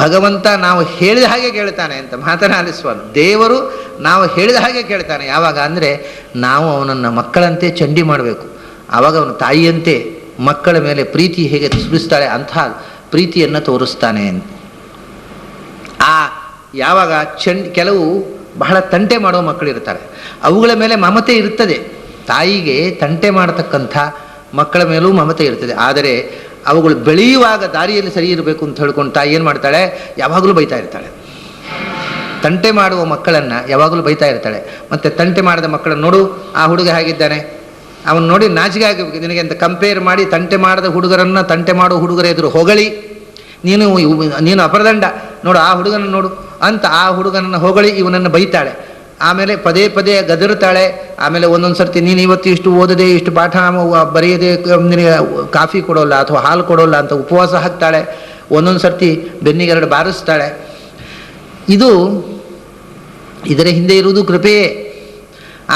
ಭಗವಂತ ನಾವು ಹೇಳಿದ ಹಾಗೆ ಕೇಳ್ತಾನೆ ಅಂತ ಮಾತನಾಡಿಸುವ ದೇವರು ನಾವು ಹೇಳಿದ ಹಾಗೆ ಕೇಳ್ತಾನೆ. ಯಾವಾಗ ಅಂದರೆ ನಾವು ಅವನನ್ನು ಮಕ್ಕಳಂತೆ ಚಂಡಿ ಮಾಡಬೇಕು. ಆವಾಗ ಅವನು ತಾಯಿಯಂತೆ ಮಕ್ಕಳ ಮೇಲೆ ಪ್ರೀತಿ ಹೇಗೆ ಸುರಿಸ್ತಾಳೆ ಅಂಥ ಪ್ರೀತಿಯನ್ನು ತೋರಿಸ್ತಾನೆ ಅಂತ. ಯಾವಾಗ ಕೆಲವು ಬಹಳ ತಂಟೆ ಮಾಡುವ ಮಕ್ಕಳಿರ್ತಾರೆ, ಅವುಗಳ ಮೇಲೆ ಮಮತೆ ಇರ್ತದೆ. ತಾಯಿಗೆ ತಂಟೆ ಮಾಡತಕ್ಕಂಥ ಮಕ್ಕಳ ಮೇಲೂ ಮಮತೆ ಇರ್ತದೆ. ಆದರೆ ಅವುಗಳು ಬೆಳೆಯುವಾಗ ದಾರಿಯಲ್ಲಿ ಸರಿ ಇರಬೇಕು ಅಂತ ಹೇಳ್ಕೊಂಡು ತಾಯಿ ಏನು ಮಾಡ್ತಾಳೆ, ಯಾವಾಗಲೂ ಬೈತಾ ಇರ್ತಾಳೆ. ತಂಟೆ ಮಾಡುವ ಮಕ್ಕಳನ್ನು ಯಾವಾಗಲೂ ಬೈತಾ ಇರ್ತಾಳೆ. ಮತ್ತು ತಂಟೆ ಮಾಡಿದ ಮಕ್ಕಳನ್ನು ನೋಡು, ಆ ಹುಡುಗ ಹೇಗಿದ್ದಾನೆ, ಅವನು ನೋಡಿ ನಾಚಿಕೆ ಆಗಬೇಕು ನಿನಗೆ ಅಂತ ಕಂಪೇರ್ ಮಾಡಿ ತಂಟೆ ಮಾಡಿದ ಹುಡುಗರನ್ನು ತಂಟೆ ಮಾಡುವ ಹುಡುಗರ ಎದುರು ಹೊಗಳಿ, ನೀನು ಅಪರದಂಡ ನೋಡು, ಆ ಹುಡುಗನ ನೋಡು ಅಂತ ಆ ಹುಡುಗನನ್ನು ಹೊಗಳಿ ಇವನನ್ನು ಬೈತಾಳೆ. ಆಮೇಲೆ ಪದೇ ಪದೇ ಗದರ್ತಾಳೆ. ಆಮೇಲೆ ಒಂದೊಂದು ಸರ್ತಿ ನೀನು ಇವತ್ತು ಇಷ್ಟು ಓದದೆ, ಇಷ್ಟು ಪಾಠ ಬರೆಯದೆ ನಿನಗೆ ಕಾಫಿ ಕೊಡೋಲ್ಲ ಅಥವಾ ಹಾಲು ಕೊಡೋಲ್ಲ ಅಂತ ಉಪವಾಸ ಹಾಕ್ತಾಳೆ. ಒಂದೊಂದು ಸರ್ತಿ ಬೆನ್ನಿಗೆರಡು ಬಾರಿಸ್ತಾಳೆ. ಇದರ ಹಿಂದೆ ಇರುವುದು ಕೃಪೆಯೇ.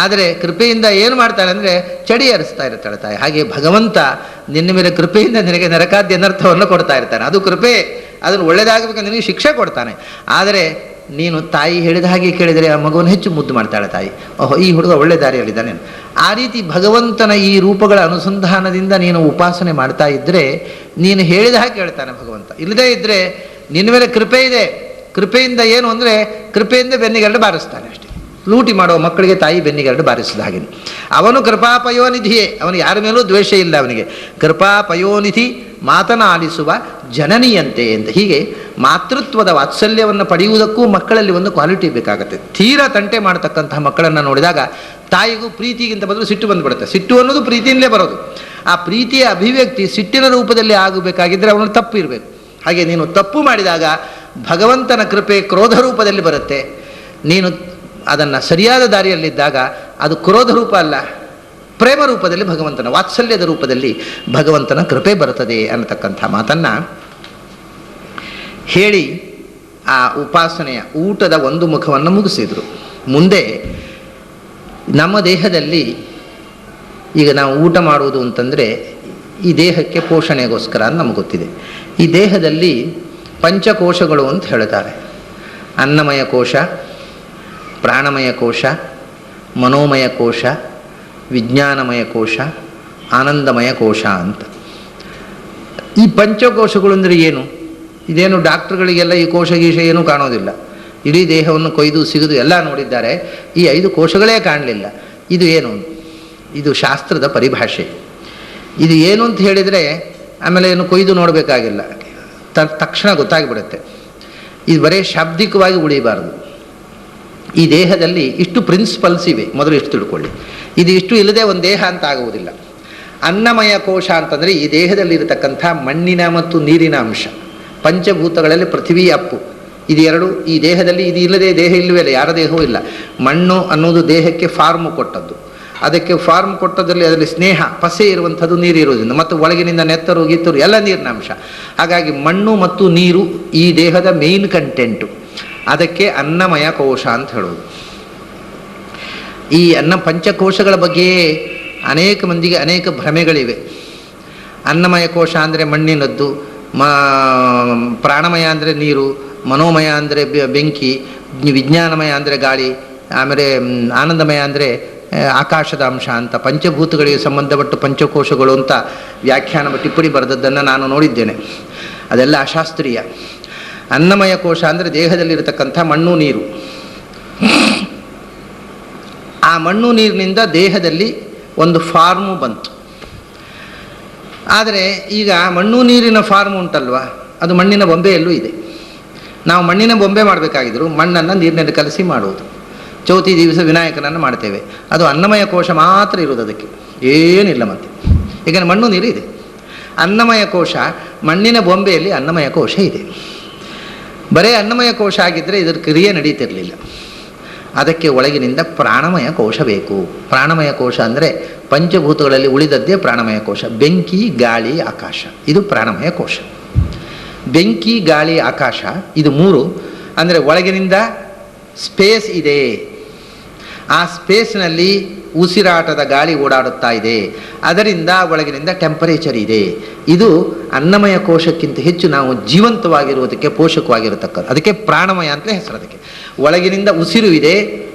ಆದರೆ ಕೃಪೆಯಿಂದ ಏನು ಮಾಡ್ತಾಳೆ ಅಂದರೆ ಚಡಿ ಹರಿಸ್ತಾ ಇರ್ತಾಳೆ ತಾಯಿ. ಹಾಗೆ ಭಗವಂತ ನಿನ್ನ ಮೇಲೆ ಕೃಪೆಯಿಂದ ನಿನಗೆ ನರಕಾದ್ಯ ಅನರ್ಥವನ್ನು ಕೊಡ್ತಾ ಇರ್ತಾನೆ. ಅದು ಕೃಪೆ, ಅದನ್ನು ಒಳ್ಳೆಯದಾಗಬೇಕಂದ್ರೆ ನಿನಗೆ ಶಿಕ್ಷೆ ಕೊಡ್ತಾನೆ. ಆದರೆ ನೀನು ತಾಯಿ ಹೇಳಿದ ಹಾಗೆ ಕೇಳಿದರೆ ಆ ಮಗುವನ್ನು ಹೆಚ್ಚು ಮುದ್ದು ಮಾಡ್ತಾಳೆ ತಾಯಿ. ಓಹೋ, ಈ ಹುಡುಗ ಒಳ್ಳೆ ದಾರಿಯಲ್ಲಿದ್ದಾನೆ. ಆ ರೀತಿ ಭಗವಂತನ ಈ ರೂಪಗಳ ಅನುಸಂಧಾನದಿಂದ ನೀನು ಉಪಾಸನೆ ಮಾಡ್ತಾ ಇದ್ದರೆ ನೀನು ಹೇಳಿದ ಹಾಗೆ ಕೇಳ್ತಾನೆ ಭಗವಂತ. ಇಲ್ಲದೇ ಇದ್ದರೆ ನಿನ್ನ ಮೇಲೆ ಕೃಪೆ ಇದೆ, ಕೃಪೆಯಿಂದ ಏನು ಅಂದರೆ ಕೃಪೆಯಿಂದ ಬೆನ್ನಿಗೆರಡು ಬಾರಿಸ್ತಾನೆ ಅಷ್ಟೇ. ಲೂಟಿ ಮಾಡುವ ಮಕ್ಕಳಿಗೆ ತಾಯಿ ಬೆನ್ನಿಗೆರಡು ಬಾರಿಸಿದ ಹಾಗೆ. ಅವನು ಕೃಪಾಪಯೋನಿಧಿಯೇ, ಅವನು ಯಾರ ಮೇಲೂ ದ್ವೇಷ ಇಲ್ಲ ಅವನಿಗೆ. ಕೃಪಾಪಯೋನಿಧಿ ಮಾತನಾಡಿಸುವ ಜನನಿಯಂತೆ ಅಂತ. ಹೀಗೆ ಮಾತೃತ್ವದ ವಾತ್ಸಲ್ಯವನ್ನು ಪಡೆಯುವುದಕ್ಕೂ ಮಕ್ಕಳಲ್ಲಿ ಒಂದು ಕ್ವಾಲಿಟಿ ಬೇಕಾಗುತ್ತೆ. ತೀರಾ ತಂಟೆ ಮಾಡತಕ್ಕಂತಹ ಮಕ್ಕಳನ್ನು ನೋಡಿದಾಗ ತಾಯಿಗೂ ಪ್ರೀತಿಗಿಂತ ಬದಲು ಸಿಟ್ಟು ಬಂದುಬಿಡುತ್ತೆ. ಸಿಟ್ಟು ಅನ್ನೋದು ಪ್ರೀತಿಯಿಂದಲೇ ಬರೋದು. ಆ ಪ್ರೀತಿಯ ಅಭಿವ್ಯಕ್ತಿ ಸಿಟ್ಟಿನ ರೂಪದಲ್ಲಿ ಆಗಬೇಕಾಗಿದ್ದರೆ ಅವನು ತಪ್ಪು ಇರಬೇಕು. ಹಾಗೆ ನೀನು ತಪ್ಪು ಮಾಡಿದಾಗ ಭಗವಂತನ ಕೃಪೆ ಕ್ರೋಧ ರೂಪದಲ್ಲಿ ಬರುತ್ತೆ. ನೀನು ಅದನ್ನು ಸರಿಯಾದ ದಾರಿಯಲ್ಲಿದ್ದಾಗ ಅದು ಕ್ರೋಧ ರೂಪ ಅಲ್ಲ, ಪ್ರೇಮ ರೂಪದಲ್ಲಿ ಭಗವಂತನ ವಾತ್ಸಲ್ಯದ ರೂಪದಲ್ಲಿ ಭಗವಂತನ ಕೃಪೆ ಬರುತ್ತದೆ ಅನ್ನತಕ್ಕಂಥ ಮಾತನ್ನು ಹೇಳಿ ಆ ಉಪಾಸನೆಯ ಊಟದ ಒಂದು ಮುಖವನ್ನು ಮುಗಿಸಿದರು. ಮುಂದೆ ನಮ್ಮ ದೇಹದಲ್ಲಿ ಈಗ ನಾವು ಊಟ ಮಾಡುವುದು ಅಂತಂದರೆ ಈ ದೇಹಕ್ಕೆ ಪೋಷಣೆಗೋಸ್ಕರ ಅಂತ ನಮಗೆ ಗೊತ್ತಿದೆ. ಈ ದೇಹದಲ್ಲಿ ಪಂಚಕೋಶಗಳು ಅಂತ ಹೇಳ್ತಾರೆ. ಅನ್ನಮಯ ಕೋಶ, ಪ್ರಾಣಮಯ ಕೋಶ, ಮನೋಮಯ ಕೋಶ, ವಿಜ್ಞಾನಮಯ ಕೋಶ, ಆನಂದಮಯ ಕೋಶ ಅಂತ. ಈ ಪಂಚಕೋಶಗಳು ಅಂದರೆ ಏನು? ಇದೇನು ಡಾಕ್ಟ್ರುಗಳಿಗೆಲ್ಲ ಈ ಕೋಶ ಗೀಶ ಏನೂ ಕಾಣೋದಿಲ್ಲ. ಇಡೀ ದೇಹವನ್ನು ಕೊಯ್ದು ಸಿಗದು ಎಲ್ಲ ನೋಡಿದ್ದಾರೆ, ಈ 5 ಕೋಶಗಳೇ ಕಾಣಲಿಲ್ಲ. ಇದು ಏನು? ಇದು ಶಾಸ್ತ್ರದ ಪರಿಭಾಷೆ. ಇದು ಏನು ಅಂತ ಹೇಳಿದರೆ ಆಮೇಲೆ ಏನು ಕೊಯ್ದು ನೋಡಬೇಕಾಗಿಲ್ಲ, ತಕ್ಷಣ ಗೊತ್ತಾಗಿಬಿಡುತ್ತೆ. ಇದು ಬರೀ ಶಾಬ್ದಿಕವಾಗಿ ಉಳಿಬಾರದು. ಈ ದೇಹದಲ್ಲಿ ಇಷ್ಟು ಪ್ರಿನ್ಸಿಪಲ್ಸ್ ಇವೆ, ಮೊದಲು ಇಷ್ಟು ತಿಳ್ಕೊಳ್ಳಿ. ಇದು ಇಷ್ಟು ಇಲ್ಲದೆ ಒಂದು ದೇಹ ಅಂತ ಆಗುವುದಿಲ್ಲ. ಅನ್ನಮಯ ಕೋಶ ಅಂತಂದರೆ ಈ ದೇಹದಲ್ಲಿರತಕ್ಕಂಥ ಮಣ್ಣಿನ ಮತ್ತು ನೀರಿನ ಅಂಶ. ಪಂಚಭೂತಗಳಲ್ಲಿ ಪೃಥ್ವಿ, ಅಪ್ಪು, ಇದು ಎರಡು ಈ ದೇಹದಲ್ಲಿ. ಇದು ಇಲ್ಲದೆ ದೇಹ ಇಲ್ಲವೇ ಇಲ್ಲ, ಯಾರ ದೇಹವೂ ಇಲ್ಲ. ಮಣ್ಣು ಅನ್ನೋದು ದೇಹಕ್ಕೆ ಫಾರ್ಮ್ ಕೊಟ್ಟದ್ದು. ಅದಕ್ಕೆ ಫಾರ್ಮ್ ಕೊಟ್ಟದಲ್ಲಿ ಅದರಲ್ಲಿ ಸ್ನೇಹ, ಪಸೆ ಇರುವಂಥದ್ದು ನೀರು ಇರುವುದರಿಂದ, ಮತ್ತು ಒಳಗಿನಿಂದ ನೆತ್ತರು ಗೀತರು ಎಲ್ಲ ನೀರಿನ ಅಂಶ. ಹಾಗಾಗಿ ಮಣ್ಣು ಮತ್ತು ನೀರು ಈ ದೇಹದ ಮೇನ್ ಕಂಟೆಂಟು. ಅದಕ್ಕೆ ಅನ್ನಮಯ ಕೋಶ ಅಂತ ಹೇಳೋದು. ಈ ಪಂಚಕೋಶಗಳ ಬಗ್ಗೆಯೇ ಅನೇಕ ಮಂದಿಗೆ ಅನೇಕ ಭ್ರಮೆಗಳಿವೆ. ಅನ್ನಮಯ ಕೋಶ ಅಂದರೆ ಮಣ್ಣಿನದ್ದು, ಪ್ರಾಣಮಯ ಅಂದರೆ ನೀರು, ಮನೋಮಯ ಅಂದರೆ ಬೆಂಕಿ, ವಿಜ್ಞಾನಮಯ ಅಂದರೆ ಗಾಳಿ, ಆಮೇಲೆ ಆನಂದಮಯ ಅಂದರೆ ಆಕಾಶದ ಅಂಶ ಅಂತ ಪಂಚಭೂತಗಳಿಗೆ ಸಂಬಂಧಪಟ್ಟು ಪಂಚಕೋಶಗಳು ಅಂತ ವ್ಯಾಖ್ಯಾನ ಟಿಪ್ಪಣಿ ಬರೆದದ್ದನ್ನು ನಾನು ನೋಡಿದ್ದೇನೆ. ಅದೆಲ್ಲ ಅಶಾಸ್ತ್ರೀಯ. ಅನ್ನಮಯ ಕೋಶ ಅಂದರೆ ದೇಹದಲ್ಲಿರತಕ್ಕಂಥ ಮಣ್ಣು ನೀರು. ಆ ಮಣ್ಣು ನೀರಿನಿಂದ ದೇಹದಲ್ಲಿ ಒಂದು ಫಾರ್ಮು ಬಂತು. ಆದರೆ ಈಗ ಮಣ್ಣು ನೀರಿನ ಫಾರ್ಮ್ ಉಂಟಲ್ವ, ಅದು ಮಣ್ಣಿನ ಬೊಂಬೆಯಲ್ಲೂ ಇದೆ. ನಾವು ಮಣ್ಣಿನ ಬೊಂಬೆ ಮಾಡಬೇಕಾಗಿದ್ರು ಮಣ್ಣನ್ನು ನೀರಿನಲ್ಲಿ ಕಲಸಿ ಮಾಡುವುದು. ಚೌತಿ ದಿವಸ ವಿನಾಯಕನನ್ನು ಮಾಡ್ತೇವೆ, ಅದು ಅನ್ನಮಯ ಕೋಶ ಮಾತ್ರ ಇರುವುದು, ಅದಕ್ಕೆ ಏನಿಲ್ಲ. ಮತ್ತೆ ಈಗ ಮಣ್ಣು ನೀರು ಇದೆ, ಅನ್ನಮಯ ಕೋಶ, ಮಣ್ಣಿನ ಬೊಂಬೆಯಲ್ಲಿ ಅನ್ನಮಯ ಕೋಶ ಇದೆ. ಬರೇ ಅನ್ನಮಯ ಕೋಶ ಆಗಿದ್ದರೆ ಇದರ ಕ್ರಿಯೆ ನಡೀತಿರಲಿಲ್ಲ. ಅದಕ್ಕೆ ಒಳಗಿನಿಂದ ಪ್ರಾಣಮಯ ಕೋಶ ಬೇಕು. ಪ್ರಾಣಮಯ ಕೋಶ ಅಂದರೆ ಪಂಚಭೂತಗಳಲ್ಲಿ ಉಳಿದದ್ದೇ ಪ್ರಾಣಮಯ ಕೋಶ. ಬೆಂಕಿ, ಗಾಳಿ, ಆಕಾಶ, ಇದು ಪ್ರಾಣಮಯ ಕೋಶ. ಬೆಂಕಿ, ಗಾಳಿ, ಆಕಾಶ ಇದು ಮೂರು ಅಂದರೆ ಒಳಗಿನಿಂದ ಸ್ಪೇಸ್ ಇದೆ. ಆ ಸ್ಪೇಸ್ನಲ್ಲಿ ಉಸಿರಾಟದ ಗಾಳಿ ಓಡಾಡುತ್ತಾ ಇದೆ, ಅದರಿಂದ ಒಳಗಿನಿಂದ ಟೆಂಪರೇಚರ್ ಇದೆ. ಇದು ಅನ್ನಮಯ ಕೋಶಕ್ಕಿಂತ ಹೆಚ್ಚು ನಾವು ಜೀವಂತವಾಗಿರುವುದಕ್ಕೆ ಪೋಷಕವಾಗಿರತಕ್ಕದ್ದು. ಅದಕ್ಕೆ ಪ್ರಾಣಮಯ ಅಂತಲೇ ಹೆಸರು. ಅದಕ್ಕೆ ಒಳಗಿನಿಂದ ಉಸಿರು ಇದೆ,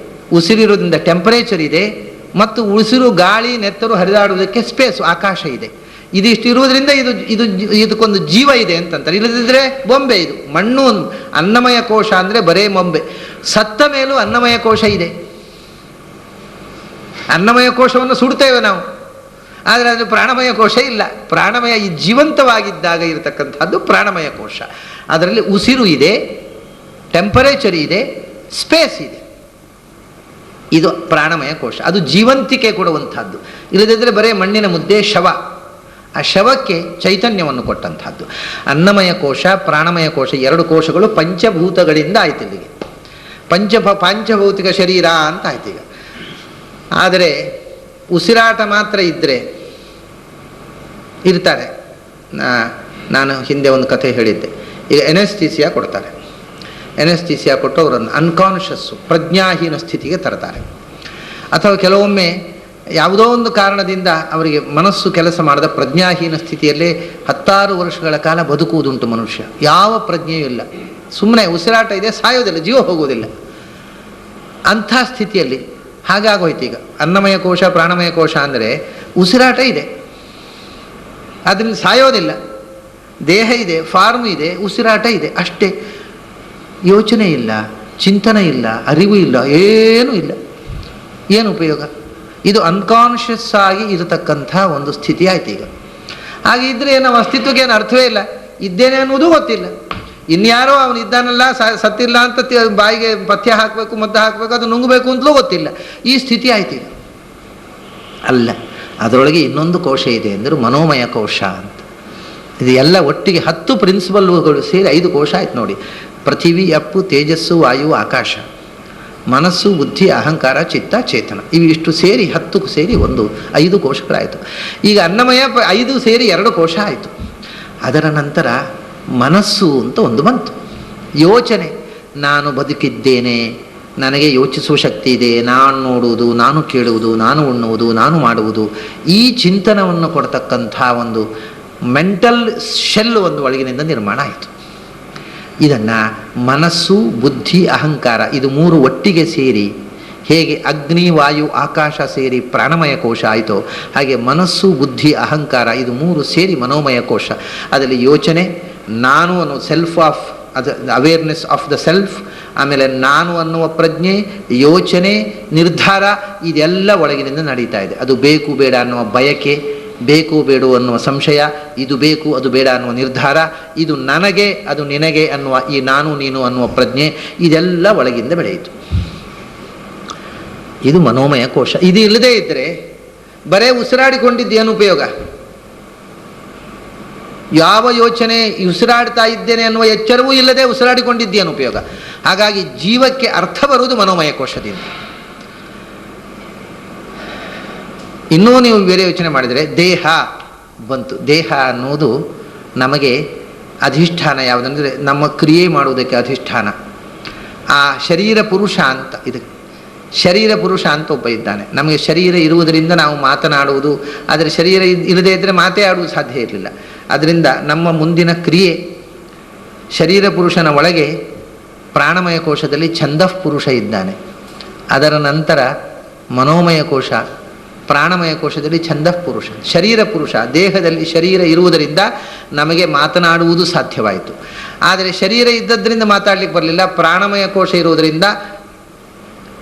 ಉಸಿರಿರೋದ್ರಿಂದ ಟೆಂಪರೇಚರ್ ಇದೆ, ಮತ್ತು ಉಸಿರು ಗಾಳಿ ನೆತ್ತರು ಹರಿದಾಡುವುದಕ್ಕೆ ಸ್ಪೇಸ್ ಆಕಾಶ ಇದೆ. ಇದಿಷ್ಟು ಇರುವುದರಿಂದ ಇದಕ್ಕೊಂದು ಜೀವ ಇದೆ ಅಂತಂತಾರೆ. ಇಲ್ಲದಿದ್ದರೆ ಬೊಂಬೆ. ಇದು ಮಣ್ಣು ಅನ್ನಮಯ ಕೋಶ ಅಂದರೆ ಬರೇ ಬೊಂಬೆ. ಸತ್ತ ಮೇಲೂ ಅನ್ನಮಯ ಕೋಶ ಇದೆ. ಅನ್ನಮಯ ಕೋಶವನ್ನು ಸುಡ್ತೇವೆ ನಾವು, ಆದರೆ ಅದು ಪ್ರಾಣಮಯ ಕೋಶ ಇಲ್ಲ. ಪ್ರಾಣಮಯ ಈ ಜೀವಂತವಾಗಿದ್ದಾಗ ಇರತಕ್ಕಂಥದ್ದು ಪ್ರಾಣಮಯ ಕೋಶ. ಅದರಲ್ಲಿ ಉಸಿರು ಇದೆ, ಟೆಂಪರೇಚರ್ ಇದೆ, ಸ್ಪೇಸ್ ಇದೆ. ಇದು ಪ್ರಾಣಮಯ ಕೋಶ. ಅದು ಜೀವಂತಿಕೆ ಕೊಡುವಂಥದ್ದು. ಇಲ್ಲದಿದ್ದರೆ ಬರೇ ಮಣ್ಣಿನ ಮುದ್ದೆ, ಶವ. ಆ ಶವಕ್ಕೆ ಚೈತನ್ಯವನ್ನು ಕೊಟ್ಟಂಥದ್ದು. ಅನ್ನಮಯ ಕೋಶ, ಪ್ರಾಣಮಯ ಕೋಶ, ಎರಡು ಕೋಶಗಳು ಪಂಚಭೂತಗಳಿಂದ ಆಯ್ತು. ಇಲ್ಲಿಗೆ ಪಂಚಭೌತಿಕ ಶರೀರ ಅಂತ ಆಯ್ತು ಈಗ. ಆದರೆ ಉಸಿರಾಟ ಮಾತ್ರ ಇದ್ದರೆ ಇರ್ತಾರೆ. ನಾನು ಹಿಂದೆ ಒಂದು ಕಥೆ ಹೇಳಿದ್ದೆ. ಈಗ ಎನೆಸ್ಥೀಸಿಯಾ ಕೊಡ್ತಾರೆ. ಎನೆಸ್ಥೀಸಿಯಾ ಕೊಟ್ಟು ಅವರನ್ನು ಅನ್ಕಾನ್ಷಿಯಸ್ಸು, ಪ್ರಜ್ಞಾಹೀನ ಸ್ಥಿತಿಗೆ ತರ್ತಾರೆ. ಅಥವಾ ಕೆಲವೊಮ್ಮೆ ಯಾವುದೋ ಒಂದು ಕಾರಣದಿಂದ ಅವರಿಗೆ ಮನಸ್ಸು ಕೆಲಸ ಮಾಡದ ಪ್ರಜ್ಞಾಹೀನ ಸ್ಥಿತಿಯಲ್ಲೇ 10 ವರ್ಷಗಳ ಕಾಲ ಬದುಕುವುದುಂಟು ಮನುಷ್ಯ. ಯಾವ ಪ್ರಜ್ಞೆಯೂ ಇಲ್ಲ, ಸುಮ್ಮನೆ ಉಸಿರಾಟ ಇದೆ, ಸಾಯೋದಿಲ್ಲ, ಜೀವ ಹೋಗುವುದಿಲ್ಲ. ಅಂಥ ಸ್ಥಿತಿಯಲ್ಲಿ ಹಾಗಾಗೋಯ್ತು. ಈಗ ಅನ್ನಮಯ ಕೋಶ, ಪ್ರಾಣಮಯ ಕೋಶ ಅಂದರೆ ಉಸಿರಾಟ ಇದೆ, ಅದರಿಂದ ಸಾಯೋದಿಲ್ಲ. ದೇಹ ಇದೆ, ಫಾರ್ಮ್ ಇದೆ, ಉಸಿರಾಟ ಇದೆ, ಅಷ್ಟೇ. ಯೋಚನೆ ಇಲ್ಲ, ಚಿಂತನೆ ಇಲ್ಲ, ಅರಿವು ಇಲ್ಲ, ಏನೂ ಇಲ್ಲ. ಏನು ಉಪಯೋಗ? ಇದು ಅನ್ಕಾನ್ಷಿಯಸ್ ಆಗಿ ಇರತಕ್ಕಂಥ ಒಂದು ಸ್ಥಿತಿ ಆಯ್ತು ಈಗ. ಹಾಗೆ ಇದ್ದರೆ ನಮ್ಮ ಅಸ್ತಿತ್ವಕ್ಕೆ ಏನು ಅರ್ಥವೇ ಇಲ್ಲ. ಇದ್ದೇನೆ ಅನ್ನೋದು ಗೊತ್ತಿಲ್ಲ. ಇನ್ಯಾರೋ ಅವನು ಇದ್ದಾನಲ್ಲ, ಸತ್ತಿಲ್ಲ ಅಂತ ಬಾಯಿಗೆ ಪಥ್ಯ ಹಾಕಬೇಕು, ಮದ್ದು ಹಾಕಬೇಕು, ಅದು ನುಂಗಬೇಕು ಅಂತಲೂ ಗೊತ್ತಿಲ್ಲ. ಈ ಸ್ಥಿತಿ ಆಯ್ತು ಈಗ. ಅಲ್ಲ, ಅದರೊಳಗೆ ಇನ್ನೊಂದು ಕೋಶ ಇದೆ ಅಂದರೆ ಮನೋಮಯ ಕೋಶ ಅಂತ. ಇದು ಎಲ್ಲ ಒಟ್ಟಿಗೆ 10 ಪ್ರಿನ್ಸಿಪಲ್ಗಳು ಸೇರಿ 5 ಕೋಶ ಆಯ್ತು ನೋಡಿ. ಪೃಥಿವಿ, ಅಪ್ಪು, ತೇಜಸ್ಸು, ವಾಯು, ಆಕಾಶ, ಮನಸ್ಸು, ಬುದ್ಧಿ, ಅಹಂಕಾರ, ಚಿತ್ತ, ಚೇತನ, ಇವು ಇಷ್ಟು ಸೇರಿ 10 ಸೇರಿ 5 ಕೋಶಗಳಾಯಿತು. ಈಗ ಅನ್ನಮಯ 5 ಸೇರಿ 2 ಕೋಶ ಆಯಿತು. ಅದರ ನಂತರ ಮನಸ್ಸು ಅಂತ ಒಂದು ಬಂತು. ಯೋಚನೆ, ನಾನು ಬದುಕಿದ್ದೇನೆ, ನನಗೆ ಯೋಚಿಸುವ ಶಕ್ತಿ ಇದೆ, ನಾನು ನೋಡುವುದು, ನಾನು ಕೇಳುವುದು, ನಾನು ಉಣ್ಣುವುದು, ನಾನು ಮಾಡುವುದು, ಈ ಚಿಂತನವನ್ನು ಕೊಡ್ತಕ್ಕಂಥ ಒಂದು ಮೆಂಟಲ್ ಶೆಲ್ ಒಂದು ಒಳಗಿನಿಂದ ನಿರ್ಮಾಣ ಆಯಿತು. ಇದನ್ನು ಮನಸ್ಸು, ಬುದ್ಧಿ, ಅಹಂಕಾರ ಇದು 3 ಒಟ್ಟಿಗೆ ಸೇರಿ ಹೇಗೆ ಅಗ್ನಿ, ವಾಯು, ಆಕಾಶ ಸೇರಿ ಪ್ರಾಣಮಯ ಕೋಶ ಆಯಿತೋ, ಹಾಗೆ ಮನಸ್ಸು, ಬುದ್ಧಿ, ಅಹಂಕಾರ ಇದು 3 ಸೇರಿ ಮನೋಮಯ ಕೋಶ. ಅದರಲ್ಲಿ ಯೋಚನೆ, ನಾನು ಅನ್ನೋ ಸೆಲ್ಫ್ ಆಫ್ ಅದು ಅವೇರ್ನೆಸ್ ಆಫ್ ದ ಸೆಲ್ಫ್, ಆಮೇಲೆ ನಾನು ಅನ್ನುವ ಪ್ರಜ್ಞೆ, ಯೋಚನೆ, ನಿರ್ಧಾರ, ಇದೆಲ್ಲ ಒಳಗಿನಿಂದ ನಡೀತಾ ಇದೆ. ಅದು ಬೇಕು ಬೇಡ ಅನ್ನುವ ಬಯಕೆ, ಬೇಕು ಬೇಡು ಅನ್ನುವ ಸಂಶಯ, ಇದು ಬೇಕು ಅದು ಬೇಡ ಅನ್ನುವ ನಿರ್ಧಾರ, ಇದು ನನಗೆ ಅದು ನಿನಗೆ ಅನ್ನುವ ಈ ನಾನು ನೀನು ಅನ್ನುವ ಪ್ರಜ್ಞೆ, ಇದೆಲ್ಲ ಒಳಗಿಂದ ಬೆಳೆಯಿತು. ಇದು ಮನೋಮಯ ಕೋಶ. ಇದು ಇಲ್ಲದೇ ಇದ್ದರೆ ಬರೇ ಉಸಿರಾಡಿಕೊಂಡಿದ್ದೇನು ಉಪಯೋಗ? ಯಾವ ಯೋಚನೆ, ಉಸಿರಾಡ್ತಾ ಇದ್ದೇನೆ ಅನ್ನುವ ಎಚ್ಚರವೂ ಇಲ್ಲದೆ ಉಸಿರಾಡಿಕೊಂಡಿದ್ದೇನು ಉಪಯೋಗ? ಹಾಗಾಗಿ ಜೀವಕ್ಕೆ ಅರ್ಥ ಬರುವುದು ಮನೋಮಯ ಕೋಶದಿಂದ. ಇನ್ನೂ ನೀವು ಬೇರೆ ಯೋಚನೆ ಮಾಡಿದರೆ ದೇಹ ಬಂತು. ದೇಹ ಅನ್ನೋದು ನಮಗೆ ಅಧಿಷ್ಠಾನ ಯಾವುದಂದರೆ ನಮ್ಮ ಕ್ರಿಯೆ ಮಾಡುವುದಕ್ಕೆ ಅಧಿಷ್ಠಾನ. ಆ ಶರೀರ ಪುರುಷ ಅಂತ ಇದು ಶರೀರ ಪುರುಷ ಅಂತ ಒಬ್ಬ ಇದ್ದಾನೆ. ನಮಗೆ ಶರೀರ ಇರುವುದರಿಂದ ನಾವು ಮಾತನಾಡುವುದು, ಆದರೆ ಶರೀರ ಇಲ್ಲದೇ ಇದ್ದರೆ ಮಾತೇ ಆಡುವುದು ಸಾಧ್ಯ ಇರಲಿಲ್ಲ. ಅದರಿಂದ ನಮ್ಮ ಮುಂದಿನ ಕ್ರಿಯೆ ಶರೀರ ಪುರುಷನ ಒಳಗೆ ಪ್ರಾಣಮಯ ಕೋಶದಲ್ಲಿ ಛಂದಃ ಪುರುಷ ಇದ್ದಾನೆ. ಅದರ ನಂತರ ಮನೋಮಯ ಕೋಶ, ಪ್ರಾಣಮಯ ಕೋಶದಲ್ಲಿ ಛಂದಃ ಪುರುಷ. ಶರೀರ ಪುರುಷ ದೇಹದಲ್ಲಿ ಶರೀರ ಇರುವುದರಿಂದ ನಮಗೆ ಮಾತನಾಡುವುದು ಸಾಧ್ಯವಾಯಿತು. ಆದರೆ ಶರೀರ ಇದ್ದದ್ರಿಂದ ಮಾತಾಡಲಿಕ್ಕೆ ಬರಲಿಲ್ಲ. ಪ್ರಾಣಮಯ ಕೋಶ ಇರುವುದರಿಂದ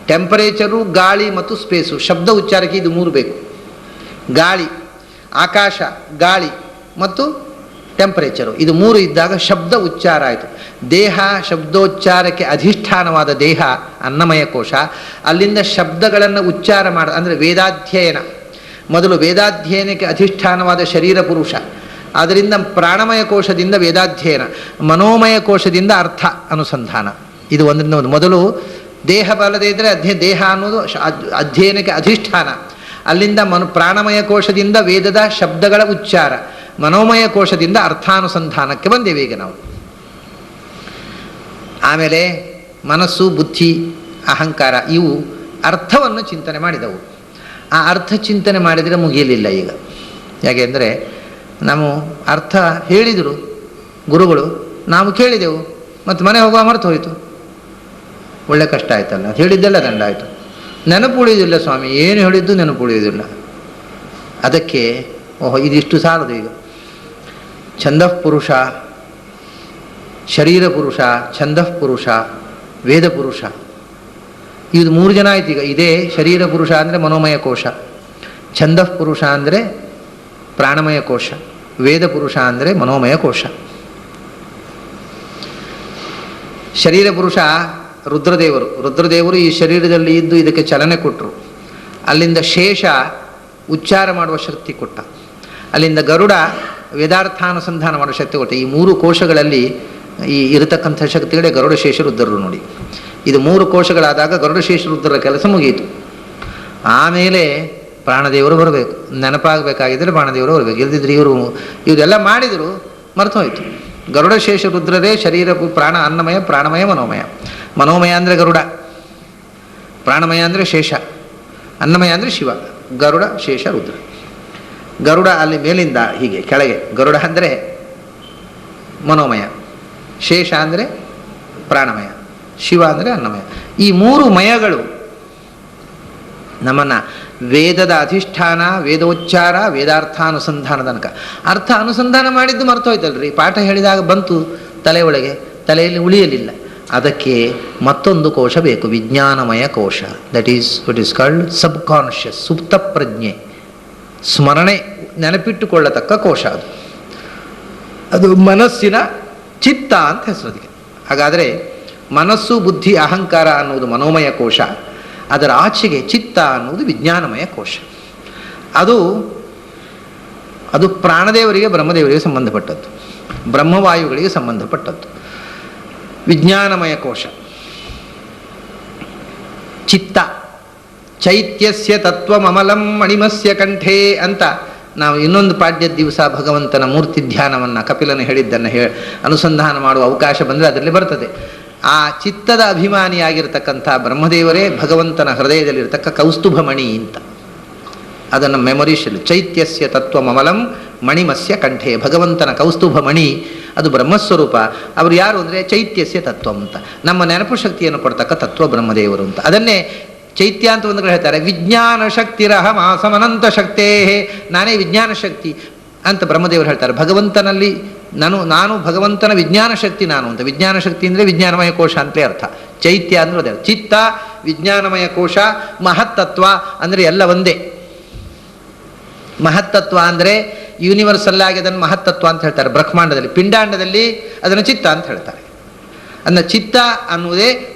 ಟೆಂಪರೇಚರು, ಗಾಳಿ ಮತ್ತು ಸ್ಪೇಸು, ಶಬ್ದ ಉಚ್ಚಾರಕ್ಕೆ ಇದು ಮೂರು ಬೇಕು. ಗಾಳಿ, ಆಕಾಶ, ಗಾಳಿ ಮತ್ತು ಟೆಂಪರೇಚರು, ಇದು ಮೂರು ಇದ್ದಾಗ ಶಬ್ದ ಉಚ್ಚಾರ ಆಯಿತು. ದೇಹ ಶಬ್ದೋಚ್ಚಾರಕ್ಕೆ ಅಧಿಷ್ಠಾನವಾದ ದೇಹ ಅನ್ನಮಯ ಕೋಶ. ಅಲ್ಲಿಂದ ಶಬ್ದಗಳನ್ನು ಉಚ್ಚಾರ ಮಾಡ ಅಂದರೆ ವೇದಾಧ್ಯಯನ, ಮೊದಲು ವೇದಾಧ್ಯಯನಕ್ಕೆ ಅಧಿಷ್ಠಾನವಾದ ಶರೀರ ಪುರುಷ. ಅದರಿಂದ ಪ್ರಾಣಮಯ ಕೋಶದಿಂದ ವೇದಾಧ್ಯಯನ, ಮನೋಮಯ ಕೋಶದಿಂದ ಅರ್ಥ ಅನುಸಂಧಾನ. ಇದು ಒಂದರಿಂದ ಒಂದು. ಮೊದಲು ದೇಹ ಬಲ್ಲದೇ ಇದ್ದರೆ ದೇಹ ಅನ್ನೋದು ಅಧ್ಯಯನಕ್ಕೆ ಅಧಿಷ್ಠಾನ. ಅಲ್ಲಿಂದ ಪ್ರಾಣಮಯ ಕೋಶದಿಂದ ವೇದದ ಶಬ್ದಗಳ ಉಚ್ಚಾರ, ಮನೋಮಯ ಕೋಶದಿಂದ ಅರ್ಥಾನುಸಂಧಾನಕ್ಕೆ ಬಂದೇವೆ ಈಗ ನಾವು. ಆಮೇಲೆ ಮನಸ್ಸು, ಬುದ್ಧಿ, ಅಹಂಕಾರ ಇವು ಅರ್ಥವನ್ನು ಚಿಂತನೆ ಮಾಡಿದವು. ಆ ಅರ್ಥ ಚಿಂತನೆ ಮಾಡಿದರೆ ಮುಗಿಯಲಿಲ್ಲ ಈಗ. ಯಾಕೆಂದರೆ ನಾವು ಅರ್ಥ ಹೇಳಿದರು ಗುರುಗಳು, ನಾವು ಕೇಳಿದೆವು, ಮತ್ತು ಮನೆ ಹೋಗುವ ಮರೆತು ಹೋಯಿತು. ಒಳ್ಳೆ ಕಷ್ಟ ಆಯ್ತಲ್ಲ, ಹೇಳಿದ್ದೆಲ್ಲ ದಂಡ ಆಯಿತು. ನೆನಪು ಉಳಿಯೋದಿಲ್ಲ ಸ್ವಾಮಿ, ಏನು ಹೇಳಿದ್ದು ನೆನಪು ಉಳಿಯೋದಿಲ್ಲ. ಅದಕ್ಕೆ ಓಹೋ ಇದಿಷ್ಟು ಸಾಲದು. ಈಗ ಛಂದಃ ಪುರುಷ, ಶರೀರ ಪುರುಷ, ಛಂದಃ ಪುರುಷ, ವೇದ ಪುರುಷ, ಇದು ಮೂರು ಜನ ಆಯ್ತು ಈಗ. ಇದೇ ಶರೀರ ಪುರುಷ ಅಂದರೆ ಮನೋಮಯ ಕೋಶ, ಛಂದಃ ಪುರುಷ ಅಂದರೆ ಪ್ರಾಣಮಯ ಕೋಶ, ವೇದ ಪುರುಷ ಅಂದರೆ ಮನೋಮಯ ಕೋಶ. ಶರೀರ ಪುರುಷ ರುದ್ರದೇವರು. ರುದ್ರದೇವರು ಈ ಶರೀರದಲ್ಲಿ ಇದ್ದು ಇದಕ್ಕೆ ಚಲನೆ ಕೊಟ್ಟರು. ಅಲ್ಲಿಂದ ಶೇಷ ಉಚ್ಚಾರ ಮಾಡುವ ಶಕ್ತಿ ಕೊಟ್ಟ. ಅಲ್ಲಿಂದ ಗರುಡ ವೇದಾರ್ಥಾನುಸಂಧಾನ ಮಾಡುವ ಶಕ್ತಿ ಕೊಟ್ಟ. ಈ ಮೂರು ಕೋಶಗಳಲ್ಲಿ ಈ ಇರತಕ್ಕಂಥ ಶಕ್ತಿಗಳೇ ಗರುಡ ಶೇಷ ರುದ್ರರು. ನೋಡಿ, ಇದು ಮೂರು ಕೋಶಗಳಾದಾಗ ಗರುಡ ಶೇಷ ರುದ್ರರ ಕೆಲಸ ಮುಗಿಯಿತು. ಆಮೇಲೆ ಪ್ರಾಣದೇವರು ಬರಬೇಕು. ನೆನಪಾಗಬೇಕಾಗಿದ್ದರೆ ಪ್ರಾಣದೇವರು ಬರಬೇಕು. ಇಲ್ದಿದ್ರೆ ಇವರೆಲ್ಲ ಮಾಡಿದರು, ಮರೆತು ಹೋಯಿತು. ಗರುಡ ಶೇಷ ರುದ್ರರೇ ಶರೀರ ಪ್ರಾಣ ಅನ್ನಮಯ, ಪ್ರಾಣಮಯ, ಮನೋಮಯ. ಮನೋಮಯ ಅಂದರೆ ಗರುಡ, ಪ್ರಾಣಮಯ ಅಂದರೆ ಶೇಷ, ಅನ್ನಮಯ ಅಂದರೆ ಶಿವ, ಗರುಡ ಶೇಷ ರುದ್ರ. ಗರುಡ ಅಲ್ಲಿ ಮೇಲಿಂದ ಹೀಗೆ ಕೆಳಗೆ, ಗರುಡ ಅಂದರೆ ಮನೋಮಯ, ಶೇಷ ಅಂದರೆ ಪ್ರಾಣಮಯ, ಶಿವ ಅಂದರೆ ಅನ್ನಮಯ. ಈ ಮೂರು ಮಯಗಳು ನಮ್ಮನ್ನು ವೇದದ ಅಧಿಷ್ಠಾನ, ವೇದೋಚ್ಚಾರ, ವೇದಾರ್ಥಾನುಸಂಧಾನ ತನಕ. ಅರ್ಥ ಅನುಸಂಧಾನ ಮಾಡಿದ್ದು ಮರ್ತು ಹೋಯ್ತಲ್ರಿ. ಪಾಠ ಹೇಳಿದಾಗ ಬಂತು ತಲೆ ಒಳಗೆ, ತಲೆಯಲ್ಲಿ ಉಳಿಯಲಿಲ್ಲ. ಅದಕ್ಕೆ ಮತ್ತೊಂದು ಕೋಶ ಬೇಕು, ವಿಜ್ಞಾನಮಯ ಕೋಶ. That is what is called sub conscious, ಸುಪ್ತ ಪ್ರಜ್ಞೆ, ಸ್ಮರಣೆ, ನೆನಪಿಟ್ಟುಕೊಳ್ಳತಕ್ಕ ಕೋಶ. ಅದು ಮನಸ್ಸಿನ ಚಿತ್ತ ಅಂತ ಹೆಸರು ಅದಕ್ಕೆ. ಹಾಗಾದರೆ ಮನಸ್ಸು, ಬುದ್ಧಿ, ಅಹಂಕಾರ ಅನ್ನುವುದು ಮನೋಮಯ ಕೋಶ. ಅದರ ಆಚೆಗೆ ಚಿತ್ತ ಅನ್ನುವುದು ವಿಜ್ಞಾನಮಯ ಕೋಶ. ಅದು ಪ್ರಾಣದೇವರಿಗೆ, ಬ್ರಹ್ಮದೇವರಿಗೆ ಸಂಬಂಧಪಟ್ಟದ್ದು, ಬ್ರಹ್ಮವಾಯುಗಳಿಗೆ ಸಂಬಂಧಪಟ್ಟದ್ದು. ವಿಜ್ಞಾನಮಯ ಕೋಶ ಚಿತ್ತ. ಚೈತ್ಯಸ್ಯ ತತ್ವಮಮಲಂ ಮಣಿಮಸ್ಯ ಕಂಠೇ ಅಂತ ನಾವು ಇನ್ನೊಂದು ಪಾಡ್ಯದ ದಿವಸ ಭಗವಂತನ ಮೂರ್ತಿ ಧ್ಯಾನವನ್ನು, ಕಪಿಲನು ಹೇಳಿದ್ದನ್ನು ಅನುಸಂಧಾನ ಮಾಡುವ ಅವಕಾಶ ಬಂದರೆ ಅದರಲ್ಲಿ ಬರ್ತದೆ. ಆ ಚಿತ್ತದ ಅಭಿಮಾನಿಯಾಗಿರ್ತಕ್ಕಂಥ ಬ್ರಹ್ಮದೇವರೇ ಭಗವಂತನ ಹೃದಯದಲ್ಲಿರ್ತಕ್ಕ ಕೌಸ್ತುಭಮಣಿ ಅಂತ. ಅದನ್ನು ಮೆಮೊರೀಶಲ್. ಚೈತ್ಯಸ್ಯ ತತ್ವಮಮಲಂ ಮಣಿಮಸ್ಯ ಕಂಠೆ, ಭಗವಂತನ ಕೌಸ್ತುಭಮಣಿ, ಅದು ಬ್ರಹ್ಮಸ್ವರೂಪ. ಅವರು ಯಾರು ಅಂದರೆ ಚೈತ್ಯಸ್ಯ ತತ್ವ ಅಂತ, ನಮ್ಮ ನೆನಪು ಶಕ್ತಿಯನ್ನು ಕೊಡ್ತಕ್ಕ ತತ್ವ ಬ್ರಹ್ಮದೇವರು ಅಂತ. ಅದನ್ನೇ ಚೈತ್ಯ ಅಂತ ಒಂದು ಕಡೆ ಹೇಳ್ತಾರೆ. ವಿಜ್ಞಾನ ಶಕ್ತಿರಹಮಾಸಮನಂತ ಶಕ್ತೇ, ನಾನೇ ವಿಜ್ಞಾನ ಶಕ್ತಿ ಅಂತ ಬ್ರಹ್ಮದೇವರು ಹೇಳ್ತಾರೆ. ಭಗವಂತನಲ್ಲಿ ನಾನು ಭಗವಂತನ ವಿಜ್ಞಾನ ಶಕ್ತಿ ನಾನು ಅಂತ. ವಿಜ್ಞಾನ ಶಕ್ತಿ ಅಂದರೆ ವಿಜ್ಞಾನಮಯ ಕೋಶ ಅಂತಲೇ ಅರ್ಥ. ಚೈತ್ಯ ಅಂದರೆ ಅದೇ ಚಿತ್ತ, ವಿಜ್ಞಾನಮಯ ಕೋಶ. ಮಹತ್ತತ್ವ ಅಂದರೆ ಎಲ್ಲ ಒಂದೇ. ಮಹತ್ತತ್ವ ಅಂದರೆ ಯೂನಿವರ್ಸಲ್ ಆಗಿ ಅದನ್ನು ಮಹತ್ತತ್ವ ಅಂತ ಹೇಳ್ತಾರೆ. ಬ್ರಹ್ಮಾಂಡದಲ್ಲಿ, ಪಿಂಡಾಂಡದಲ್ಲಿ ಅದನ್ನು ಚಿತ್ತ ಅಂತ ಹೇಳ್ತಾರೆ. ಅಂದರೆ ಚಿತ್ತ ಅನ್ನುವುದೇ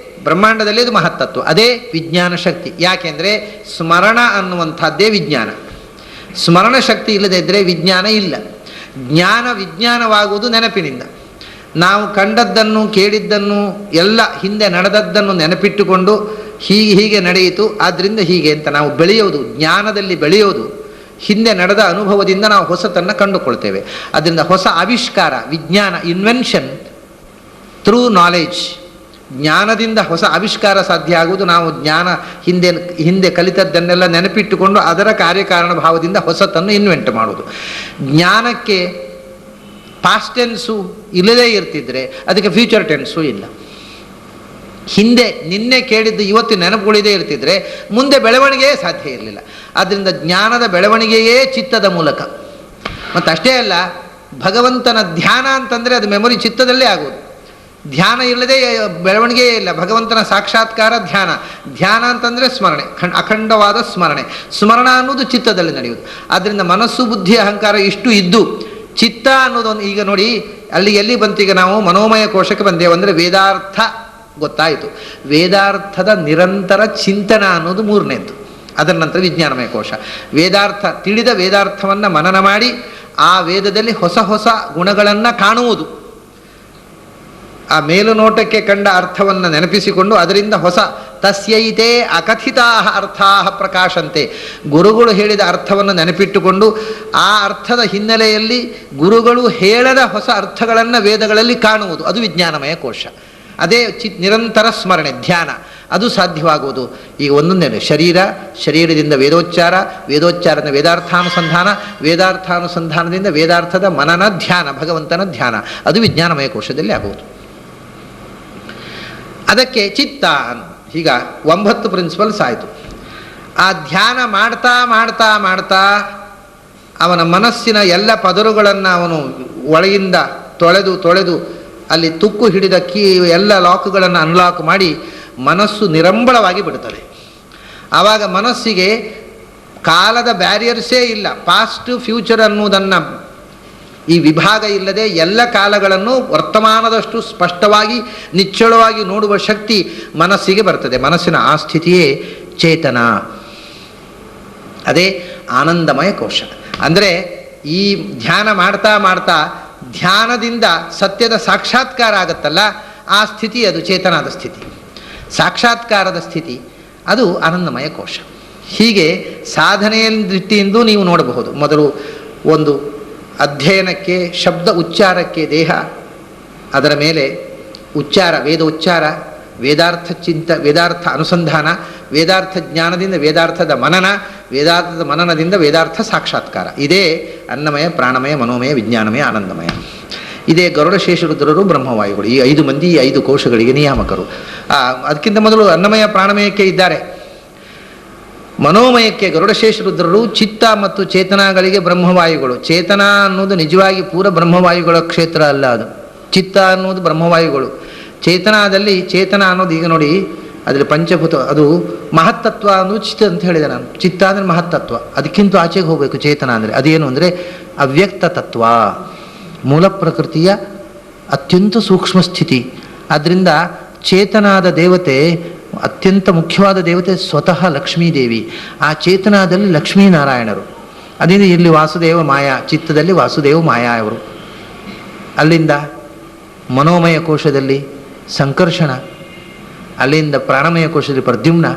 ಬ್ರಹ್ಮಾಂಡದಲ್ಲಿ ಅದು ಮಹತ್ತತ್ವ, ಅದೇ ವಿಜ್ಞಾನ ಶಕ್ತಿ. ಯಾಕೆಂದರೆ ಸ್ಮರಣ ಅನ್ನುವಂಥದ್ದೇ ವಿಜ್ಞಾನ. ಸ್ಮರಣ ಶಕ್ತಿ ಇಲ್ಲದೇ ಇದ್ದರೆ ವಿಜ್ಞಾನ ಇಲ್ಲ. ವಿಜ್ಞಾನವಾಗುವುದು ನೆನಪಿನಿಂದ. ನಾವು ಕಂಡದ್ದನ್ನು, ಕೇಳಿದ್ದನ್ನು, ಎಲ್ಲ ಹಿಂದೆ ನಡೆದದ್ದನ್ನು ನೆನಪಿಟ್ಟುಕೊಂಡು ಹೀಗೆ ನಡೆಯಿತು, ಆದ್ದರಿಂದ ಹೀಗೆ ಅಂತ ನಾವು ಬೆಳೆಯೋದು, ಜ್ಞಾನದಲ್ಲಿ ಬೆಳೆಯೋದು. ಹಿಂದೆ ನಡೆದ ಅನುಭವದಿಂದ ನಾವು ಹೊಸತನ್ನು ಕಂಡುಕೊಳ್ತೇವೆ. ಅದರಿಂದ ಹೊಸ ಆವಿಷ್ಕಾರ, ವಿಜ್ಞಾನ, ಇನ್ವೆನ್ಷನ್ ಥ್ರೂ ನಾಲೆಜ್, ಜ್ಞಾನದಿಂದ ಹೊಸ ಆವಿಷ್ಕಾರ ಸಾಧ್ಯ ಆಗುವುದು. ನಾವು ಜ್ಞಾನ ಹಿಂದೆ ಕಲಿತದ್ದನ್ನೆಲ್ಲ ನೆನಪಿಟ್ಟುಕೊಂಡು ಅದರ ಕಾರ್ಯಕಾರಣ ಭಾವದಿಂದ ಹೊಸತನ್ನು ಇನ್ವೆಂಟ್ ಮಾಡೋದು. ಜ್ಞಾನಕ್ಕೆ ಪಾಸ್ಟ್ ಟೆನ್ಸು ಇಲ್ಲದೇ ಇರ್ತಿದ್ರೆ ಅದಕ್ಕೆ ಫ್ಯೂಚರ್ ಟೆನ್ಸು ಇಲ್ಲ. ಹಿಂದೆ ನಿನ್ನೆ ಕೇಳಿದ್ದು ಇವತ್ತು ನೆನಪುಗಳಿದೇ ಇರ್ತಿದ್ರೆ ಮುಂದೆ ಬೆಳವಣಿಗೆಯೇ ಸಾಧ್ಯ ಇರಲಿಲ್ಲ. ಆದ್ದರಿಂದ ಜ್ಞಾನದ ಬೆಳವಣಿಗೆಯೇ ಚಿತ್ತದ ಮೂಲಕ. ಮತ್ತು ಅಷ್ಟೇ ಅಲ್ಲ, ಭಗವಂತನ ಧ್ಯಾನ ಅಂತಂದರೆ ಅದು ಮೆಮೊರಿ ಚಿತ್ತದಲ್ಲೇ ಆಗೋದು. ಧ್ಯಾನ ಇಲ್ಲದೆ ಬೆಳವಣಿಗೆಯೇ ಇಲ್ಲ. ಭಗವಂತನ ಸಾಕ್ಷಾತ್ಕಾರ ಧ್ಯಾನ. ಧ್ಯಾನ ಅಂತಂದರೆ ಸ್ಮರಣೆ, ಅಖಂಡವಾದ ಸ್ಮರಣೆ. ಸ್ಮರಣ ಅನ್ನೋದು ಚಿತ್ತದಲ್ಲಿ ನಡೆಯುವುದು. ಆದ್ದರಿಂದ ಮನಸ್ಸು, ಬುದ್ಧಿ, ಅಹಂಕಾರ ಇಷ್ಟು ಇದ್ದು ಚಿತ್ತ ಅನ್ನೋದೊಂದು, ಈಗ ನೋಡಿ ಅಲ್ಲಿ ಎಲ್ಲಿ ಬಂತೀಗ ನಾವು ಮನೋಮಯ ಕೋಶಕ್ಕೆ ಬಂದೇವು. ಅಂದರೆ ವೇದಾರ್ಥ ಗೊತ್ತಾಯಿತು. ವೇದಾರ್ಥದ ನಿರಂತರ ಚಿಂತನ ಅನ್ನೋದು ಮೂರನೇದ್ದು. ಅದರ ನಂತರ ವಿಜ್ಞಾನಮಯ ಕೋಶ. ವೇದಾರ್ಥ ತಿಳಿದ ವೇದಾರ್ಥವನ್ನು ಮನನ ಮಾಡಿ ಆ ವೇದದಲ್ಲಿ ಹೊಸ ಹೊಸ ಗುಣಗಳನ್ನು ಕಾಣುವುದು. ಆ ಮೇಲುನೋಟಕ್ಕೆ ಕಂಡ ಅರ್ಥವನ್ನು ನೆನಪಿಸಿಕೊಂಡು ಅದರಿಂದ ಹೊಸ ತಸ್ಯೈತೆ ಅಕಥಿತಾ ಅರ್ಥಾ ಪ್ರಕಾಶಂತೆ. ಗುರುಗಳು ಹೇಳಿದ ಅರ್ಥವನ್ನು ನೆನಪಿಟ್ಟುಕೊಂಡು ಆ ಅರ್ಥದ ಹಿನ್ನೆಲೆಯಲ್ಲಿ ಗುರುಗಳು ಹೇಳದ ಹೊಸ ಅರ್ಥಗಳನ್ನು ವೇದಗಳಲ್ಲಿ ಕಾಣುವುದು. ಅದು ವಿಜ್ಞಾನಮಯ ಕೋಶ. ಅದೇ ನಿರಂತರ ಸ್ಮರಣೆ, ಧ್ಯಾನ. ಅದು ಸಾಧ್ಯವಾಗುವುದು ಈಗ ಒಂದೊಂದೇ ಶರೀರದಿಂದ ವೇದೋಚ್ಚಾರ, ವೇದೋಚ್ಚಾರದಿಂದ ವೇದಾರ್ಥಾನುಸಂಧಾನ, ವೇದಾರ್ಥಾನುಸಂಧಾನದಿಂದ ವೇದಾರ್ಥದ ಮನನ ಧ್ಯಾನ, ಭಗವಂತನ ಧ್ಯಾನ. ಅದು ವಿಜ್ಞಾನಮಯ ಕೋಶದಲ್ಲಿ ಆಗುವುದು. ಅದಕ್ಕೆ ಚಿತ್ತ. ಈಗ 9 ಪ್ರಿನ್ಸಿಪಲ್ಸ್ ಆಯಿತು. ಆ ಧ್ಯಾನ ಮಾಡ್ತಾ ಮಾಡ್ತಾ ಮಾಡ್ತಾ ಅವನ ಮನಸ್ಸಿನ ಎಲ್ಲ ಪದರುಗಳನ್ನು ಅವನು ಒಳಗಿಂದ ತೊಳೆದು ಅಲ್ಲಿ ತುಕ್ಕು ಹಿಡಿದ ಎಲ್ಲ ಲಾಕ್ಗಳನ್ನು ಅನ್ಲಾಕ್ ಮಾಡಿ ಮನಸ್ಸು ನಿರಂಬಳವಾಗಿ ಬಿಡುತ್ತದೆ. ಆವಾಗ ಮನಸ್ಸಿಗೆ ಕಾಲದ ಬ್ಯಾರಿಯರ್ಸೇ ಇಲ್ಲ. ಪಾಸ್ಟ್ ಫ್ಯೂಚರ್ ಅನ್ನುವುದನ್ನು ಈ ವಿಭಾಗ ಇಲ್ಲದೆ ಎಲ್ಲ ಕಾಲಗಳನ್ನು ವರ್ತಮಾನದಷ್ಟು ಸ್ಪಷ್ಟವಾಗಿ ನಿಚ್ಚಳವಾಗಿ ನೋಡುವ ಶಕ್ತಿ ಮನಸ್ಸಿಗೆ ಬರ್ತದೆ. ಮನಸ್ಸಿನ ಆ ಸ್ಥಿತಿಯೇ ಚೇತನ. ಅದೇ ಆನಂದಮಯ ಕೋಶ. ಅಂದರೆ ಈ ಧ್ಯಾನ ಮಾಡ್ತಾ ಮಾಡ್ತಾ ಧ್ಯಾನದಿಂದ ಸತ್ಯದ ಸಾಕ್ಷಾತ್ಕಾರ ಆಗುತ್ತಲ್ಲ, ಆ ಸ್ಥಿತಿ ಅದು ಚೇತನಾದ ಸ್ಥಿತಿ, ಸಾಕ್ಷಾತ್ಕಾರದ ಸ್ಥಿತಿ. ಅದು ಆನಂದಮಯ ಕೋಶ. ಹೀಗೆ ಸಾಧನೆಯ ದೃಷ್ಟಿಯಿಂದ ನೀವು ನೋಡಬಹುದು. ಮೊದಲು ಒಂದು ಅಧ್ಯಯನಕ್ಕೆ, ಶಬ್ದ ಉಚ್ಚಾರಕ್ಕೆ ದೇಹ, ಅದರ ಮೇಲೆ ಉಚ್ಚಾರ, ವೇದ ಉಚ್ಚಾರ, ವೇದಾರ್ಥ ಅನುಸಂಧಾನ, ವೇದಾರ್ಥ ಜ್ಞಾನದಿಂದ ವೇದಾರ್ಥದ ಮನನ, ವೇದಾರ್ಥದ ಮನನದಿಂದ ವೇದಾರ್ಥ ಸಾಕ್ಷಾತ್ಕಾರ. ಇದೇ ಅನ್ನಮಯ, ಪ್ರಾಣಮಯ, ಮನೋಮಯ, ವಿಜ್ಞಾನಮಯ, ಆನಂದಮಯ. ಇದೇ ಗರುಡ ಶೇಷರುದ್ರರು ಬ್ರಹ್ಮವಾಯುಗಳು. ಈ 5 ಮಂದಿ ಈ 5 ಕೋಶಗಳಿಗೆ ನಿಯಾಮಕರು. ಅದಕ್ಕಿಂತ ಮೊದಲು ಅನ್ನಮಯ ಪ್ರಾಣಮಯಕ್ಕೆ ಇದ್ದಾರೆ. ಮನೋಮಯಕ್ಕೆ ಗರುಡಶೇಷರುದ್ರರು, ಚಿತ್ತ ಮತ್ತು ಚೇತನಗಳಿಗೆ ಬ್ರಹ್ಮವಾಯುಗಳು. ಚೇತನ ಅನ್ನೋದು ನಿಜವಾಗಿ ಪೂರ ಬ್ರಹ್ಮವಾಯುಗಳ ಕ್ಷೇತ್ರ ಅಲ್ಲ. ಅದು ಚಿತ್ತ ಅನ್ನೋದು ಬ್ರಹ್ಮವಾಯುಗಳು. ಚೇತನದಲ್ಲಿ ಚೇತನ ಅನ್ನೋದು ಈಗ ನೋಡಿ ಅದರಲ್ಲಿ ಪಂಚಭೂತ, ಅದು ಮಹತ್ತತ್ವ ಅನ್ನೋದು ಚಿತ್ತ ಅಂತ ಹೇಳಿದೆ ನಾನು. ಚಿತ್ತ ಅಂದರೆ ಮಹತ್ತತ್ವ. ಅದಕ್ಕಿಂತ ಆಚೆಗೆ ಹೋಗಬೇಕು ಚೇತನ ಅಂದರೆ. ಅದೇನು ಅಂದರೆ ಅವ್ಯಕ್ತ ತತ್ವ, ಮೂಲ ಪ್ರಕೃತಿಯ ಅತ್ಯಂತ ಸೂಕ್ಷ್ಮ ಸ್ಥಿತಿ. ಆದ್ದರಿಂದ ಚೇತನಾದ ದೇವತೆ, ಅತ್ಯಂತ ಮುಖ್ಯವಾದ ದೇವತೆ ಸ್ವತಃ ಲಕ್ಷ್ಮೀದೇವಿ. ಆ ಚೇತನದಲ್ಲಿ ಲಕ್ಷ್ಮೀನಾರಾಯಣರು. ಅದರಿಂದ ಇಲ್ಲಿ ವಾಸುದೇವ ಮಾಯಾ, ಚಿತ್ತದಲ್ಲಿ ವಾಸುದೇವ ಮಾಯಾ ಅವರು. ಅಲ್ಲಿಂದ ಮನೋಮಯ ಕೋಶದಲ್ಲಿ ಸಂಕರ್ಷಣ, ಅಲ್ಲಿಂದ ಪ್ರಾಣಮಯ ಕೋಶದಲ್ಲಿ ಪ್ರದ್ಯುಮ್ನ,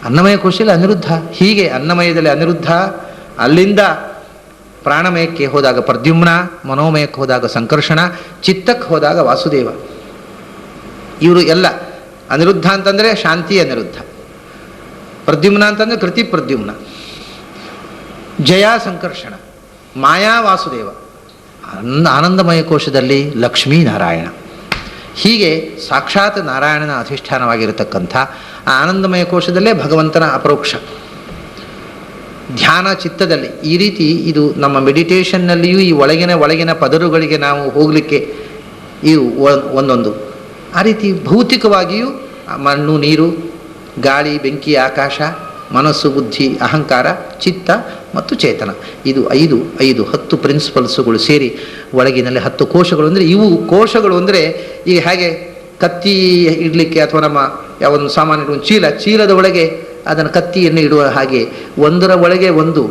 ಅನ್ನಮಯ ಕೋಶದಲ್ಲಿ ಅನಿರುದ್ಧ. ಹೀಗೆ ಅನ್ನಮಯದಲ್ಲಿ ಅನಿರುದ್ಧ, ಅಲ್ಲಿಂದ ಪ್ರಾಣಮಯಕ್ಕೆ ಹೋದಾಗ ಪ್ರದ್ಯುಮ್ನ, ಮನೋಮಯಕ್ಕೆ ಹೋದಾಗ ಸಂಕರ್ಷಣ, ಚಿತ್ತಕ್ಕೆ ಹೋದಾಗ ವಾಸುದೇವ. ಇವರು ಎಲ್ಲ ಅನಿರುದ್ಧ ಅಂತಂದರೆ ಶಾಂತಿ ಅನಿರುದ್ಧ, ಪ್ರದ್ಯುಮ್ನ ಅಂತಂದರೆ ಕೃತಿ ಪ್ರದ್ಯುಮ್ನ, ಜಯ ಸಂಕರ್ಷಣ, ಮಾಯಾ ವಾಸುದೇವ, ಆನಂದಮಯ ಕೋಶದಲ್ಲಿ ಲಕ್ಷ್ಮೀ ನಾರಾಯಣ. ಹೀಗೆ ಸಾಕ್ಷಾತ್ ನಾರಾಯಣನ ಅಧಿಷ್ಠಾನವಾಗಿರತಕ್ಕಂಥ ಆ ಆನಂದಮಯ ಕೋಶದಲ್ಲೇ ಭಗವಂತನ ಅಪರೋಕ್ಷ ಧ್ಯಾನ ಚಿತ್ತದಲ್ಲಿ. ಈ ರೀತಿ ಇದು ನಮ್ಮ ಮೆಡಿಟೇಷನ್ನಲ್ಲಿಯೂ ಈ ಒಳಗಿನ ಪದರುಗಳಿಗೆ ನಾವು ಹೋಗಲಿಕ್ಕೆ ಇವು ಒಂದೊಂದು. ಆ ರೀತಿ ಭೌತಿಕವಾಗಿಯೂ ಮಣ್ಣು, ನೀರು, ಗಾಳಿ, ಬೆಂಕಿ, ಆಕಾಶ, ಮನಸ್ಸು, ಬುದ್ಧಿ, ಅಹಂಕಾರ, ಚಿತ್ತ ಮತ್ತು ಚೇತನ. ಇದು 10 ಪ್ರಿನ್ಸಿಪಲ್ಸುಗಳು ಸೇರಿ ಒಳಗಿನಲ್ಲಿ 10 ಕೋಶಗಳು. ಅಂದರೆ ಇವು ಕೋಶಗಳು ಅಂದರೆ ಈಗ ಹೇಗೆ ಕತ್ತಿ ಇಡಲಿಕ್ಕೆ ಅಥವಾ ನಮ್ಮ ಯಾವೊಂದು ಸಾಮಾನ್ಯ ಒಂದು ಚೀಲದ ಒಳಗೆ ಅದನ್ನು ಕತ್ತಿಯನ್ನು ಇಡುವ ಹಾಗೆ ಒಂದರ ಒಳಗೆ ಒಂದು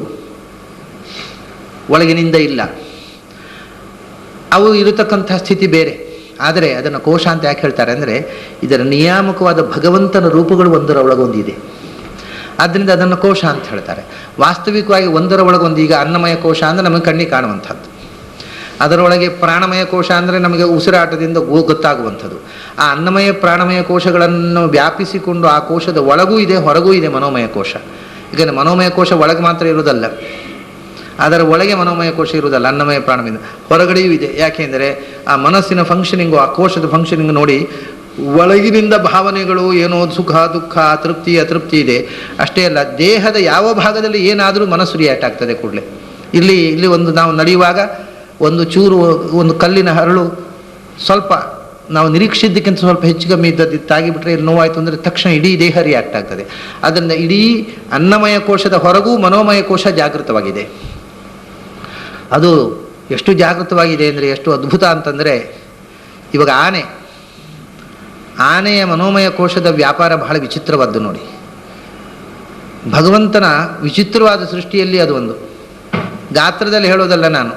ಒಳಗಿನಿಂದ ಇಲ್ಲ, ಅವು ಇರತಕ್ಕಂಥ ಸ್ಥಿತಿ ಬೇರೆ. ಆದರೆ ಅದನ್ನು ಕೋಶ ಅಂತ ಯಾಕೆ ಹೇಳ್ತಾರೆ ಅಂದರೆ ಇದರ ನಿಯಾಮಕವಾದ ಭಗವಂತನ ರೂಪಗಳು ಒಂದರ ಒಳಗೊಂದಿದೆ, ಆದ್ದರಿಂದ ಅದನ್ನು ಕೋಶ ಅಂತ ಹೇಳ್ತಾರೆ. ವಾಸ್ತವಿಕವಾಗಿ ಒಂದರ ಒಳಗೊಂದು, ಈಗ ಅನ್ನಮಯ ಕೋಶ ಅಂದರೆ ನಮಗೆ ಕಣ್ಣಿಗೆ ಕಾಣುವಂಥದ್ದು. ಅದರೊಳಗೆ ಪ್ರಾಣಮಯ ಕೋಶ ಅಂದರೆ ನಮಗೆ ಉಸಿರಾಟದಿಂದ ಗೊತ್ತಾಗುವಂಥದ್ದು. ಆ ಅನ್ನಮಯ ಪ್ರಾಣಮಯ ಕೋಶಗಳನ್ನು ವ್ಯಾಪಿಸಿಕೊಂಡು ಆ ಕೋಶದ ಒಳಗೂ ಇದೆ ಹೊರಗೂ ಇದೆ ಮನೋಮಯ ಕೋಶ. ಈಗ ಮನೋಮಯ ಕೋಶ ಒಳಗೆ ಮಾತ್ರ ಇರುವುದಲ್ಲ, ಅದರ ಒಳಗೆ ಮನೋಮಯ ಕೋಶ ಇರುವುದಲ್ಲ, ಅನ್ನಮಯ ಪ್ರಾಣಮಯ ಹೊರಗಡೆಯೂ ಇದೆ. ಯಾಕೆಂದರೆ ಆ ಮನಸ್ಸಿನ ಫಂಕ್ಷನಿಂಗು, ಆ ಕೋಶದ ಫಂಕ್ಷನಿಂಗ್ ನೋಡಿ, ಒಳಗಿನಿಂದ ಭಾವನೆಗಳು ಏನೋ ಸುಖ ದುಃಖ ತೃಪ್ತಿ ಅತೃಪ್ತಿ ಇದೆ. ಅಷ್ಟೇ ಅಲ್ಲ, ದೇಹದ ಯಾವ ಭಾಗದಲ್ಲಿ ಏನಾದರೂ ಮನಸ್ಸು ರಿಯಾಕ್ಟ್ ಆಗ್ತದೆ ಕೂಡಲೇ. ಇಲ್ಲಿ ಒಂದು ನಾವು ನಡೆಯುವಾಗ ಒಂದು ಚೂರು ಒಂದು ಕಲ್ಲಿನ ಹರಳು ಸ್ವಲ್ಪ ನಾವು ನಿರೀಕ್ಷಿದ್ದಕ್ಕಿಂತ ಸ್ವಲ್ಪ ಹೆಚ್ಚು ಕಮ್ಮಿ ಇದ್ದದ್ದು ತಾಗಿಬಿಟ್ರೆ ಇಲ್ಲಿ ನೋವಾಯಿತು ಅಂದರೆ ತಕ್ಷಣ ಇಡೀ ದೇಹ ರಿಯಾಕ್ಟ್ ಆಗ್ತದೆ. ಅದರಿಂದ ಇಡೀ ಅನ್ನಮಯ ಕೋಶದ ಹೊರಗೂ ಮನೋಮಯ ಕೋಶ ಜಾಗೃತವಾಗಿದೆ. ಅದು ಎಷ್ಟು ಜಾಗೃತವಾಗಿದೆ ಅಂದರೆ ಎಷ್ಟು ಅದ್ಭುತ ಅಂತಂದರೆ, ಇವಾಗ ಆನೆಯ ಮನೋಮಯ ಕೋಶದ ವ್ಯಾಪಾರ ಬಹಳ ವಿಚಿತ್ರವಾದ್ದು ನೋಡಿ. ಭಗವಂತನ ವಿಚಿತ್ರವಾದ ಸೃಷ್ಟಿಯಲ್ಲಿ ಅದು ಒಂದು. ಗಾತ್ರದಲ್ಲಿ ಹೇಳೋದಲ್ಲ ನಾನು,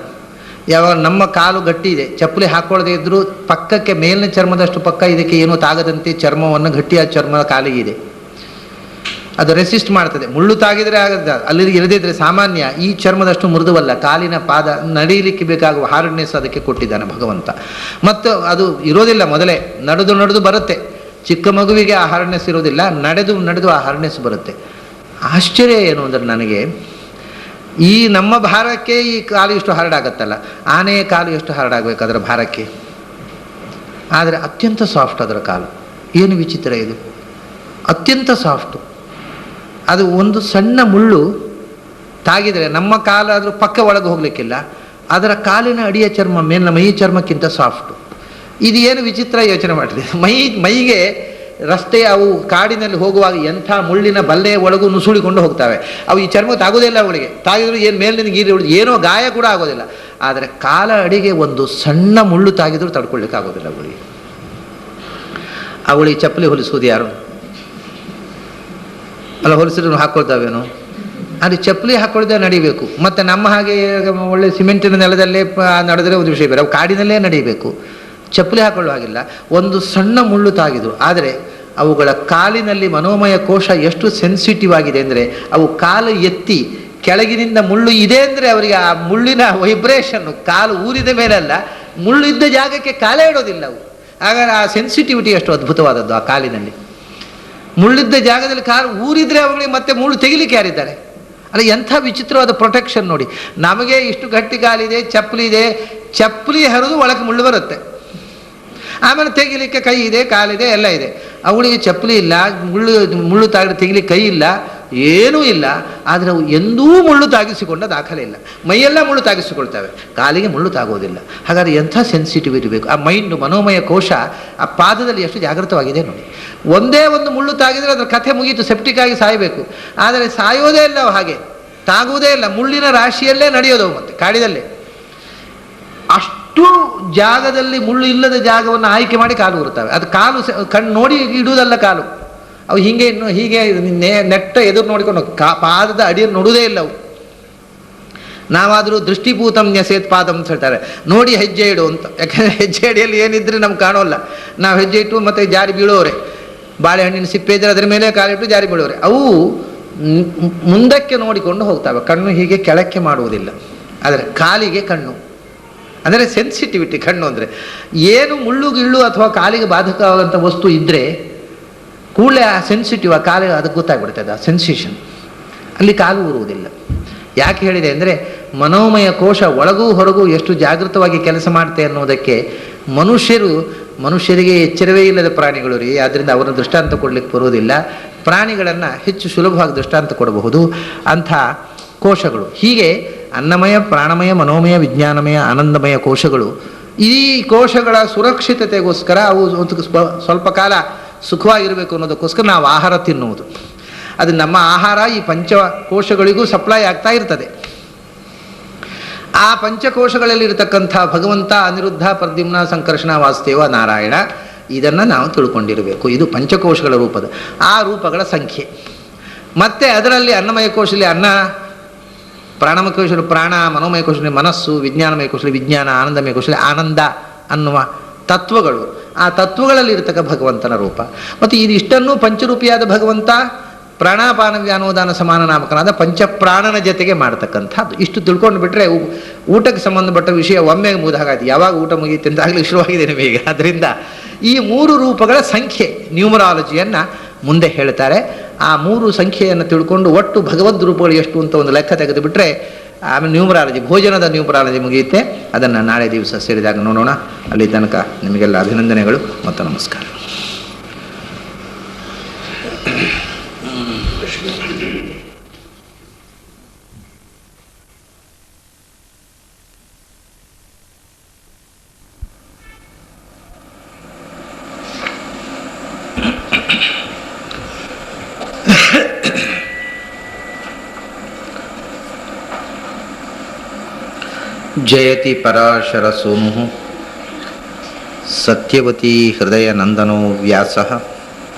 ಯಾವಾಗ ನಮ್ಮ ಕಾಲು ಗಟ್ಟಿ ಇದೆ, ಚಪ್ಪಲಿ ಹಾಕೊಳ್ಳದೆ ಇದ್ದರೂ ಪಕ್ಕಕ್ಕೆ ಮೇಲಿನ ಚರ್ಮದಷ್ಟು ಪಕ್ಕ ಇದಕ್ಕೆ ಏನೂ ತಾಗದಂತೆ ಚರ್ಮವನ್ನು ಗಟ್ಟಿಯಾದ ಚರ್ಮದ ಕಾಲಿಗೆ ಇದೆ, ಅದು ರೆಸಿಸ್ಟ್ ಮಾಡ್ತದೆ. ಮುಳ್ಳು ತಾಗಿದರೆ ಆಗದ, ಅಲ್ಲಿ ಇರದಿದ್ರೆ ಸಾಮಾನ್ಯ. ಈ ಚರ್ಮದಷ್ಟು ಮೃದುವಲ್ಲ, ಕಾಲಿನ ಪಾದ ನಡೆಯಲಿಕ್ಕೆ ಬೇಕಾಗುವ ಹಾರ್ಡ್ನೆಸ್ ಅದಕ್ಕೆ ಕೊಟ್ಟಿದ್ದಾನೆ ಭಗವಂತ. ಮತ್ತು ಅದು ಇರೋದಿಲ್ಲ ಮೊದಲೇ, ನಡೆದು ಬರುತ್ತೆ. ಚಿಕ್ಕ ಮಗುವಿಗೆ ಆ ಹಾರ್ಡ್ನೆಸ್ ಇರೋದಿಲ್ಲ, ನಡೆದು ಆ ಹಾರ್ಡ್ನೆಸ್ ಬರುತ್ತೆ. ಆಶ್ಚರ್ಯ ಏನು ಅಂದರೆ ನನಗೆ, ಈ ನಮ್ಮ ಭಾರಕ್ಕೆ ಈ ಕಾಲು ಎಷ್ಟು ಹರಡಾಗತ್ತಲ್ಲ, ಆನೆಯ ಕಾಲು ಎಷ್ಟು ಹರಡಾಗಬೇಕು ಅದರ ಭಾರಕ್ಕೆ. ಆದರೆ ಅತ್ಯಂತ ಸಾಫ್ಟ್ ಅದರ ಕಾಲು. ಏನು ವಿಚಿತ್ರ ಇದು, ಅತ್ಯಂತ ಸಾಫ್ಟು. ಅದು ಒಂದು ಸಣ್ಣ ಮುಳ್ಳು ತಾಗಿದರೆ ನಮ್ಮ ಕಾಲಾದರೂ ಪಕ್ಕ ಒಳಗೆ ಹೋಗಲಿಕ್ಕಿಲ್ಲ, ಅದರ ಕಾಲಿನ ಅಡಿಯ ಚರ್ಮ ಮೇಲಿನ ಮೈ ಚರ್ಮಕ್ಕಿಂತ ಸಾಫ್ಟು. ಇದು ಏನು ವಿಚಿತ್ರ ಯೋಚನೆ ಮಾಡಿದೆ. ಮೈಗೆ ರಸ್ತೆ ಅವು ಕಾಡಿನಲ್ಲಿ ಹೋಗುವಾಗ ಎಂಥ ಮುಳ್ಳಿನ ಬಲ್ಲೆಯ ಒಳಗೂ ನುಸುಳಿಕೊಂಡು ಹೋಗ್ತವೆ. ಅವು ಈ ಚರ್ಮ ತಾಗೋದಿಲ್ಲ, ಅವಳಿಗೆ ತಾಗಿದ್ರು ಏನು ಮೇಲಿನ ಗೀರಿ ಏನೋ ಗಾಯ ಕೂಡ ಆಗೋದಿಲ್ಲ. ಆದರೆ ಕಾಲ ಅಡಿಗೆ ಒಂದು ಸಣ್ಣ ಮುಳ್ಳು ತಾಗಿದ್ರು ತಡ್ಕೊಳ್ಳಿಕ್ಕೆ ಆಗೋದಿಲ್ಲ ಅವಳಿಗೆ ಚಪ್ಪಲಿ ಹೊಲಿಸುವುದು ಯಾರು? ಅಲ್ಲ, ಹೊಲಿಸಿದ್ರು ಹಾಕ್ಕೊಳ್ತಾವೇನು? ಅದು ಚಪ್ಪಲಿ ಹಾಕ್ಕೊಳ್ದೆ ನಡಿಬೇಕು. ಮತ್ತು ನಮ್ಮ ಹಾಗೆ ಒಳ್ಳೆ ಸಿಮೆಂಟಿನ ನೆಲದಲ್ಲೇ ನಡೆದರೆ ಒಂದು ವಿಷಯ ಬೇರೆ, ಅವು ಕಾಡಿನಲ್ಲೇ ನಡೀಬೇಕು. ಚಪ್ಪಲಿ ಹಾಕೊಳ್ಳುವಾಗಿಲ್ಲ. ಒಂದು ಸಣ್ಣ ಮುಳ್ಳು ತಾಗಿದ್ರು. ಆದರೆ ಅವುಗಳ ಕಾಲಿನಲ್ಲಿ ಮನೋಮಯ ಕೋಶ ಎಷ್ಟು ಸೆನ್ಸಿಟಿವ್ ಆಗಿದೆ ಅಂದರೆ, ಅವು ಕಾಲು ಎತ್ತಿ ಕೆಳಗಿನಿಂದ ಮುಳ್ಳು ಇದೆ ಅಂದರೆ ಅವರಿಗೆ ಆ ಮುಳ್ಳಿನ ವೈಬ್ರೇಷನ್ನು ಕಾಲು ಊರಿದ ಮೇಲಲ್ಲ, ಮುಳ್ಳು ಇದ್ದ ಜಾಗಕ್ಕೆ ಕಾಲೇ ಇಡೋದಿಲ್ಲ ಅವು. ಹಾಗಾದ್ರೆ ಆ ಸೆನ್ಸಿಟಿವಿಟಿ ಎಷ್ಟು ಅದ್ಭುತವಾದದ್ದು ಆ ಕಾಲಿನಲ್ಲಿ. ಮುಳ್ಳಿದ್ದ ಜಾಗದಲ್ಲಿ ಕಾಲು ಊರಿದ್ರೆ ಅವುಗಳಿಗೆ ಮತ್ತೆ ಮುಳ್ಳು ತೆಗಿಲಿಕ್ಕೆ ಯಾರಿದ್ದಾರೆ? ಅಲ್ಲ, ಎಂಥ ವಿಚಿತ್ರವಾದ ಪ್ರೊಟೆಕ್ಷನ್ ನೋಡಿ. ನಮಗೆ ಇಷ್ಟು ಗಟ್ಟಿ ಕಾಲಿದೆ, ಚಪ್ಪಲಿ ಇದೆ, ಚಪ್ಪಲಿ ಹರಿದು ಒಳಗೆ ಮುಳ್ಳು ಬರುತ್ತೆ. ಆಮೇಲೆ ತೆಗಿಲಿಕ್ಕೆ ಕೈ ಇದೆ, ಕಾಲಿದೆ, ಎಲ್ಲ ಇದೆ. ಅವುಗಳಿಗೆ ಚಪ್ಪಲಿ ಇಲ್ಲ, ಮುಳ್ಳು ತಾಗಿ ತೆಗಿಲಿಕ್ಕೆ ಕೈ ಇಲ್ಲ, ಏನೂ ಇಲ್ಲ. ಆದರೆ ಅವು ಎಂದೂ ಮುಳ್ಳು ತಾಗಿಸಿಕೊಂಡ ದಾಖಲೆ ಇಲ್ಲ. ಮೈಯೆಲ್ಲ ಮುಳ್ಳು ತಾಗಿಸಿಕೊಳ್ತವೆ, ಕಾಲಿಗೆ ಮುಳ್ಳು ತಾಗೋದಿಲ್ಲ. ಹಾಗಾದರೆ ಎಂಥ ಸೆನ್ಸಿಟಿವಿಟಿ ಬೇಕು. ಆ ಮೈಂಡು, ಮನೋಮಯ ಕೋಶ ಆ ಪಾದದಲ್ಲಿ ಎಷ್ಟು ಜಾಗೃತವಾಗಿದೆ ನೋಡಿ. ಒಂದೇ ಒಂದು ಮುಳ್ಳು ತಾಗಿದರೆ ಅದರ ಕಥೆ ಮುಗೀತು, ಸೆಪ್ಟಿಕ್ ಆಗಿ ಸಾಯಬೇಕು. ಆದರೆ ಸಾಯೋದೇ ಇಲ್ಲ, ಹಾಗೆ ತಾಗುವುದೇ ಇಲ್ಲ. ಮುಳ್ಳಿನ ರಾಶಿಯಲ್ಲೇ ನಡೆಯೋದು ಮತ್ತೆ ಕಾಡಿದಲ್ಲೇ. ಅಷ್ಟು ಜಾಗದಲ್ಲಿ ಮುಳ್ಳು ಇಲ್ಲದ ಜಾಗವನ್ನು ಆಯ್ಕೆ ಮಾಡಿ ಕಾಲು ಉರುತ್ತವೆ. ಅದು ಕಾಲು ಕಣ್ಣು ನೋಡಿ ಇಡುವುದಲ್ಲ, ಕಾಲು ಅವು ಹೀಗೆ ನೆಟ್ಟ ಎದುರು ನೋಡಿಕೊಂಡು ಪಾದದ ಅಡಿಯನ್ನು ನೋಡುವುದೇ ಇಲ್ಲ ಅವು. ನಾವಾದರೂ ದೃಷ್ಟಿಭೂತಂ ನ್ಯಸೇತ್ ಪಾದಂ ಅಂತ ಹೇಳ್ತಾರೆ, ನೋಡಿ ಹೆಜ್ಜೆ ಇಡು ಅಂತ. ಯಾಕಂದರೆ ಹೆಜ್ಜೆ ಅಡಿಯಲ್ಲಿ ಏನಿದ್ರೆ ನಮ್ಗೆ ಕಾಣೋಲ್ಲ. ನಾವು ಹೆಜ್ಜೆ ಇಟ್ಟು ಮತ್ತೆ ಜಾರಿ ಬೀಳೋರೆ, ಬಾಳೆಹಣ್ಣಿನ ಸಿಪ್ಪೆ ಇದ್ದರೆ ಅದರ ಮೇಲೆ ಕಾಲಿಟ್ಟು ಜಾರಿ ಬೀಳೋರೆ. ಅವು ಮುಂದಕ್ಕೆ ನೋಡಿಕೊಂಡು ಹೋಗ್ತವೆ, ಕಣ್ಣು ಹೀಗೆ ಕೆಳಕ್ಕೆ ಮಾಡುವುದಿಲ್ಲ. ಆದರೆ ಕಾಲಿಗೆ ಕಣ್ಣು ಅಂದರೆ ಸೆನ್ಸಿಟಿವಿಟಿ. ಕಣ್ಣು ಅಂದರೆ ಏನು ಮುಳ್ಳು ಗಿಳ್ಳು ಅಥವಾ ಕಾಲಿಗೆ ಬಾಧಕವಾದಂಥ ವಸ್ತು ಇದ್ದರೆ ಕೂಡಲೇ ಆ ಸೆನ್ಸಿಟಿವ್, ಆ ಕಾಲಿಗೆ ಅದಕ್ಕೆ ಗೊತ್ತಾಗ್ಬಿಡ್ತದೆ ಆ ಸೆನ್ಸೇಷನ್. ಅಲ್ಲಿ ಕಾಲು ಊರುವುದಿಲ್ಲ. ಯಾಕೆ ಹೇಳಿದೆ ಅಂದರೆ, ಮನೋಮಯ ಕೋಶ ಒಳಗೂ ಹೊರಗೂ ಎಷ್ಟು ಜಾಗೃತವಾಗಿ ಕೆಲಸ ಮಾಡುತ್ತೆ ಅನ್ನೋದಕ್ಕೆ ಮನುಷ್ಯರಿಗೆ ಎಚ್ಚರವೇ ಇಲ್ಲದ ಪ್ರಾಣಿಗಳು ರೀ. ಆದ್ದರಿಂದ ಅವರನ್ನು ದೃಷ್ಟಾಂತ ಕೊಡಲಿಕ್ಕೆ ಬರುವುದಿಲ್ಲ. ಪ್ರಾಣಿಗಳನ್ನು ಹೆಚ್ಚು ಸುಲಭವಾಗಿ ದೃಷ್ಟಾಂತ ಕೊಡಬಹುದು ಅಂಥ ಕೋಶಗಳು. ಹೀಗೆ ಅನ್ನಮಯ, ಪ್ರಾಣಮಯ, ಮನೋಮಯ, ವಿಜ್ಞಾನಮಯ, ಆನಂದಮಯ ಕೋಶಗಳು. ಈ ಕೋಶಗಳ ಸುರಕ್ಷಿತತೆಗೋಸ್ಕರ ಅವು ಸ್ವಲ್ಪ ಕಾಲ ಸುಖವಾಗಿರಬೇಕು ಅನ್ನೋದಕ್ಕೋಸ್ಕರ ನಾವು ಆಹಾರ ತಿನ್ನುವುದು. ಅದು ನಮ್ಮ ಆಹಾರ ಈ ಪಂಚಕೋಶಗಳಿಗೂ ಸಪ್ಲೈ ಆಗ್ತಾ ಇರ್ತದೆ. ಆ ಪಂಚಕೋಶಗಳಲ್ಲಿ ಇರತಕ್ಕಂಥ ಭಗವಂತ, ಅನಿರುದ್ಧ, ಪ್ರದ್ಯುಮ್ನ, ಸಂಕರ್ಷಣ, ವಾಸುದೇವ, ನಾರಾಯಣ, ಇದನ್ನು ನಾವು ತಿಳ್ಕೊಂಡಿರಬೇಕು. ಇದು ಪಂಚಕೋಶಗಳ ರೂಪದ ಆ ರೂಪಗಳ ಸಂಖ್ಯೆ. ಮತ್ತು ಅದರಲ್ಲಿ ಅನ್ನಮಯ ಕೋಶದಲ್ಲಿ ಅನ್ನ, ಪ್ರಾಣಮಯ ಕೋಶದಲ್ಲಿ ಪ್ರಾಣ, ಮನೋಮಯ ಕೋಶದಲ್ಲಿ ಮನಸ್ಸು, ವಿಜ್ಞಾನಮಯ ಕೋಶದಲ್ಲಿ ವಿಜ್ಞಾನ, ಆನಂದಮಯ ಕೋಶದಲ್ಲಿ ಆನಂದ ಅನ್ನುವ ತತ್ವಗಳು. ಆ ತತ್ವಗಳಲ್ಲಿ ಇರತಕ್ಕ ಭಗವಂತನ ರೂಪ. ಮತ್ತು ಇದಿಷ್ಟನ್ನು ಪಂಚರೂಪಿಯಾದ ಭಗವಂತ ಪ್ರಾಣಾಪಾನ ವ್ಯಾನೋದಾನ ಸಮಾನ ನಾಮಕನಾದ ಪಂಚಪ್ರಾಣನ ಜೊತೆಗೆ ಮಾಡ್ತಕ್ಕಂಥದ್ದು. ಇಷ್ಟು ತಿಳ್ಕೊಂಡು ಬಿಟ್ಟರೆ ಊಟಕ್ಕೆ ಸಂಬಂಧಪಟ್ಟ ವಿಷಯ ಒಮ್ಮೆ ಮುಗಿದಾಗಾಯ್ತು. ಯಾವಾಗ ಊಟ ಮುಗಿಯುತ್ತೆ ಅಂತ ಆಗಲಿ ಶುರುವಾಗಿದೆ ನಿಮಗೆ. ಅದರಿಂದ ಈ 3 ರೂಪಗಳ ಸಂಖ್ಯೆ ನ್ಯೂಮರಾಲಜಿಯನ್ನು ಮುಂದೆ ಹೇಳ್ತಾರೆ. ಆ 3 ಸಂಖ್ಯೆಯನ್ನು ತಿಳ್ಕೊಂಡು ಒಟ್ಟು ಭಗವದ್ ರೂಪಗಳು ಎಷ್ಟು ಅಂತ ಒಂದು ಲೆಕ್ಕ ತೆಗೆದು ಬಿಟ್ಟರೆ ಆಮೇಲೆ ನ್ಯೂಮರಾಲಜಿ, ಭೋಜನದ ನ್ಯೂಮರಾಲಜಿ ಮುಗಿಯುತ್ತೆ. ಅದನ್ನು ನಾಳೆ ದಿವಸ ಸೇರಿದಾಗ ನೋಡೋಣ. ಅಲ್ಲಿ ತನಕ ನಿಮಗೆಲ್ಲ ಅಭಿನಂದನೆಗಳು ಮತ್ತು ನಮಸ್ಕಾರ. ಜಯತಿ ಪರಾಶರ ಸೋನು ಸತ್ಯವತಿ ಹೃದಯ ನಂದನೋ ವ್ಯಾಸ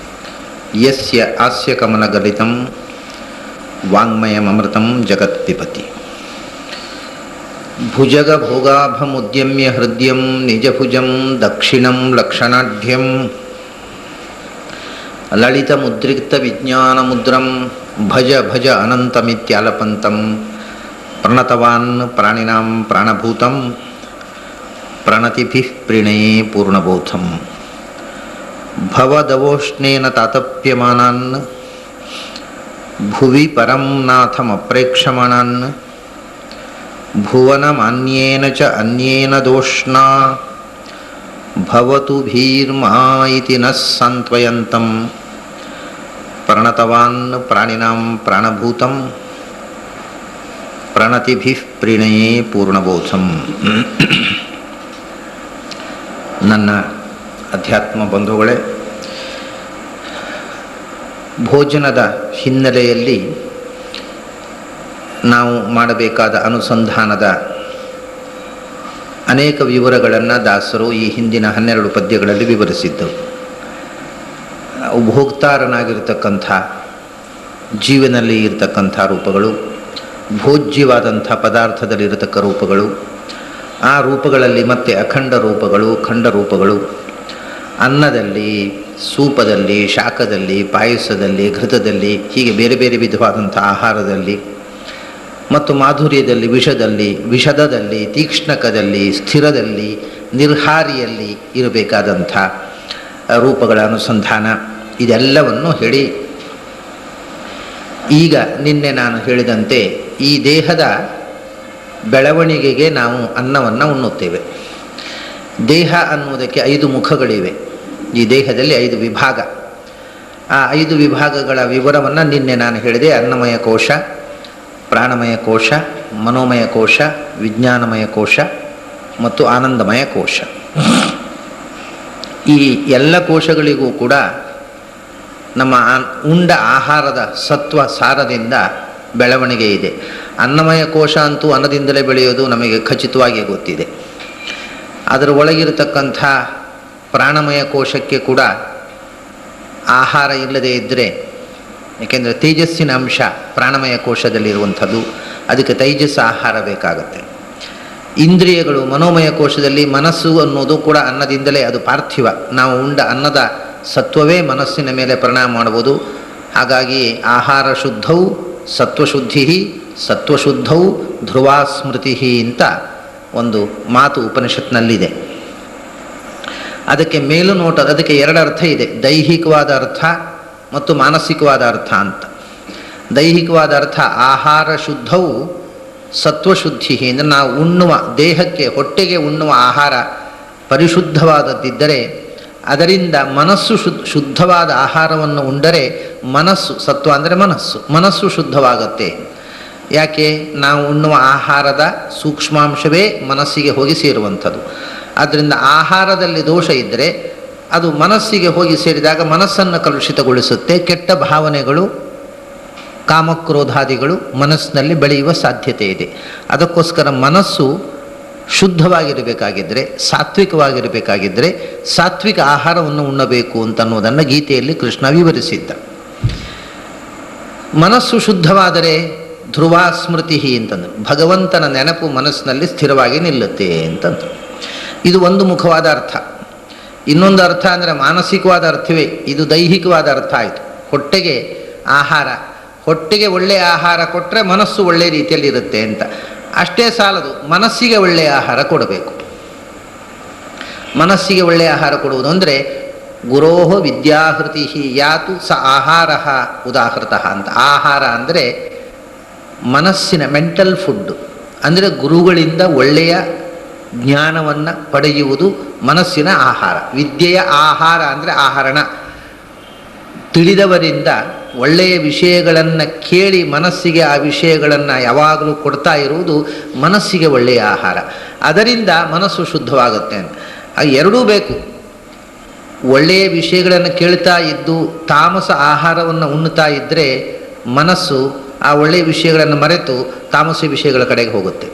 ಯಸ್ಯ ಹಾಸ್ಯ ಕಮಲಗಲಿತಂ ವಾಂಗ್ಮಯಮೃತಂ ಜಗತ್ಪಿಬತಿ. ಭುಜಗ ಭೋಗಾಭಮುದ್ಯಮ್ಯ ಹೃದಯಂ ನಿಜಭುಜಂ ದಕ್ಷಿಣಂ ಲಕ್ಷಣಾಢ್ಯಂ ಲಲಿತ ಮುದ್ರಿಕ್ತ ವಿಜ್ಞಾನ ಮುದ್ರಂ ಭಜ ಭಜ ಅನಂತಮಿತ್ಯಾಲಪಂತಂ ಪ್ರಣತವಾನ್ ಪ್ರಾಣಿನಾಂ ಪ್ರಾಣಭೂತಂ ಪ್ರಣತಿಭಿಃ ಪ್ರಣಯೇ ಪೂರ್ಣಬೋಧಂ. ಭವದವೋಷ್ಣೇನ ತಾತಪ್ಯಮಾನಾನ್ ಭುವಿ ಪರಂ ನಾಥಮಪ್ರೇಕ್ಷಮಾಣಾನ್ ಭುವನಮಾನ್ಯೇನ ಚ ಅನ್ಯೇನ ದೋಷ್ಣಾ ಭವತು ಭೀರ್ಮಾ ಇತಿ ನಃ ಸಾಂತ್ವಯಂತಂ ಪ್ರಣತವಾನ್ ಪ್ರಾಣಿನಾಂ ಪ್ರಾಣಭೂತಂ ಪ್ರಣತಿಭಿಃ ಪ್ರಣಯೇ ಪೂರ್ಣಬೋಧಂ. ನನ್ನ ಅಧ್ಯಾತ್ಮ ಬಂಧುಗಳೇ, ಭೋಜನದ ಹಿನ್ನೆಲೆಯಲ್ಲಿ ನಾವು ಮಾಡಬೇಕಾದ ಅನುಸಂಧಾನದ ಅನೇಕ ವಿವರಗಳನ್ನು ದಾಸರು ಈ ಹಿಂದಿನ 12 ಪದ್ಯಗಳಲ್ಲಿ ವಿವರಿಸಿದ್ದರು. ಭೋಕ್ತಾರನಾಗಿರ್ತಕ್ಕಂಥ ಜೀವನಲ್ಲಿ ಇರತಕ್ಕಂಥ ರೂಪಗಳು, ಭೋಜ್ಯವಾದಂಥ ಪದಾರ್ಥದಲ್ಲಿರತಕ್ಕ ರೂಪಗಳು, ಆ ರೂಪಗಳಲ್ಲಿ ಮತ್ತೆ ಅಖಂಡ ರೂಪಗಳು, ಖಂಡ ರೂಪಗಳು, ಅನ್ನದಲ್ಲಿ, ಸೂಪದಲ್ಲಿ, ಶಾಖದಲ್ಲಿ, ಪಾಯಸದಲ್ಲಿ, ಘೃತದಲ್ಲಿ, ಹೀಗೆ ಬೇರೆ ಬೇರೆ ವಿಧವಾದಂಥ ಆಹಾರದಲ್ಲಿ ಮತ್ತು ಮಾಧುರ್ಯದಲ್ಲಿ, ವಿಷದಲ್ಲಿ, ವಿಷದದಲ್ಲಿ, ತೀಕ್ಷ್ಣಕದಲ್ಲಿ, ಸ್ಥಿರದಲ್ಲಿ, ನಿರ್ಹಾರಿಯಲ್ಲಿ ಇರಬೇಕಾದಂಥ ರೂಪಗಳ ಅನುಸಂಧಾನ, ಇದೆಲ್ಲವನ್ನು ಹೇಳಿ ಈಗ ನಿನ್ನೆ ನಾನು ಹೇಳಿದಂತೆ ಈ ದೇಹದ ಬೆಳವಣಿಗೆಗೆ ನಾವು ಅನ್ನವನ್ನು ಉಣ್ಣುತ್ತೇವೆ. ದೇಹ ಅನ್ನುವುದಕ್ಕೆ 5 ಮುಖಗಳಿವೆ. ಈ ದೇಹದಲ್ಲಿ 5 ವಿಭಾಗ. ಆ 5 ವಿಭಾಗಗಳ ವಿವರವನ್ನು ನಿನ್ನೆ ನಾನು ಹೇಳಿದೆ. ಅನ್ನಮಯ ಕೋಶ, ಪ್ರಾಣಮಯ ಕೋಶ, ಮನೋಮಯ ಕೋಶ, ವಿಜ್ಞಾನಮಯ ಕೋಶ ಮತ್ತು ಆನಂದಮಯ ಕೋಶ. ಈ ಎಲ್ಲ ಕೋಶಗಳಿಗೂ ಕೂಡ ನಮ್ಮ ಉಂಡ ಆಹಾರದ ಸತ್ವ ಸಾರದಿಂದ ಬೆಳವಣಿಗೆ ಇದೆ. ಅನ್ನಮಯ ಕೋಶ ಅಂತೂ ಅನ್ನದಿಂದಲೇ ಬೆಳೆಯೋದು ನಮಗೆ ಖಚಿತವಾಗಿ ಗೊತ್ತಿದೆ. ಅದರ ಒಳಗಿರತಕ್ಕಂಥ ಪ್ರಾಣಮಯ ಕೋಶಕ್ಕೆ ಕೂಡ ಆಹಾರ ಇಲ್ಲದೇ ಇದ್ದರೆ, ಏಕೆಂದರೆ ತೇಜಸ್ಸಿನ ಅಂಶ ಪ್ರಾಣಮಯ ಕೋಶದಲ್ಲಿರುವಂಥದ್ದು, ಅದಕ್ಕೆ ತೈಜಸ್ಸು ಆಹಾರ ಬೇಕಾಗುತ್ತೆ. ಇಂದ್ರಿಯಗಳು ಮನೋಮಯ ಕೋಶದಲ್ಲಿ, ಮನಸ್ಸು ಅನ್ನೋದು ಕೂಡ ಅನ್ನದಿಂದಲೇ, ಅದು ಪಾರ್ಥಿವ. ನಾವು ಉಂಡ ಅನ್ನದ ಸತ್ವವೇ ಮನಸ್ಸಿನ ಮೇಲೆ ಪರಿಣಾಮ ಮಾಡ್ಬೋದು. ಹಾಗಾಗಿ ಆಹಾರ ಶುದ್ಧೌ ಸತ್ವಶುದ್ಧಿ, ಸತ್ವಶುದ್ಧೌ ಧ್ರುವ ಸ್ಮೃತಿ ಅಂತ ಒಂದು ಮಾತು ಉಪನಿಷತ್ನಲ್ಲಿದೆ. ಅದಕ್ಕೆ ಮೇಲುನೋಟ, ಅದಕ್ಕೆ 2 ಅರ್ಥ ಇದೆ, ದೈಹಿಕವಾದ ಅರ್ಥ ಮತ್ತು ಮಾನಸಿಕವಾದ ಅರ್ಥ ಅಂತ. ದೈಹಿಕವಾದ ಅರ್ಥ ಆಹಾರ ಶುದ್ಧವು ಸತ್ವಶುದ್ಧಿ ಅಂದರೆ ನಾವು ಉಣ್ಣುವ ದೇಹಕ್ಕೆ, ಹೊಟ್ಟೆಗೆ ಉಣ್ಣುವ ಆಹಾರ ಪರಿಶುದ್ಧವಾದದ್ದಿದ್ದರೆ ಅದರಿಂದ ಮನಸ್ಸು ಶುದ್ಧವಾದ ಆಹಾರವನ್ನು ಉಂಡರೆ ಮನಸ್ಸು, ಸತ್ವ ಅಂದರೆ ಮನಸ್ಸು ಶುದ್ಧವಾಗುತ್ತೆ. ಯಾಕೆ? ನಾವು ಉಣ್ಣುವ ಆಹಾರದ ಸೂಕ್ಷ್ಮಾಂಶವೇ ಮನಸ್ಸಿಗೆ ಹೋಗಿ ಸೇರುವಂಥದ್ದು. ಆದ್ದರಿಂದ ಆಹಾರದಲ್ಲಿ ದೋಷ ಇದ್ದರೆ ಅದು ಮನಸ್ಸಿಗೆ ಹೋಗಿ ಸೇರಿದಾಗ ಮನಸ್ಸನ್ನು ಕಲುಷಿತಗೊಳಿಸುತ್ತೆ. ಕೆಟ್ಟ ಭಾವನೆಗಳು, ಕಾಮಕ್ರೋಧಾದಿಗಳು ಮನಸ್ಸಿನಲ್ಲಿ ಬೆಳೆಯುವ ಸಾಧ್ಯತೆ ಇದೆ. ಅದಕ್ಕೋಸ್ಕರ ಮನಸ್ಸು ಶುದ್ಧವಾಗಿರಬೇಕಾಗಿದ್ದರೆ, ಸಾತ್ವಿಕವಾಗಿರಬೇಕಾಗಿದ್ದರೆ ಸಾತ್ವಿಕ ಆಹಾರವನ್ನು ಉಣ್ಣಬೇಕು ಅಂತನ್ನುವುದನ್ನು ಗೀತೆಯಲ್ಲಿ ಕೃಷ್ಣ ವಿವರಿಸಿದ್ದ. ಮನಸ್ಸು ಶುದ್ಧವಾದರೆ ಧ್ರುವ ಸ್ಮೃತಿ ಅಂತಂದರು. ಭಗವಂತನ ನೆನಪು ಮನಸ್ಸಿನಲ್ಲಿ ಸ್ಥಿರವಾಗಿ ನಿಲ್ಲುತ್ತೆ ಅಂತಂದರು. ಇದು ಒಂದು ಮುಖವಾದ ಅರ್ಥ. ಇನ್ನೊಂದು ಅರ್ಥ ಅಂದರೆ ಮಾನಸಿಕವಾದ ಅರ್ಥವೇ. ಇದು ದೈಹಿಕವಾದ ಅರ್ಥ ಆಯಿತು. ಹೊಟ್ಟೆಗೆ ಆಹಾರ, ಹೊಟ್ಟೆಗೆ ಒಳ್ಳೆಯ ಆಹಾರ ಕೊಟ್ಟರೆ ಮನಸ್ಸು ಒಳ್ಳೆಯ ರೀತಿಯಲ್ಲಿ ಇರುತ್ತೆ ಅಂತ. ಅಷ್ಟೇ ಸಾಲದು, ಮನಸ್ಸಿಗೆ ಒಳ್ಳೆಯ ಆಹಾರ ಕೊಡಬೇಕು. ಮನಸ್ಸಿಗೆ ಒಳ್ಳೆಯ ಆಹಾರ ಕೊಡುವುದು ಅಂದರೆ ಗುರೋಹ ವಿದ್ಯಾಹೃತಿ ಯಾತು ಸ ಆಹಾರ ಉದಾಹೃತಃ ಅಂತ. ಆಹಾರ ಅಂದರೆ ಮನಸ್ಸಿನ ಮೆಂಟಲ್ ಫುಡ್, ಅಂದರೆ ಗುರುಗಳಿಂದ ಒಳ್ಳೆಯ ಜ್ಞಾನವನ್ನು ಪಡೆಯುವುದು ಮನಸ್ಸಿನ ಆಹಾರ. ವಿದ್ಯೆಯ ಆಹಾರ ಅಂದರೆ ಆಹರಣ, ತಿಳಿದವರಿಂದ ಒಳ್ಳೆಯ ವಿಷಯಗಳನ್ನು ಕೇಳಿ ಮನಸ್ಸಿಗೆ ಆ ವಿಷಯಗಳನ್ನು ಯಾವಾಗಲೂ ಕೊಡ್ತಾ ಇರುವುದು ಮನಸ್ಸಿಗೆ ಒಳ್ಳೆಯ ಆಹಾರ. ಅದರಿಂದ ಮನಸ್ಸು ಶುದ್ಧವಾಗುತ್ತೆ ಅಂತ. ಎರಡೂ ಬೇಕು. ಒಳ್ಳೆಯ ವಿಷಯಗಳನ್ನು ಕೇಳ್ತಾ ಇದ್ದು ತಾಮಸ ಆಹಾರವನ್ನು ಉಣ್ಣುತ್ತಾ ಇದ್ದರೆ ಮನಸ್ಸು ಆ ಒಳ್ಳೆಯ ವಿಷಯಗಳನ್ನು ಮರೆತು ತಾಮಸ ವಿಷಯಗಳ ಕಡೆಗೆ ಹೋಗುತ್ತೆ.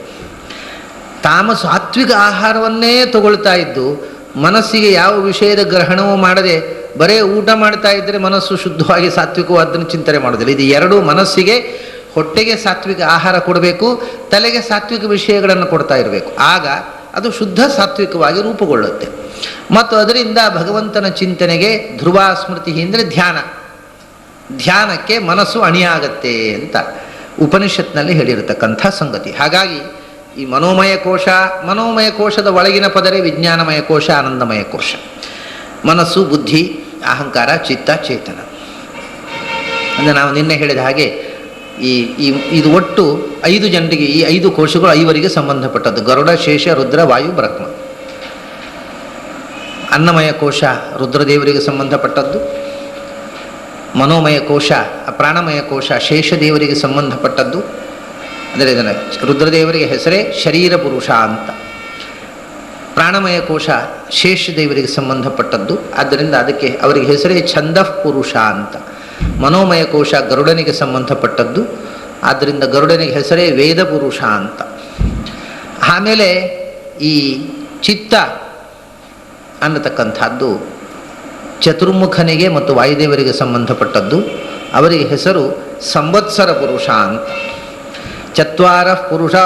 ಸಾತ್ವಿಕ ಆಹಾರವನ್ನೇ ತಗೊಳ್ತಾ ಇದ್ದು ಮನಸ್ಸಿಗೆ ಯಾವ ವಿಷಯದ ಗ್ರಹಣವೂ ಮಾಡದೆ ಬರೇ ಊಟ ಮಾಡ್ತಾ ಇದ್ದರೆ ಮನಸ್ಸು ಶುದ್ಧವಾಗಿ ಸಾತ್ವಿಕವಾದ್ದನ್ನು ಚಿಂತನೆ ಮಾಡೋದಿಲ್ಲ. ಇದು ಎರಡೂ, ಮನಸ್ಸಿಗೆ ಹೊಟ್ಟೆಗೆ ಸಾತ್ವಿಕ ಆಹಾರ ಕೊಡಬೇಕು, ತಲೆಗೆ ಸಾತ್ವಿಕ ವಿಷಯಗಳನ್ನು ಕೊಡ್ತಾ ಇರಬೇಕು. ಆಗ ಅದು ಶುದ್ಧ ಸಾತ್ವಿಕವಾಗಿ ರೂಪುಗೊಳ್ಳುತ್ತೆ. ಮತ್ತು ಅದರಿಂದ ಭಗವಂತನ ಚಿಂತನೆಗೆ ಧ್ರುವ ಸ್ಮೃತಿ ಅಂದರೆ ಧ್ಯಾನಕ್ಕೆ ಮನಸ್ಸು ಅಣಿಯಾಗತ್ತೆ ಅಂತ ಉಪನಿಷತ್ನಲ್ಲಿ ಹೇಳಿರತಕ್ಕಂಥ ಸಂಗತಿ. ಹಾಗಾಗಿ ಈ ಮನೋಮಯ ಕೋಶದ ಒಳಗಿನ ಪದರೆ ವಿಜ್ಞಾನಮಯ ಕೋಶ, ಆನಂದಮಯ ಕೋಶ. ಮನಸ್ಸು, ಬುದ್ಧಿ, ಅಹಂಕಾರ, ಚಿತ್ತ, ಚೇತನ. ಅಂದರೆ ನಾವು ನಿನ್ನೆ ಹೇಳಿದ ಹಾಗೆ ಇದು ಒಟ್ಟು 5 ಜನರಿಗೆ, ಈ 5 ಕೋಶಗಳು 5ವರಿಗೆ ಸಂಬಂಧಪಟ್ಟದ್ದು. ಗರುಡ, ಶೇಷ, ರುದ್ರ, ವಾಯು, ಬ್ರಹ್ಮ. ಅನ್ನಮಯ ಕೋಶ ರುದ್ರದೇವರಿಗೆ ಸಂಬಂಧಪಟ್ಟದ್ದು. ಮನೋಮಯ ಕೋಶ, ಪ್ರಾಣಮಯ ಕೋಶ ಶೇಷದೇವರಿಗೆ ಸಂಬಂಧಪಟ್ಟದ್ದು. ಅಂದರೆ ಇದನ್ನು ರುದ್ರದೇವರಿಗೆ ಹೆಸರೇ ಶರೀರ ಪುರುಷ ಅಂತ. ಪ್ರಾಣಮಯ ಕೋಶ ಶೇಷದೇವರಿಗೆ ಸಂಬಂಧಪಟ್ಟದ್ದು, ಆದ್ದರಿಂದ ಅವರಿಗೆ ಹೆಸರೇ ಛಂದಃ ಪುರುಷ ಅಂತ. ಮನೋಮಯ ಕೋಶ ಗರುಡನಿಗೆ ಸಂಬಂಧಪಟ್ಟದ್ದು, ಆದ್ದರಿಂದ ಗರುಡನಿಗೆ ಹೆಸರೇ ವೇದ ಪುರುಷ ಅಂತ. ಆಮೇಲೆ ಈ ಚಿತ್ತ ಅನ್ನತಕ್ಕಂಥದ್ದು ಚತುರ್ಮುಖನಿಗೆ ಮತ್ತು ವಾಯುದೇವರಿಗೆ ಸಂಬಂಧಪಟ್ಟದ್ದು, ಅವರಿಗೆ ಹೆಸರು ಸಂವತ್ಸರ ಪುರುಷ ಅಂತ. ಚತ್ವಾರ ಪುರುಷಾ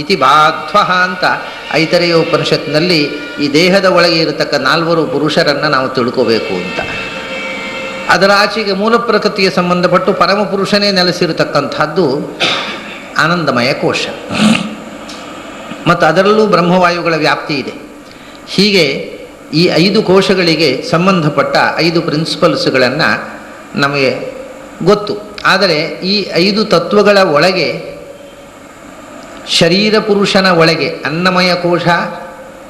ಇತಿ ಬಾಧ್ವ ಅಂತ ಐತರೇಯ ಉಪನಿಷತ್ನಲ್ಲಿ ಈ ದೇಹದ ಒಳಗೆ ಇರತಕ್ಕ 4 ಪುರುಷರನ್ನು ನಾವು ತಿಳ್ಕೋಬೇಕು ಅಂತ. ಅದರ ಆಚೆಗೆ ಮೂಲ ಪ್ರಕೃತಿಗೆ ಸಂಬಂಧಪಟ್ಟು ಪರಮಪುರುಷನೇ ನೆಲೆಸಿರತಕ್ಕಂಥದ್ದು ಆನಂದಮಯ ಕೋಶ. ಮತ್ತು ಅದರಲ್ಲೂ ಬ್ರಹ್ಮವಾಯುಗಳ ವ್ಯಾಪ್ತಿ ಇದೆ. ಹೀಗೆ ಈ 5 ಕೋಶಗಳಿಗೆ ಸಂಬಂಧಪಟ್ಟ 5 ಪ್ರಿನ್ಸಿಪಲ್ಸ್ಗಳನ್ನು ನಮಗೆ ಗೊತ್ತು. ಆದರೆ ಈ 5 ತತ್ವಗಳ ಒಳಗೆ ಶರೀರ ಪುರುಷನ ಒಳಗೆ ಅನ್ನಮಯ ಕೋಶ,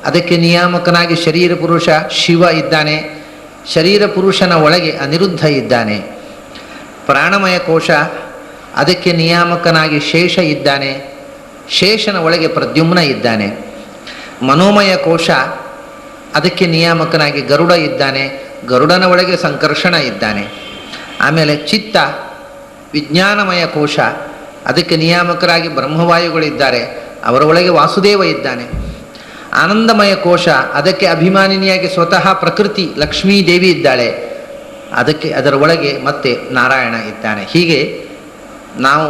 ಅದಕ್ಕೆ ನಿಯಾಮಕನಾಗಿ ಶರೀರ ಪುರುಷ ಶಿವ ಇದ್ದಾನೆ. ಶರೀರ ಪುರುಷನ ಒಳಗೆ ಅನಿರುದ್ಧ ಇದ್ದಾನೆ. ಪ್ರಾಣಮಯ ಕೋಶ, ಅದಕ್ಕೆ ನಿಯಾಮಕನಾಗಿ ಶೇಷ ಇದ್ದಾನೆ. ಶೇಷನ ಒಳಗೆ ಪ್ರದ್ಯುಮ್ನ ಇದ್ದಾನೆ. ಮನೋಮಯ ಕೋಶ, ಅದಕ್ಕೆ ನಿಯಾಮಕನಾಗಿ ಗರುಡ ಇದ್ದಾನೆ. ಗರುಡನ ಒಳಗೆ ಸಂಕರ್ಷಣ ಇದ್ದಾನೆ. ಆಮೇಲೆ ಚಿತ್ತ ವಿಜ್ಞಾನಮಯ ಕೋಶ, ಅದಕ್ಕೆ ನಿಯಾಮಕರಾಗಿ ಬ್ರಹ್ಮವಾಯುಗಳಿದ್ದಾರೆ. ಅವರ ಒಳಗೆ ವಾಸುದೇವ ಇದ್ದಾನೆ. ಆನಂದಮಯ ಕೋಶ, ಅದಕ್ಕೆ ಅಭಿಮಾನಿನಿಯಾಗಿ ಸ್ವತಃ ಪ್ರಕೃತಿ ಲಕ್ಷ್ಮೀದೇವಿ ಇದ್ದಾಳೆ. ಅದರ ಒಳಗೆ ಮತ್ತೆ ನಾರಾಯಣ ಇದ್ದಾನೆ. ಹೀಗೆ ನಾವು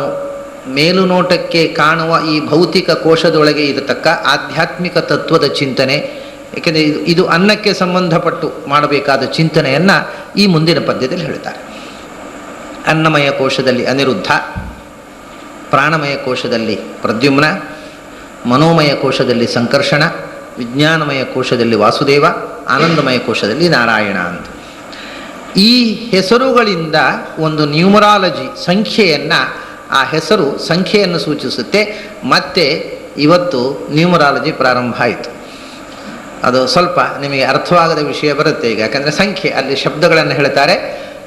ಮೇಲುನೋಟಕ್ಕೆ ಕಾಣುವ ಈ ಭೌತಿಕ ಕೋಶದೊಳಗೆ ಇರತಕ್ಕ ಆಧ್ಯಾತ್ಮಿಕ ತತ್ವದ ಚಿಂತನೆ, ಏಕೆಂದರೆ ಇದು ಅನ್ನಕ್ಕೆ ಸಂಬಂಧಪಟ್ಟು ಮಾಡಬೇಕಾದ ಚಿಂತನೆಯನ್ನು ಈ ಮುಂದಿನ ಪದ್ಯದಲ್ಲಿ ಹೇಳ್ತಾರೆ. ಅನ್ನಮಯ ಕೋಶದಲ್ಲಿ ಅನಿರುದ್ಧ, ಪ್ರಾಣಮಯ ಕೋಶದಲ್ಲಿ ಪ್ರದ್ಯುಮ್ನ, ಮನೋಮಯ ಕೋಶದಲ್ಲಿ ಸಂಕರ್ಷಣ, ವಿಜ್ಞಾನಮಯ ಕೋಶದಲ್ಲಿ ವಾಸುದೇವ, ಆನಂದಮಯ ಕೋಶದಲ್ಲಿ ನಾರಾಯಣ ಅಂತ. ಈ ಹೆಸರುಗಳಿಂದ ಒಂದು ನ್ಯೂಮರಾಲಜಿ, ಸಂಖ್ಯೆಯನ್ನು, ಆ ಹೆಸರು ಸಂಖ್ಯೆಯನ್ನು ಸೂಚಿಸುತ್ತೆ. ಮತ್ತೆ ಇವತ್ತು ನ್ಯೂಮರಾಲಜಿ ಪ್ರಾರಂಭ ಆಯಿತು. ಅದು ಸ್ವಲ್ಪ ನಿಮಗೆ ಅರ್ಥವಾಗದ ವಿಷಯ ಬರುತ್ತೆ ಈಗ, ಯಾಕಂದರೆ ಸಂಖ್ಯೆ, ಅಲ್ಲಿ ಶಬ್ದಗಳನ್ನು ಹೇಳ್ತಾರೆ.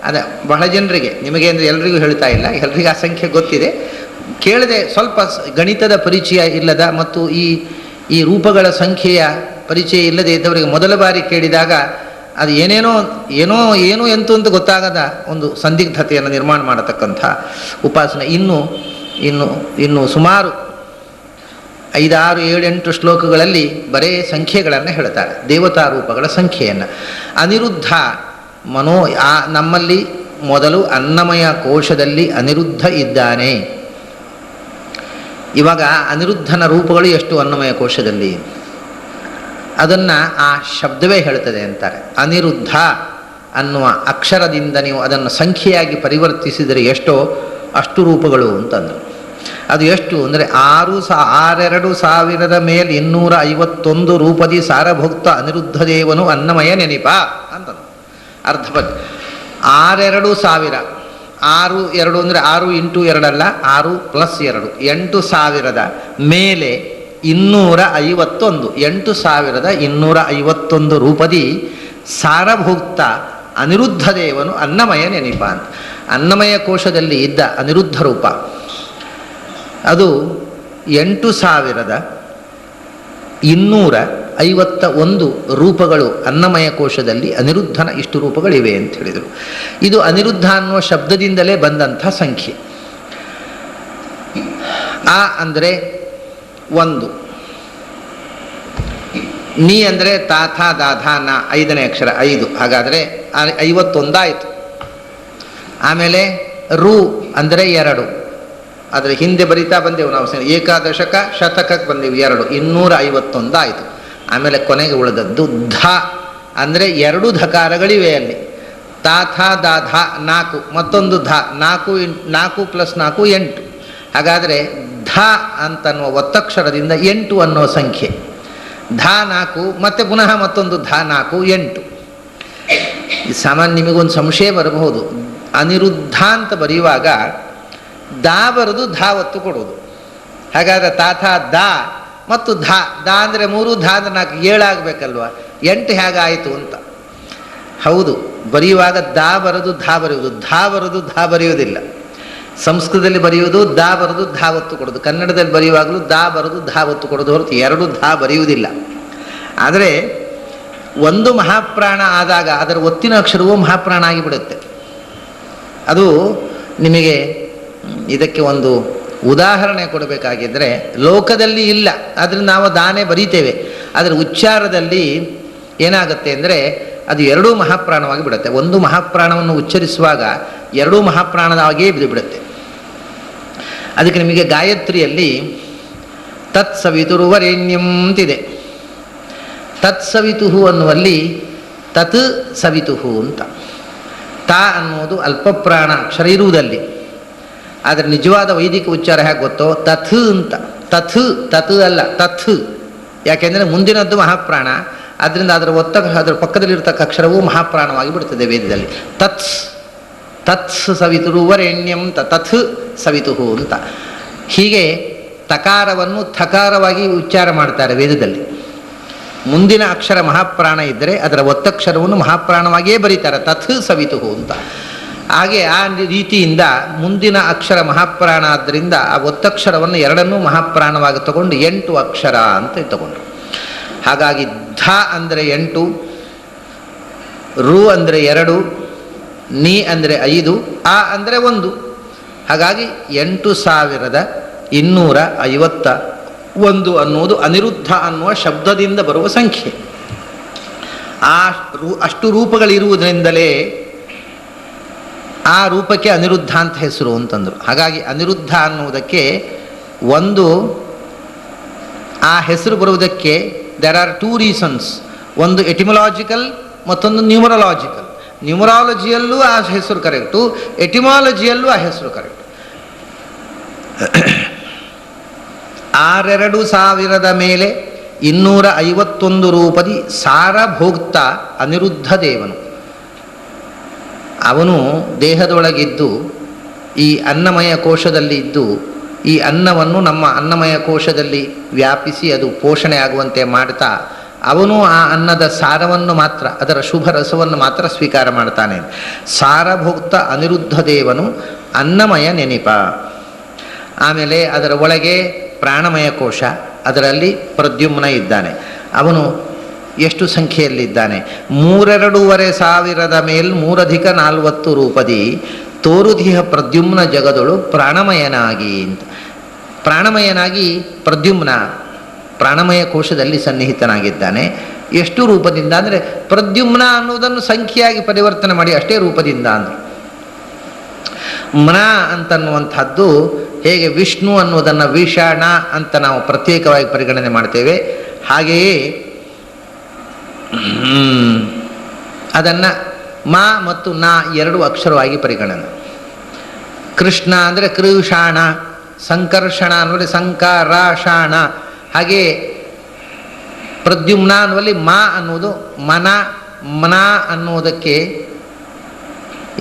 ಅದು ಬಹಳ ಜನರಿಗೆ, ನಿಮಗೆ ಅಂದರೆ ಎಲ್ರಿಗೂ ಹೇಳ್ತಾ ಇಲ್ಲ, ಎಲ್ರಿಗೂ ಆ ಸಂಖ್ಯೆ ಗೊತ್ತಿದೆ. ಕೇಳದೆ ಸ್ವಲ್ಪ ಗಣಿತದ ಪರಿಚಯ ಇಲ್ಲದ ಮತ್ತು ಈ ರೂಪಗಳ ಸಂಖ್ಯೆಯ ಪರಿಚಯ ಇಲ್ಲದೆ ಇದ್ದವರಿಗೆ ಮೊದಲ ಬಾರಿ ಕೇಳಿದಾಗ ಅದು ಏನೋ ಎಂತು ಅಂತ ಗೊತ್ತಾಗದ ಒಂದು ಸಂದಿಗ್ಧತೆಯನ್ನು ನಿರ್ಮಾಣ ಮಾಡತಕ್ಕಂಥ ಉಪಾಸನೆ. ಇನ್ನು ಸುಮಾರು 5, 6, 7, 8 ಶ್ಲೋಕಗಳಲ್ಲಿ ಬರೇ ಸಂಖ್ಯೆಗಳನ್ನು ಹೇಳ್ತಾರೆ, ದೇವತಾ ರೂಪಗಳ ಸಂಖ್ಯೆಯನ್ನು. ಅನಿರುದ್ಧ ನಮ್ಮಲ್ಲಿ ಮೊದಲು ಅನ್ನಮಯ ಕೋಶದಲ್ಲಿ ಅನಿರುದ್ಧ ಇದ್ದಾನೆ. ಇವಾಗ ಅನಿರುದ್ಧನ ರೂಪಗಳು ಎಷ್ಟು ಅನ್ನಮಯ ಕೋಶದಲ್ಲಿ, ಅದನ್ನು ಆ ಶಬ್ದವೇ ಹೇಳ್ತದೆ ಅಂತಾರೆ. ಅನಿರುದ್ಧ ಅನ್ನುವ ಅಕ್ಷರದಿಂದ ನೀವು ಅದನ್ನು ಸಂಖ್ಯೆಯಾಗಿ ಪರಿವರ್ತಿಸಿದರೆ ಎಷ್ಟೋ ಅಷ್ಟು ರೂಪಗಳು ಅಂತಂದರು. ಅದು ಎಷ್ಟು ಅಂದರೆ 62,251 ರೂಪದಿ ಸಾರಭೋಕ್ತ ಅನಿರುದ್ಧ ದೇವನು ಅನ್ನಮಯ ನೆನಪ ಅಂತಂದು ಅರ್ಥಪದ. 62,000 6 2 ಅಂದರೆ 6 ಇಂಟು 2 ಅಲ್ಲ, 6 ಪ್ಲಸ್ 2 8,000 ಮೇಲೆ 251 8,251 ರೂಪದಿ ಸಾರಭೋಕ್ತ ಅನಿರುದ್ಧ ದೇವನು ಅನ್ನಮಯ ನೆನಪ ಅಂತ. ಅನ್ನಮಯ ಕೋಶದಲ್ಲಿ ಇದ್ದ ಅನಿರುದ್ಧ ರೂಪ ಅದು 8,251 ರೂಪಗಳು ಅನ್ನಮಯ ಕೋಶದಲ್ಲಿ ಅನಿರುದ್ಧನ ಇಷ್ಟು ರೂಪಗಳಿವೆ ಅಂತ ಹೇಳಿದರು. ಇದು ಅನಿರುದ್ಧ ಅನ್ನುವ ಶಬ್ದದಿಂದಲೇ ಬಂದಂಥ ಸಂಖ್ಯೆ. ಆ ಅಂದರೆ 1, ನೀ ಅಂದರೆ ತಾಥ ದಾಧ ನ 5ನೇ ಅಕ್ಷರ 5, ಹಾಗಾದರೆ 51 ಆಯಿತು. ಆಮೇಲೆ ರು ಅಂದರೆ 2, ಅದರ ಹಿಂದೆ ಬರಿತಾ ಬಂದೆವು ನಾವು, ಏಕಾದಶಕ ಶತಕಕ್ಕೆ ಬಂದೆವು 2, 251 ಆಯಿತು. ಆಮೇಲೆ ಕೊನೆಗೆ ಉಳಿದದ್ದು ಧ ಅಂದರೆ 2 ಧಕಾರಗಳಿವೆ ಅಲ್ಲಿ. ತಾಥ ದಾಧ 4, ಮತ್ತೊಂದು ಧ 4 ಪ್ಲಸ್ 4 8. ಹಾಗಾದರೆ ಧ ಅಂತನ್ನುವ ಒತ್ತಕ್ಷರದಿಂದ 8 ಅನ್ನೋ ಸಂಖ್ಯೆ. ಧ 4 ಮತ್ತೆ ಪುನಃ ಮತ್ತೊಂದು ಧ 4 8. ಸಾಮಾನ್ಯ ನಿಮಗೊಂದು ಸಂಶಯ ಬರಬಹುದು, ಅನಿರುದ್ಧ ಅಂತ ಬರೆಯುವಾಗ ದಾ ಬರೆದು ಧಾ ಒತ್ತು ಕೊಡುವುದು. ಹಾಗಾದರೆ ತಾಥ ದಾ ಮತ್ತು ಧಾ ಅಂದರೆ 3, ಧಾ ಅಂದರೆ 4, 7 ಆಗಬೇಕಲ್ವ, 8 ಹೇಗಾಯಿತು ಅಂತ. ಹೌದು, ಬರೆಯುವಾಗ ದಾ ಬರೆದು ಧಾ ಬರೆಯುವುದು, ಧಾ ಬರೆದು ಧಾ ಬರೆಯುವುದಿಲ್ಲ. ಸಂಸ್ಕೃತದಲ್ಲಿ ಬರೆಯುವುದು ದಾ ಬರೆದು ಧಾ ಒತ್ತು ಕೊಡೋದು, ಕನ್ನಡದಲ್ಲಿ ಬರೆಯುವಾಗಲೂ ದಾ ಬರೆದು ಧಾ ಒತ್ತು ಕೊಡೋದು ಹೊರತು 2 ಧಾ ಬರೆಯುವುದಿಲ್ಲ. ಆದರೆ ಒಂದು ಮಹಾಪ್ರಾಣ ಆದಾಗ ಅದರ ಒತ್ತಿನ ಅಕ್ಷರವೂ ಮಹಾಪ್ರಾಣ ಆಗಿಬಿಡುತ್ತೆ. ಅದು ನಿಮಗೆ ಇದಕ್ಕೆ ಒಂದು ಉದಾಹರಣೆ ಕೊಡಬೇಕಾಗಿದ್ದರೆ, ಲೋಕದಲ್ಲಿ ಇಲ್ಲ, ಅದರಿಂದ ನಾವು ದಾನೆ ಬರೀತೇವೆ, ಅದರ ಉಚ್ಚಾರದಲ್ಲಿ ಏನಾಗುತ್ತೆ ಅಂದರೆ ಅದು 2 ಮಹಾಪ್ರಾಣವಾಗಿ ಬಿಡುತ್ತೆ. ಒಂದು ಮಹಾಪ್ರಾಣವನ್ನು ಉಚ್ಚರಿಸುವಾಗ 2 ಮಹಾಪ್ರಾಣದಾಗಿಯೇ ಬಿಡುತ್ತೆ. ಅದಕ್ಕೆ ನಿಮಗೆ ಗಾಯತ್ರಿಯಲ್ಲಿ ತತ್ಸವಿತುರ್ವರೆಣ್ಯಂ ಅಂತಿದೆ. ತತ್ಸವಿತು ಅನ್ನುವಲ್ಲಿ ತತ್ ಸವಿತು ಅಂತ. ತಾ ಅನ್ನುವುದು ಅಲ್ಪಪ್ರಾಣ ಅಕ್ಷರ ಇರುವುದಲ್ಲಿ, ಆದರೆ ನಿಜವಾದ ವೈದಿಕ ಉಚ್ಚಾರ ಹೇಗೆ ಗೊತ್ತೋ, ತಥ್ ಅಂತ. ತತ್ ಅಲ್ಲ, ತಥ್. ಯಾಕೆಂದರೆ ಮುಂದಿನದ್ದು ಮಹಾಪ್ರಾಣ, ಆದ್ದರಿಂದ ಅದರ ಅದರ ಪಕ್ಕದಲ್ಲಿರ್ತಕ್ಕ ಅಕ್ಷರವೂ ಮಹಾಪ್ರಾಣವಾಗಿ ಬಿಡುತ್ತದೆ ವೇದದಲ್ಲಿ. ತತ್ಸ್ ಸವಿತುರು ವರೆಣ್ಯಂ ತಥ್ ಸವಿತು ಅಂತ. ಹೀಗೆ ತಕಾರವನ್ನು ಥಕಾರವಾಗಿ ಉಚ್ಚಾರ ಮಾಡ್ತಾರೆ ವೇದದಲ್ಲಿ. ಮುಂದಿನ ಅಕ್ಷರ ಮಹಾಪ್ರಾಣ ಇದ್ದರೆ ಅದರ ಒತ್ತಕ್ಷರವನ್ನು ಮಹಾಪ್ರಾಣವಾಗಿಯೇ ಬರೀತಾರೆ, ತಥ್ ಸವಿತು ಅಂತ. ಹಾಗೆ ಆ ರೀತಿಯಿಂದ ಮುಂದಿನ ಅಕ್ಷರ ಮಹಾಪ್ರಾಣ ಆದ್ದರಿಂದ ಆ ಒತ್ತಕ್ಷರವನ್ನು 2 ಮಹಾಪ್ರಾಣವಾಗಿ ತಗೊಂಡು 8 ಅಕ್ಷರ ಅಂತ ತಗೊಂಡ್ರು. ಹಾಗಾಗಿ ಧ ಅಂದರೆ 8, ರು ಅಂದರೆ 2, ನೀ ಅಂದರೆ 5, ಆ ಅಂದರೆ 1. ಹಾಗಾಗಿ 8,251 ಅನ್ನುವುದು ಅನಿರುದ್ಧ ಅನ್ನುವ ಶಬ್ದದಿಂದ ಬರುವ ಸಂಖ್ಯೆ. ಅಷ್ಟು ರೂಪಗಳಿರುವುದರಿಂದಲೇ ಆ ರೂಪಕ್ಕೆ ಅನಿರುದ್ಧ ಅಂತ ಹೆಸರು ಅಂತಂದರು. ಹಾಗಾಗಿ ಅನಿರುದ್ಧ ಅನ್ನುವುದಕ್ಕೆ ಒಂದು ಆ ಹೆಸರು ಬರುವುದಕ್ಕೆ ದೇರ್ ಆರ್ 2 ರೀಸನ್ಸ್. ಒಂದು ಎಟಿಮೊಲಾಜಿಕಲ್, ಮತ್ತೊಂದು ನ್ಯೂಮರಾಲಜಿಕಲ್. ನ್ಯೂಮರಾಲಜಿಯಲ್ಲೂ ಆ ಹೆಸರು ಕರೆಕ್ಟು, ಎಟಿಮಾಲಜಿಯಲ್ಲೂ ಆ ಹೆಸರು ಕರೆಕ್ಟ್. 62,000 ಮೇಲೆ 251 ರೂಪದಿ ಸಾರಭೋಕ್ತ ಅನಿರುದ್ಧ ದೇವನು. ಅವನು ದೇಹದೊಳಗಿದ್ದು ಈ ಅನ್ನಮಯ ಕೋಶದಲ್ಲಿ ಇದ್ದು ಈ ಅನ್ನವನ್ನು ನಮ್ಮ ಅನ್ನಮಯ ಕೋಶದಲ್ಲಿ ವ್ಯಾಪಿಸಿ ಅದು ಪೋಷಣೆ ಆಗುವಂತೆ ಮಾಡ್ತಾ ಅವನು ಆ ಅನ್ನದ ಸಾರವನ್ನು ಮಾತ್ರ, ಅದರ ಶುಭ ರಸವನ್ನು ಮಾತ್ರ ಸ್ವೀಕಾರ ಮಾಡ್ತಾನೆ. ಸಾರಭೋಕ್ತ ಅನಿರುದ್ಧ ದೇವನು ಅನ್ನಮಯ ನೆನಪ. ಆಮೇಲೆ ಅದರ ಒಳಗೆ ಪ್ರಾಣಮಯ ಕೋಶ, ಅದರಲ್ಲಿ ಪ್ರದ್ಯುಮ್ನ ಇದ್ದಾನೆ. ಅವನು ಎಷ್ಟು ಸಂಖ್ಯೆಯಲ್ಲಿದ್ದಾನೆ? 3,2,500 ಮೇಲೆ 3,40 ರೂಪದಿ ತೋರುದಿಹ ಪ್ರದ್ಯುಮ್ನ ಜಗದೊಳು ಪ್ರಾಣಮಯನಾಗಿ ಅಂತ. ಪ್ರಾಣಮಯನಾಗಿ ಪ್ರದ್ಯುಮ್ನ ಪ್ರಾಣಮಯ ಕೋಶದಲ್ಲಿ ಸನ್ನಿಹಿತನಾಗಿದ್ದಾನೆ. ಎಷ್ಟು ರೂಪದಿಂದ ಅಂದರೆ ಪ್ರದ್ಯುಮ್ನ ಅನ್ನುವುದನ್ನು ಸಂಖ್ಯೆಯಾಗಿ ಪರಿವರ್ತನೆ ಮಾಡಿ ಅಷ್ಟೇ ರೂಪದಿಂದ ಅಂದರು. ಮ್ನ ಅಂತನ್ನುವಂಥದ್ದು ಹೇಗೆ ವಿಷ್ಣು ಅನ್ನುವುದನ್ನು ವಿಷಾಣ ಅಂತ ನಾವು ಪ್ರತ್ಯೇಕವಾಗಿ ಪರಿಗಣನೆ ಮಾಡ್ತೇವೆ, ಹಾಗೆಯೇ ಅದನ್ನು ಮಾ ಮತ್ತು ನಾ ಎರಡು ಅಕ್ಷರವಾಗಿ ಪರಿಗಣನೆ. ಕೃಷ್ಣ ಅಂದರೆ ಕೃಷಾಣ, ಸಂಕರ್ಷಣ ಅನ್ನುವಲ್ಲಿ ಸಂಕರಾಷಾಣ. ಹಾಗೆ ಪ್ರದ್ಯುಮ್ನ ಅನ್ನುವಲ್ಲಿ ಮಾ ಅನ್ನುವುದು ಮನ ಮನ ಅನ್ನುವುದಕ್ಕೆ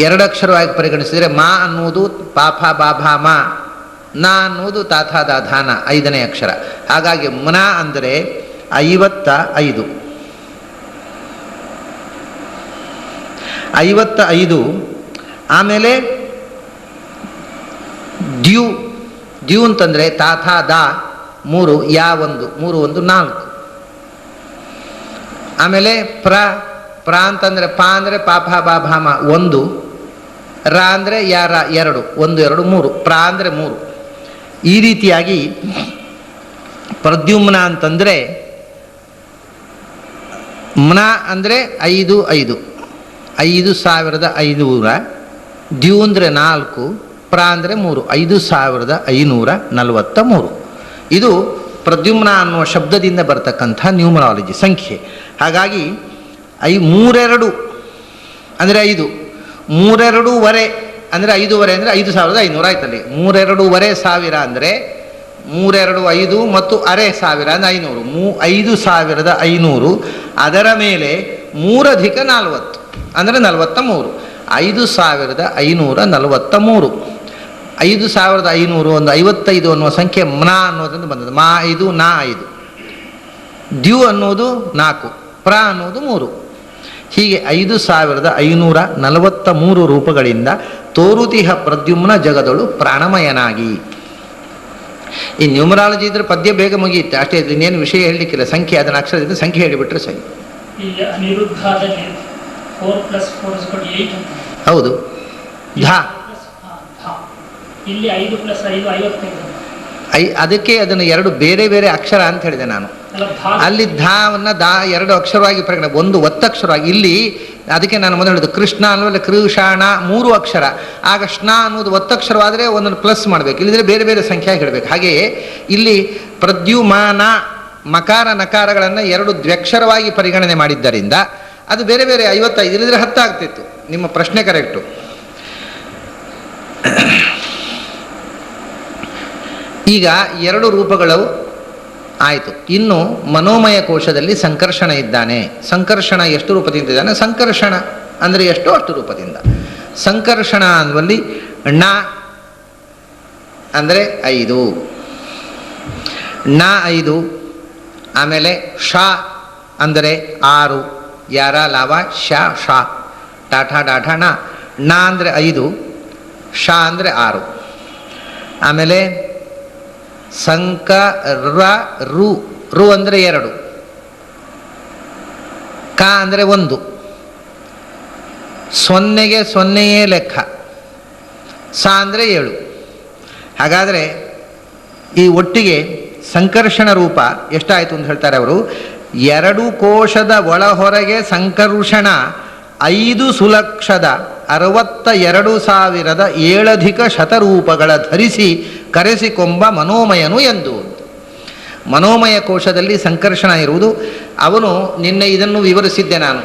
ಎರಡು ಅಕ್ಷರವಾಗಿ ಪರಿಗಣಿಸಿದರೆ ಮಾ ಅನ್ನುವುದು ಪಾಫ ಬಾಭ ಮಾ, ನ ಅನ್ನುವುದು ತಾಥ ದಾಧಾನ ಐದನೇ ಅಕ್ಷರ. ಹಾಗಾಗಿ ಮನ ಅಂದರೆ 55. 55. ಆಮೇಲೆ ದ್ಯು, ದ್ಯು ಅಂತಂದರೆ ತಾಥ ದ 3, ಯಾ 1, 3 1 4. ಆಮೇಲೆ ಪ್ರ ಅಂತಂದರೆ ಪ ಅಂದರೆ ಪಾಪ ಬಾಭಾಮ 1, ರ ಅಂದರೆ ಯಾರ 2, 1 2 3, ಪ್ರ ಅಂದರೆ 3. ಈ ರೀತಿಯಾಗಿ ಪ್ರದ್ಯುಮ್ನ ಅಂತಂದರೆ ಮ್ನ ಅಂದರೆ 5 5, 5500. ದ್ಯು ಅಂದರೆ 4, ಪ್ರ ಅಂದರೆ 3, 5543. ಇದು ಪ್ರದ್ಯುಮ್ನ ಅನ್ನುವ ಶಬ್ದದಿಂದ ಬರ್ತಕ್ಕಂಥ ನ್ಯೂಮರಾಲಜಿ ಸಂಖ್ಯೆ. ಹಾಗಾಗಿ 32 ಅಂದರೆ 5, 32 ಅಂದರೆ 5 ಅಂದರೆ 5500 ಆಯ್ತಲ್ಲಿ. 32 ಸಾವಿರ ಅಂದರೆ 32 5 ಮತ್ತು ಅರೆ ಸಾವಿರ ಅಂದರೆ 500, 5500. ಅದರ ಮೇಲೆ 3 + 40 ಅಂದರೆ 43, 5543. 5500 ಒಂದು 55 ಅನ್ನುವ ಸಂಖ್ಯೆ ಮ್ನ ಅನ್ನೋದನ್ನು ಬಂದದ್ದು. ಮಾ 5 ನಾ 5, ದ್ಯು ಅನ್ನೋದು 4, ಪ್ರ ಅನ್ನೋದು 3. ಹೀಗೆ 5543 ರೂಪಗಳಿಂದ ತೋರುತಿಹ ಪ್ರದ್ಯುಮ್ನ ಜಗದಳು ಪ್ರಾಣಮಯನಾಗಿ. ಈ ನ್ಯೂಮರಾಲಜಿ ಇದ್ರೆ ಪದ್ಯ ಬೇಗ ಮುಗಿಯುತ್ತೆ ಅಷ್ಟೇ, ಇನ್ನೇನು ವಿಷಯ ಹೇಳಲಿಕ್ಕಿಲ್ಲ. ಸಂಖ್ಯೆ ಅದನ್ನ ಅಕ್ಷರದಿಂದ ಸಂಖ್ಯೆ ಹೇಳಿಬಿಟ್ರೆ ಸರಿ. ಹೌದು, ಧಾ ಅದಕ್ಕೆ ಅದನ್ನು 2 ಬೇರೆ ಬೇರೆ ಅಕ್ಷರ ಅಂತ ಹೇಳಿದೆ ನಾನು. ಅಲ್ಲಿ ಧಾವನ್ನು ದಾ 2 ಅಕ್ಷರವಾಗಿ ಪರಿಗಣನೆ, 1 ಒತ್ತಕ್ಷರವಾಗಿ. ಇಲ್ಲಿ ಅದಕ್ಕೆ ನಾನು ಮೊದಲು ಹೇಳಿದ್ದು ಕೃಷ್ಣ ಅನ್ನುವಲ್ಲ ಕೃಷಾಣ 3 ಅಕ್ಷರ. ಆಗ ಶ್ನ ಅನ್ನೋದು ಒತ್ತಕ್ಷರವಾದರೆ ಒಂದನ್ನು ಪ್ಲಸ್ ಮಾಡಬೇಕು, ಇಲ್ಲಿದ್ರೆ ಬೇರೆ ಬೇರೆ ಸಂಖ್ಯೆ ಹೇಳಬೇಕು. ಹಾಗೆಯೇ ಇಲ್ಲಿ ಪ್ರದ್ಯುಮಾನ ಮಕಾರ ನಕಾರಗಳನ್ನು 2 ದ್ವ್ಯಕ್ಷರವಾಗಿ ಪರಿಗಣನೆ ಮಾಡಿದ್ದರಿಂದ ಅದು ಬೇರೆ ಬೇರೆ 55, ಇಲ್ಲಿದ್ರೆ 10 ಆಗ್ತಿತ್ತು. ನಿಮ್ಮ ಪ್ರಶ್ನೆ ಕರೆಕ್ಟು. ಈಗ 2 ರೂಪಗಳು ಆಯಿತು. ಇನ್ನು ಮನೋಮಯ ಕೋಶದಲ್ಲಿ ಸಂಕರ್ಷಣ ಇದ್ದಾನೆ. ಸಂಕರ್ಷಣ ಎಷ್ಟು ರೂಪದಿಂದ ಇದ್ದಾನೆ? ಸಂಕರ್ಷಣ ಅಂದರೆ ಎಷ್ಟೋ ಅಷ್ಟು ರೂಪದಿಂದ. ಸಂಕರ್ಷಣ ಅನ್ನುವಲ್ಲಿ ಣ ಅಂದರೆ 5, ಣ 5. ಆಮೇಲೆ ಶ ಅಂದರೆ 6, ಯಾರ ಲಾವ ಶ ಶ ಟಾಠ ಡಾಠ ಣ. ಣ ಅಂದರೆ 5, ಶ ಅಂದರೆ 6. ಆಮೇಲೆ ಸಂಕ ರು, ರು ಅಂದರೆ 2, ಕ ಅಂದರೆ 1, 0ಗೆ 0ಯೇ ಲೆಕ್ಕ, ಸ ಅಂದರೆ 7. ಹಾಗಾದರೆ ಈ ಒಟ್ಟಿಗೆ ಸಂಕರ್ಷಣ ರೂಪ ಎಷ್ಟಾಯಿತು ಅಂತ ಹೇಳ್ತಾರೆ ಅವರು. 2 ಕೋಶದ ಒಳ ಹೊರಗೆ ಸಂಕರ್ಷಣ 5 ಸುಲಕ್ಷದ 62,007 ಶತರೂಪಗಳ ಧರಿಸಿ ಕರೆಸಿಕೊಂಬ ಮನೋಮಯನು ಎಂದು. ಮನೋಮಯ ಕೋಶದಲ್ಲಿ ಸಂಕರ್ಷಣ ಇರುವುದು. ಅವನು ನಿನ್ನೆ ಇದನ್ನು ವಿವರಿಸಿದ್ದೆ ನಾನು.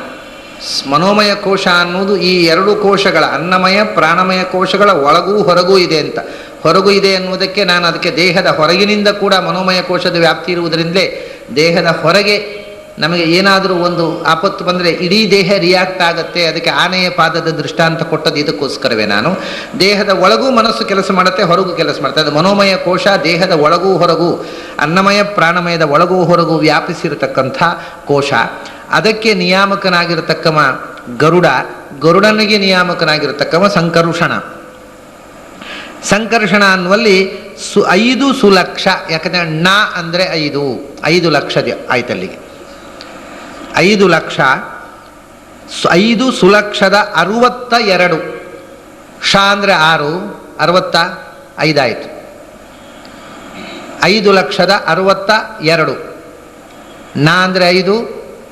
ಮನೋಮಯ ಕೋಶ ಅನ್ನುವುದು ಈ 2 ಕೋಶಗಳ ಅನ್ನಮಯ ಪ್ರಾಣಮಯ ಕೋಶಗಳ ಒಳಗೂ ಹೊರಗೂ ಇದೆ ಅಂತ. ಹೊರಗೂ ಇದೆ ಎನ್ನುವುದಕ್ಕೆ ನಾನು ಅದಕ್ಕೆ ದೇಹದ ಹೊರಗಿನಿಂದ ಕೂಡ ಮನೋಮಯ ಕೋಶದ ವ್ಯಾಪ್ತಿ ಇರುವುದರಿಂದಲೇ ದೇಹದ ಹೊರಗೆ ನಮಗೆ ಏನಾದರೂ ಒಂದು ಆಪತ್ತು ಬಂದರೆ ಇಡೀ ದೇಹ ರಿಯಾಕ್ಟ್ ಆಗುತ್ತೆ. ಅದಕ್ಕೆ ಆನೆಯ ಪಾದದ ದೃಷ್ಟಾಂತ ಕೊಟ್ಟದ್ದು ಇದಕ್ಕೋಸ್ಕರವೇ ನಾನು. ದೇಹದ ಒಳಗೂ ಮನಸ್ಸು ಕೆಲಸ ಮಾಡುತ್ತೆ, ಹೊರಗೂ ಕೆಲಸ ಮಾಡುತ್ತೆ. ಅದು ಮನೋಮಯ ಕೋಶ ದೇಹದ ಒಳಗೂ ಹೊರಗೂ, ಅನ್ನಮಯ ಪ್ರಾಣಮಯದ ಒಳಗೂ ಹೊರಗೂ ವ್ಯಾಪಿಸಿರತಕ್ಕಂಥ ಕೋಶ. ಅದಕ್ಕೆ ನಿಯಾಮಕನಾಗಿರತಕ್ಕವ ಗರುಡ, ಗರುಡನಿಗೆ ನಿಯಾಮಕನಾಗಿರತಕ್ಕವ ಸಂಕರುಷಣ. ಸಂಕರ್ಷಣ ಅನ್ನುವಲ್ಲಿ 5 ಸುಲಕ್ಷ, ಯಾಕಂದರೆ ಣ ಅಂದರೆ 5, 5 ಲಕ್ಷದ ಆಯ್ತಲ್ಲಿಗೆ 5 ಲಕ್ಷ. 5 ಸುಲಕ್ಷದ 62, ಶ ಅಂದರೆ 6, 65 ಆಯಿತು. 5 ಲಕ್ಷದ 62, ನ ಅಂದರೆ 5,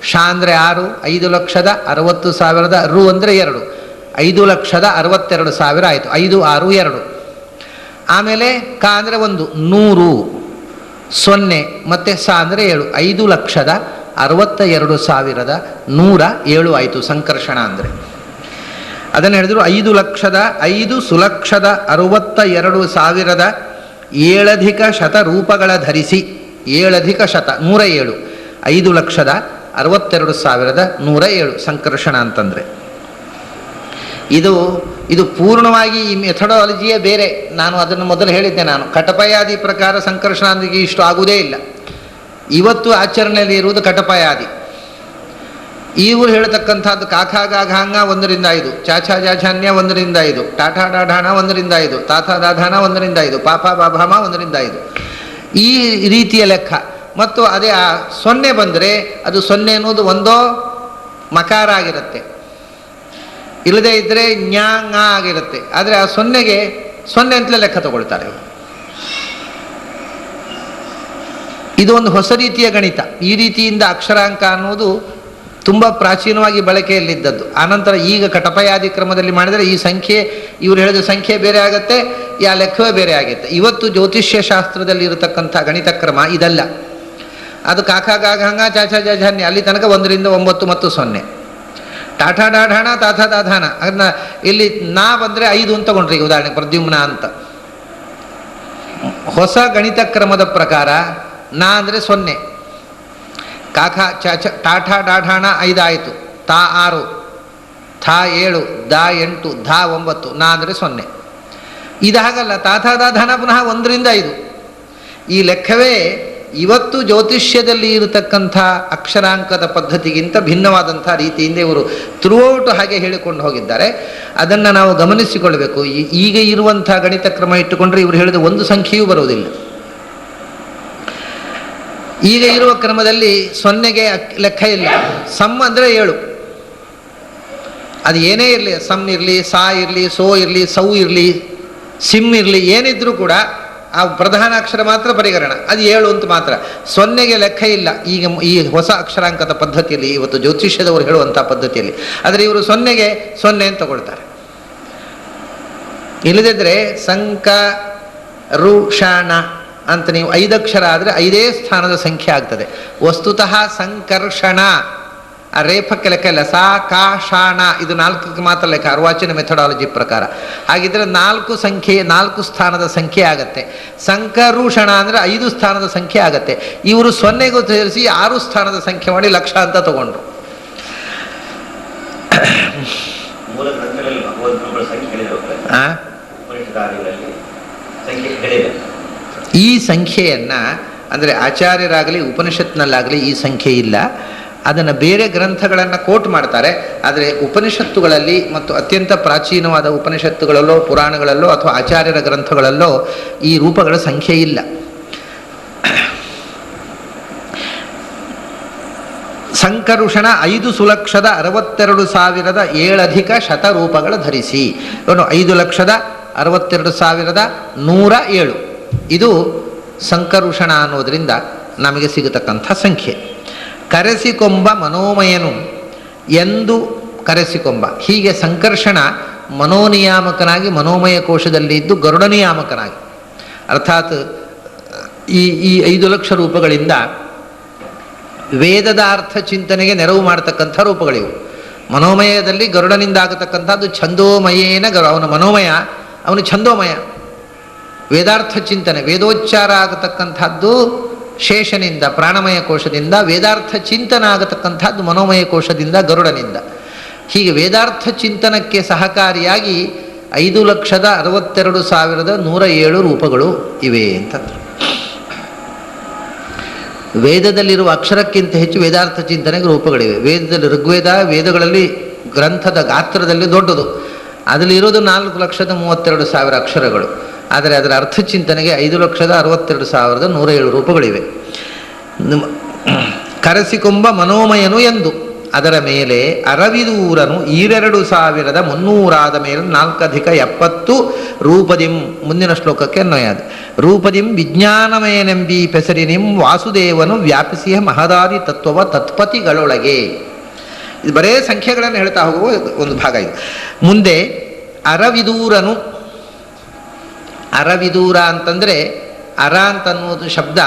ಶ ಅಂದರೆ 6, 5,60,60,000 ರು ಅಂದರೆ 2, 5,62,000 ಆಯಿತು. 5 6 2. ಆಮೇಲೆ ಕ ಅಂದರೆ 1, 100, 0 ಮತ್ತು ಸ ಅಂದರೆ 7, 5,62,107 ಆಯಿತು ಸಂಕರ್ಷಣ ಅಂದರೆ. ಅದನ್ನು ಹೇಳಿದ್ರು 5,05,62,707 ರೂಪಗಳ ಧರಿಸಿ. 7,107 5,62,107 ಸಂಕರ್ಷಣ ಅಂತಂದರೆ ಇದು ಪೂರ್ಣವಾಗಿ ಈ ಮೆಥಡಾಲಜಿಯೇ ಬೇರೆ. ನಾನು ಅದನ್ನು ಮೊದಲು ಹೇಳಿದ್ದೆ. ನಾನು ಕಟಪಯಾದಿ ಪ್ರಕಾರ ಸಂಕರ್ಷಣ ಅಂದರೆ ಇಷ್ಟು ಆಗುವುದೇ ಇಲ್ಲ. ಇವತ್ತು ಆಚರಣೆಯಲ್ಲಿ ಇರುವುದು ಕಟಪಯಾದಿ. ಇವರು ಹೇಳ್ತಕ್ಕಂಥದ್ದು ಕಾಖಾ ಗಾಘಾಂಗ 1-5, ಚಾಚಾ ಜಾಚಾನ್ಯ 1-5, ಟಾಠಾ ಡಾಢಾಣ 1-5, ತಾಥಾ ದಾಧಾನ 1-5, ಪಾಪಾ ಬಾಭಾಮ 1-5, ಈ ರೀತಿಯ ಲೆಕ್ಕ. ಮತ್ತು ಅದೇ ಆ 0 ಬಂದರೆ ಅದು 0 ಅನ್ನೋದು ಒಂದೋ ಮಕಾರ ಆಗಿರುತ್ತೆ, ಇಲ್ಲದೇ ಇದ್ದರೆ ಜ್ಞಾ ಂಗ ಆಗಿರುತ್ತೆ. ಆದರೆ ಆ 0ಗೆ 0 ಅಂತಲೇ ಲೆಕ್ಕ ತಗೊಳ್ತಾರೆ. ಇದು ಒಂದು ಹೊಸ ರೀತಿಯ ಗಣಿತ. ಈ ರೀತಿಯಿಂದ ಅಕ್ಷರಾಂಕ ಅನ್ನೋದು ತುಂಬ ಪ್ರಾಚೀನವಾಗಿ ಬಳಕೆಯಲ್ಲಿದ್ದದ್ದು. ಆನಂತರ ಈಗ ಕಟಪಯಾದಿ ಕ್ರಮದಲ್ಲಿ ಮಾಡಿದರೆ ಈ ಸಂಖ್ಯೆ, ಇವರು ಹೇಳಿದ ಸಂಖ್ಯೆ ಬೇರೆ ಆಗುತ್ತೆ, ಆ ಲೆಕ್ಕವೇ ಬೇರೆ ಆಗುತ್ತೆ. ಇವತ್ತು ಜ್ಯೋತಿಷ್ಯ ಶಾಸ್ತ್ರದಲ್ಲಿ ಇರತಕ್ಕಂಥ ಗಣಿತ ಕ್ರಮ ಇದಲ್ಲ. ಅದು ಕಾಕಾ ಗಾಘಾಂಗ ಚಾಚಾ ಜಾಜಾನ್ಯ ಅಲ್ಲಿ ತನಕ 1-9 ಮತ್ತು 0. ಟಾಠಾ ಡಾಢಾಣ ತಾಥಾ ದಾಧಾನ ಅದನ್ನ ಇಲ್ಲಿ ನಾ ಬಂದರೆ 5 ಅಂತ ತಗೊಂಡ್ರಿ. ಈಗ ಉದಾಹರಣೆ ಪ್ರದ್ಯುಮ್ನ ಅಂತ. ಹೊಸ ಗಣಿತ ಕ್ರಮದ ಪ್ರಕಾರ ನಾ ಅಂದರೆ 0, ಕಾಖಾ ಚಾಚ ಟಾಠಾ ಡಾಢಾಣ 5 ಆಯಿತು, ತಾ 6, ಥಾ 7, ದಾ 8, ಧಾ 9, ನಾ ಅಂದರೆ 0. ಇದು ಹಾಗಲ್ಲ. ತಾಥಾ ದಾಧಾನ ಪುನಃ 1-5. ಈ ಲೆಕ್ಕವೇ ಇವತ್ತು ಜ್ಯೋತಿಷ್ಯದಲ್ಲಿ ಇರತಕ್ಕಂಥ ಅಕ್ಷರಾಂಕದ ಪದ್ಧತಿಗಿಂತ ಭಿನ್ನವಾದಂಥ ರೀತಿಯಿಂದ ಇವರು ಥ್ರೂಔಟ್ ಹಾಗೆ ಹೇಳಿಕೊಂಡು ಹೋಗಿದ್ದಾರೆ. ಅದನ್ನು ನಾವು ಗಮನಿಸಿಕೊಳ್ಬೇಕು. ಈಗ ಇರುವಂಥ ಗಣಿತ ಕ್ರಮ ಇಟ್ಟುಕೊಂಡ್ರೆ ಇವರು ಹೇಳಿದ ಒಂದು ಸಂಖ್ಯೆಯೂ ಬರುವುದಿಲ್ಲ. ಈಗ ಇರುವ ಕ್ರಮದಲ್ಲಿ 0ಗೆ ಲೆಕ್ಕ ಇಲ್ಲ. ಸಮ್ ಅಂದರೆ 7. ಅದು ಏನೇ ಇರಲಿ, ಸಮ್ ಇರಲಿ, ಸಾ ಇರಲಿ, ಸೋ ಇರಲಿ, ಸೌ ಇರಲಿ, ಸಿಮ್ ಇರಲಿ, ಏನಿದ್ರೂ ಕೂಡ ಆ ಪ್ರಧಾನ ಅಕ್ಷರ ಮಾತ್ರ ಪರಿಗಣನ. ಅದು 7 ಅಂತ ಮಾತ್ರ. 0ಗೆ ಲೆಕ್ಕ ಇಲ್ಲ ಈಗ ಈ ಹೊಸ ಅಕ್ಷರಾಂಕದ ಪದ್ಧತಿಯಲ್ಲಿ, ಇವತ್ತು ಜ್ಯೋತಿಷ್ಯದವರು ಹೇಳುವಂಥ ಪದ್ಧತಿಯಲ್ಲಿ. ಆದರೆ ಇವರು 0ಗೆ 0 ಅಂತ ತಗೊಳ್ತಾರೆ. ಇಲ್ಲದಿದ್ದರೆ ಸಂಕರುಷಣ ಅಂತ ನೀವು 5 ಅಕ್ಷರ ಆದರೆ 5ನೇ ಸ್ಥಾನದ ಸಂಖ್ಯೆ ಆಗ್ತದೆ. ವಸ್ತುತಃ ಸಂಕರ್ಷಣ ಆ ರೇಫಕ್ಕೆ ಲೆಕ್ಕ ಇಲ್ಲ. ಸಾ ಕಾ ಶಾಣ ಇದು 4ಕ್ಕೆ ಮಾತ್ರ ಲೆಕ್ಕ ಅರ್ವಾಚೀನ ಮೆಥಡಾಲಜಿ ಪ್ರಕಾರ. ಹಾಗಿದ್ರೆ 4 ಸಂಖ್ಯೆ 4 ಸ್ಥಾನದ ಸಂಖ್ಯೆ ಆಗತ್ತೆ. ಸಂಕರುಷಣ ಅಂದರೆ 5 ಸ್ಥಾನದ ಸಂಖ್ಯೆ ಆಗತ್ತೆ. ಇವರು 0ಗೂ ಸೇರಿಸಿ 6 ಸ್ಥಾನದ ಸಂಖ್ಯೆ ಮಾಡಿ ಲಕ್ಷ ಅಂತ ತಗೊಂಡ್ರು. ಈ ಸಂಖ್ಯೆಯನ್ನು ಅಂದರೆ ಆಚಾರ್ಯರಾಗಲಿ ಉಪನಿಷತ್ನಲ್ಲಾಗಲಿ ಈ ಸಂಖ್ಯೆ ಇಲ್ಲ. ಅದನ್ನು ಬೇರೆ ಗ್ರಂಥಗಳನ್ನು ಕೋಟ್ ಮಾಡ್ತಾರೆ. ಆದರೆ ಉಪನಿಷತ್ತುಗಳಲ್ಲಿ ಮತ್ತು ಅತ್ಯಂತ ಪ್ರಾಚೀನವಾದ ಉಪನಿಷತ್ತುಗಳಲ್ಲೋ ಪುರಾಣಗಳಲ್ಲೋ ಅಥವಾ ಆಚಾರ್ಯರ ಗ್ರಂಥಗಳಲ್ಲೋ ಈ ರೂಪಗಳ ಸಂಖ್ಯೆ ಇಲ್ಲ. ಸಂಕರುಷಣ 5,62,707 ರೂಪಗಳ ಧರಿಸಿ. 5,62,107 ಇದು ಸಂಕರುಷಣ ಅನ್ನೋದರಿಂದ ನಮಗೆ ಸಿಗತಕ್ಕಂಥ ಸಂಖ್ಯೆ. ಕರೆಸಿಕೊಂಬ ಮನೋಮಯನು ಎಂದು ಕರೆಸಿಕೊಂಬ. ಹೀಗೆ ಸಂಕರ್ಷಣ ಮನೋನಿಯಾಮಕನಾಗಿ ಮನೋಮಯ ಕೋಶದಲ್ಲಿ ಇದ್ದು ಗರುಡ ನಿಯಾಮಕನಾಗಿ, ಅರ್ಥಾತ್ ಈ 5 ಲಕ್ಷ ರೂಪಗಳಿಂದ ವೇದದ ಅರ್ಥ ಚಿಂತನೆಗೆ ನೆರವು ಮಾಡತಕ್ಕಂಥ ರೂಪಗಳಿವು. ಮನೋಮಯದಲ್ಲಿ ಗರುಡನಿಂದ ಆಗತಕ್ಕಂಥದ್ದು ಛಂದೋಮಯೇನ ಅವನ ಮನೋಮಯ, ಅವನು ಛಂದೋಮಯ. ವೇದಾರ್ಥ ಚಿಂತನೆ ವೇದೋಚ್ಚಾರ ಆಗತಕ್ಕಂಥದ್ದು ಶೇಷನಿಂದ ಪ್ರಾಣಮಯ ಕೋಶದಿಂದ, ವೇದಾರ್ಥ ಚಿಂತನ ಆಗತಕ್ಕಂಥದ್ದು ಮನೋಮಯ ಕೋಶದಿಂದ ಗರುಡನಿಂದ. ಹೀಗೆ ವೇದಾರ್ಥ ಚಿಂತನಕ್ಕೆ ಸಹಕಾರಿಯಾಗಿ 5,62,107 ರೂಪಗಳು ಇವೆ ಅಂತಂದರು. ವೇದದಲ್ಲಿರುವ ಅಕ್ಷರಕ್ಕಿಂತ ಹೆಚ್ಚು ವೇದಾರ್ಥ ಚಿಂತನೆಗೆ ರೂಪಗಳಿವೆ. ವೇದದಲ್ಲಿ ಋಗ್ವೇದ ವೇದಗಳಲ್ಲಿ ಗ್ರಂಥದ ಗಾತ್ರದಲ್ಲಿ ದೊಡ್ಡದು. ಅದರಲ್ಲಿರೋದು 4,32,000 ಅಕ್ಷರಗಳು. ಆದರೆ ಅದರ ಅರ್ಥಚಿಂತನೆಗೆ 5,62,107 ರೂಪಗಳಿವೆ. ಕರೆಸಿಕೊಂಬ ಮನೋಮಯನು ಎಂದು ಅದರ ಮೇಲೆ ಅರವಿದೂರನು 2,300 ಮೇಲೆ 4,70 ರೂಪದಿಂ. ಮುಂದಿನ ಶ್ಲೋಕಕ್ಕೆ ಅನ್ವಯಾದ ರೂಪದಿಂ ವಿಜ್ಞಾನಮಯನೆಂಬಿ ಪೆಸರಿನಿಂ ವಾಸುದೇವನು ವ್ಯಾಪಿಸಿಯ ಮಹದಾದಿ ತತ್ವವ ತತ್ಪತಿಗಳೊಳಗೆ. ಇದು ಬರೇ ಸಂಖ್ಯೆಗಳನ್ನು ಹೇಳ್ತಾ ಹೋಗುವ ಒಂದು ಭಾಗ ಇದು. ಮುಂದೆ ಅರವಿದೂರನು, ಅರವಿದೂರ ಅಂತಂದರೆ ಅರ ಅಂತನ್ನುವುದು ಶಬ್ದ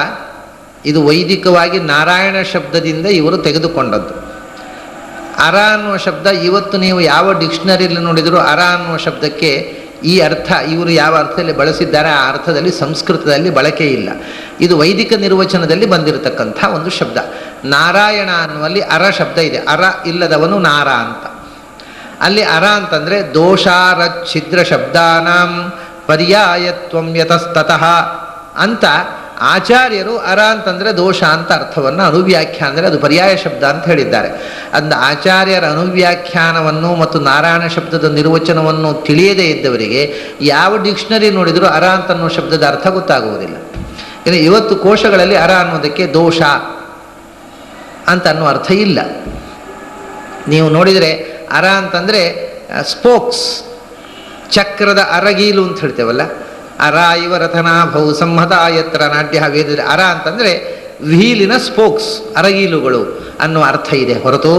ಇದು ವೈದಿಕವಾಗಿ ನಾರಾಯಣ ಶಬ್ದದಿಂದ ಇವರು ತೆಗೆದುಕೊಂಡದ್ದು. ಅರ ಅನ್ನುವ ಶಬ್ದ ಇವತ್ತು ನೀವು ಯಾವ ಡಿಕ್ಷನರಿಯಲ್ಲಿ ನೋಡಿದರೂ ಅರ ಅನ್ನುವ ಶಬ್ದಕ್ಕೆ ಈ ಅರ್ಥ ಇವರು ಯಾವ ಅರ್ಥದಲ್ಲಿ ಬಳಸಿದ್ದಾರೆ ಆ ಅರ್ಥದಲ್ಲಿ ಸಂಸ್ಕೃತದಲ್ಲಿ ಬಳಕೆ ಇಲ್ಲ. ಇದು ವೈದಿಕ ನಿರ್ವಚನದಲ್ಲಿ ಬಂದಿರತಕ್ಕಂಥ ಒಂದು ಶಬ್ದ. ನಾರಾಯಣ ಅನ್ನುವಲ್ಲಿ ಅರ ಶಬ್ದ ಇದೆ. ಅರ ಇಲ್ಲದವನು ನಾರ ಅಂತ. ಅಲ್ಲಿ ಅರ ಅಂತಂದರೆ ದೋಷಾರ ಛಿದ್ರ ಶಬ್ದಾನಾಂ ಪರ್ಯಾಯತ್ವಂ ಯತಸ್ತತಃ ಅಂತ ಆಚಾರ್ಯರು ಅರ ಅಂತಂದರೆ ದೋಷ ಅಂತ ಅರ್ಥವನ್ನು, ಅನುವ್ಯಾಖ್ಯಾನ ಅಂದರೆ ಅದು ಪರ್ಯಾಯ ಶಬ್ದ ಅಂತ ಹೇಳಿದ್ದಾರೆ. ಅಂದ ಆಚಾರ್ಯರ ಅನುವ್ಯಾಖ್ಯಾನವನ್ನು ಮತ್ತು ನಾರಾಯಣ ಶಬ್ದದ ನಿರ್ವಚನವನ್ನು ತಿಳಿಯದೇ ಇದ್ದವರಿಗೆ ಯಾವ ಡಿಕ್ಷನರಿ ನೋಡಿದರೂ ಅರ ಅಂತನ್ನೋ ಶಬ್ದದ ಅರ್ಥ ಗೊತ್ತಾಗುವುದಿಲ್ಲ. ಇನ್ನು ಇವತ್ತು ಕೋಶಗಳಲ್ಲಿ ಅರ ಅನ್ನೋದಕ್ಕೆ ದೋಷ ಅಂತ ಅನ್ನೋ ಅರ್ಥ ಇಲ್ಲ. ನೀವು ನೋಡಿದರೆ ಅರ ಅಂತಂದರೆ ಸ್ಪೋಕ್ಸ್, ಚಕ್ರದ ಅರಗೀಲು ಅಂತ ಹೇಳ್ತೇವಲ್ಲ, ಅರ ಇವ ರಥನಾಭೌ ಸಂಹತ ಯತ್ರ ನಾಟ್ಯ ವೇದ. ಅರ ಅಂತಂದರೆ ವೀಲಿನ ಸ್ಪೋಕ್ಸ್, ಅರಗೀಲುಗಳು ಅನ್ನೋ ಅರ್ಥ ಇದೆ ಹೊರತು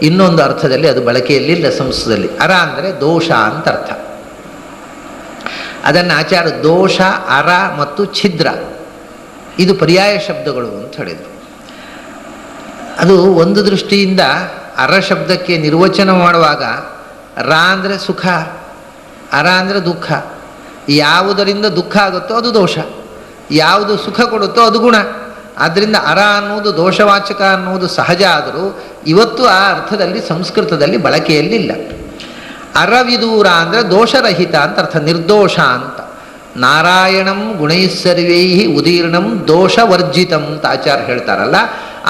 ಇನ್ನೊಂದು ಅರ್ಥದಲ್ಲಿ ಅದು ಬಳಕೆಯಲ್ಲಿಲ್ಲ ಸಂಸ್ಕೃತದಲ್ಲಿ. ಅರ ಅಂದರೆ ದೋಷ ಅಂತ ಅರ್ಥ. ಅದನ್ನು ಆಚಾರ್ಯ ದೋಷ, ಅರ ಮತ್ತು ಛಿದ್ರ ಇದು ಪರ್ಯಾಯ ಶಬ್ದಗಳು ಅಂತ ಹೇಳಿದರು. ಅದು ಒಂದು ದೃಷ್ಟಿಯಿಂದ ಅರ ಶಬ್ದಕ್ಕೆ ನಿರ್ವಚನ ಮಾಡುವಾಗ ರ ಅಂದರೆ ಸುಖ, ಅರ ಅಂದರೆ ದುಃಖ. ಯಾವುದರಿಂದ ದುಃಖ ಆಗುತ್ತೋ ಅದು ದೋಷ, ಯಾವುದು ಸುಖ ಕೊಡುತ್ತೋ ಅದು ಗುಣ. ಆದ್ದರಿಂದ ಅರ ಅನ್ನುವುದು ದೋಷವಾಚಕ ಅನ್ನುವುದು ಸಹಜ ಆದರೂ ಇವತ್ತು ಆ ಅರ್ಥದಲ್ಲಿ ಸಂಸ್ಕೃತದಲ್ಲಿ ಬಳಕೆಯಲ್ಲಿಲ್ಲ. ಅರವಿದೂರ ಅಂದರೆ ದೋಷರಹಿತ ಅಂತ ಅರ್ಥ, ನಿರ್ದೋಷ ಅಂತ. ನಾರಾಯಣಂ ಗುಣೈಸ್ಸರ್ವೈ ಉದೀರ್ಣಂ ದೋಷವರ್ಜಿತಂ ಅಂತ ಆಚಾರ್ಯ ಹೇಳ್ತಾರಲ್ಲ,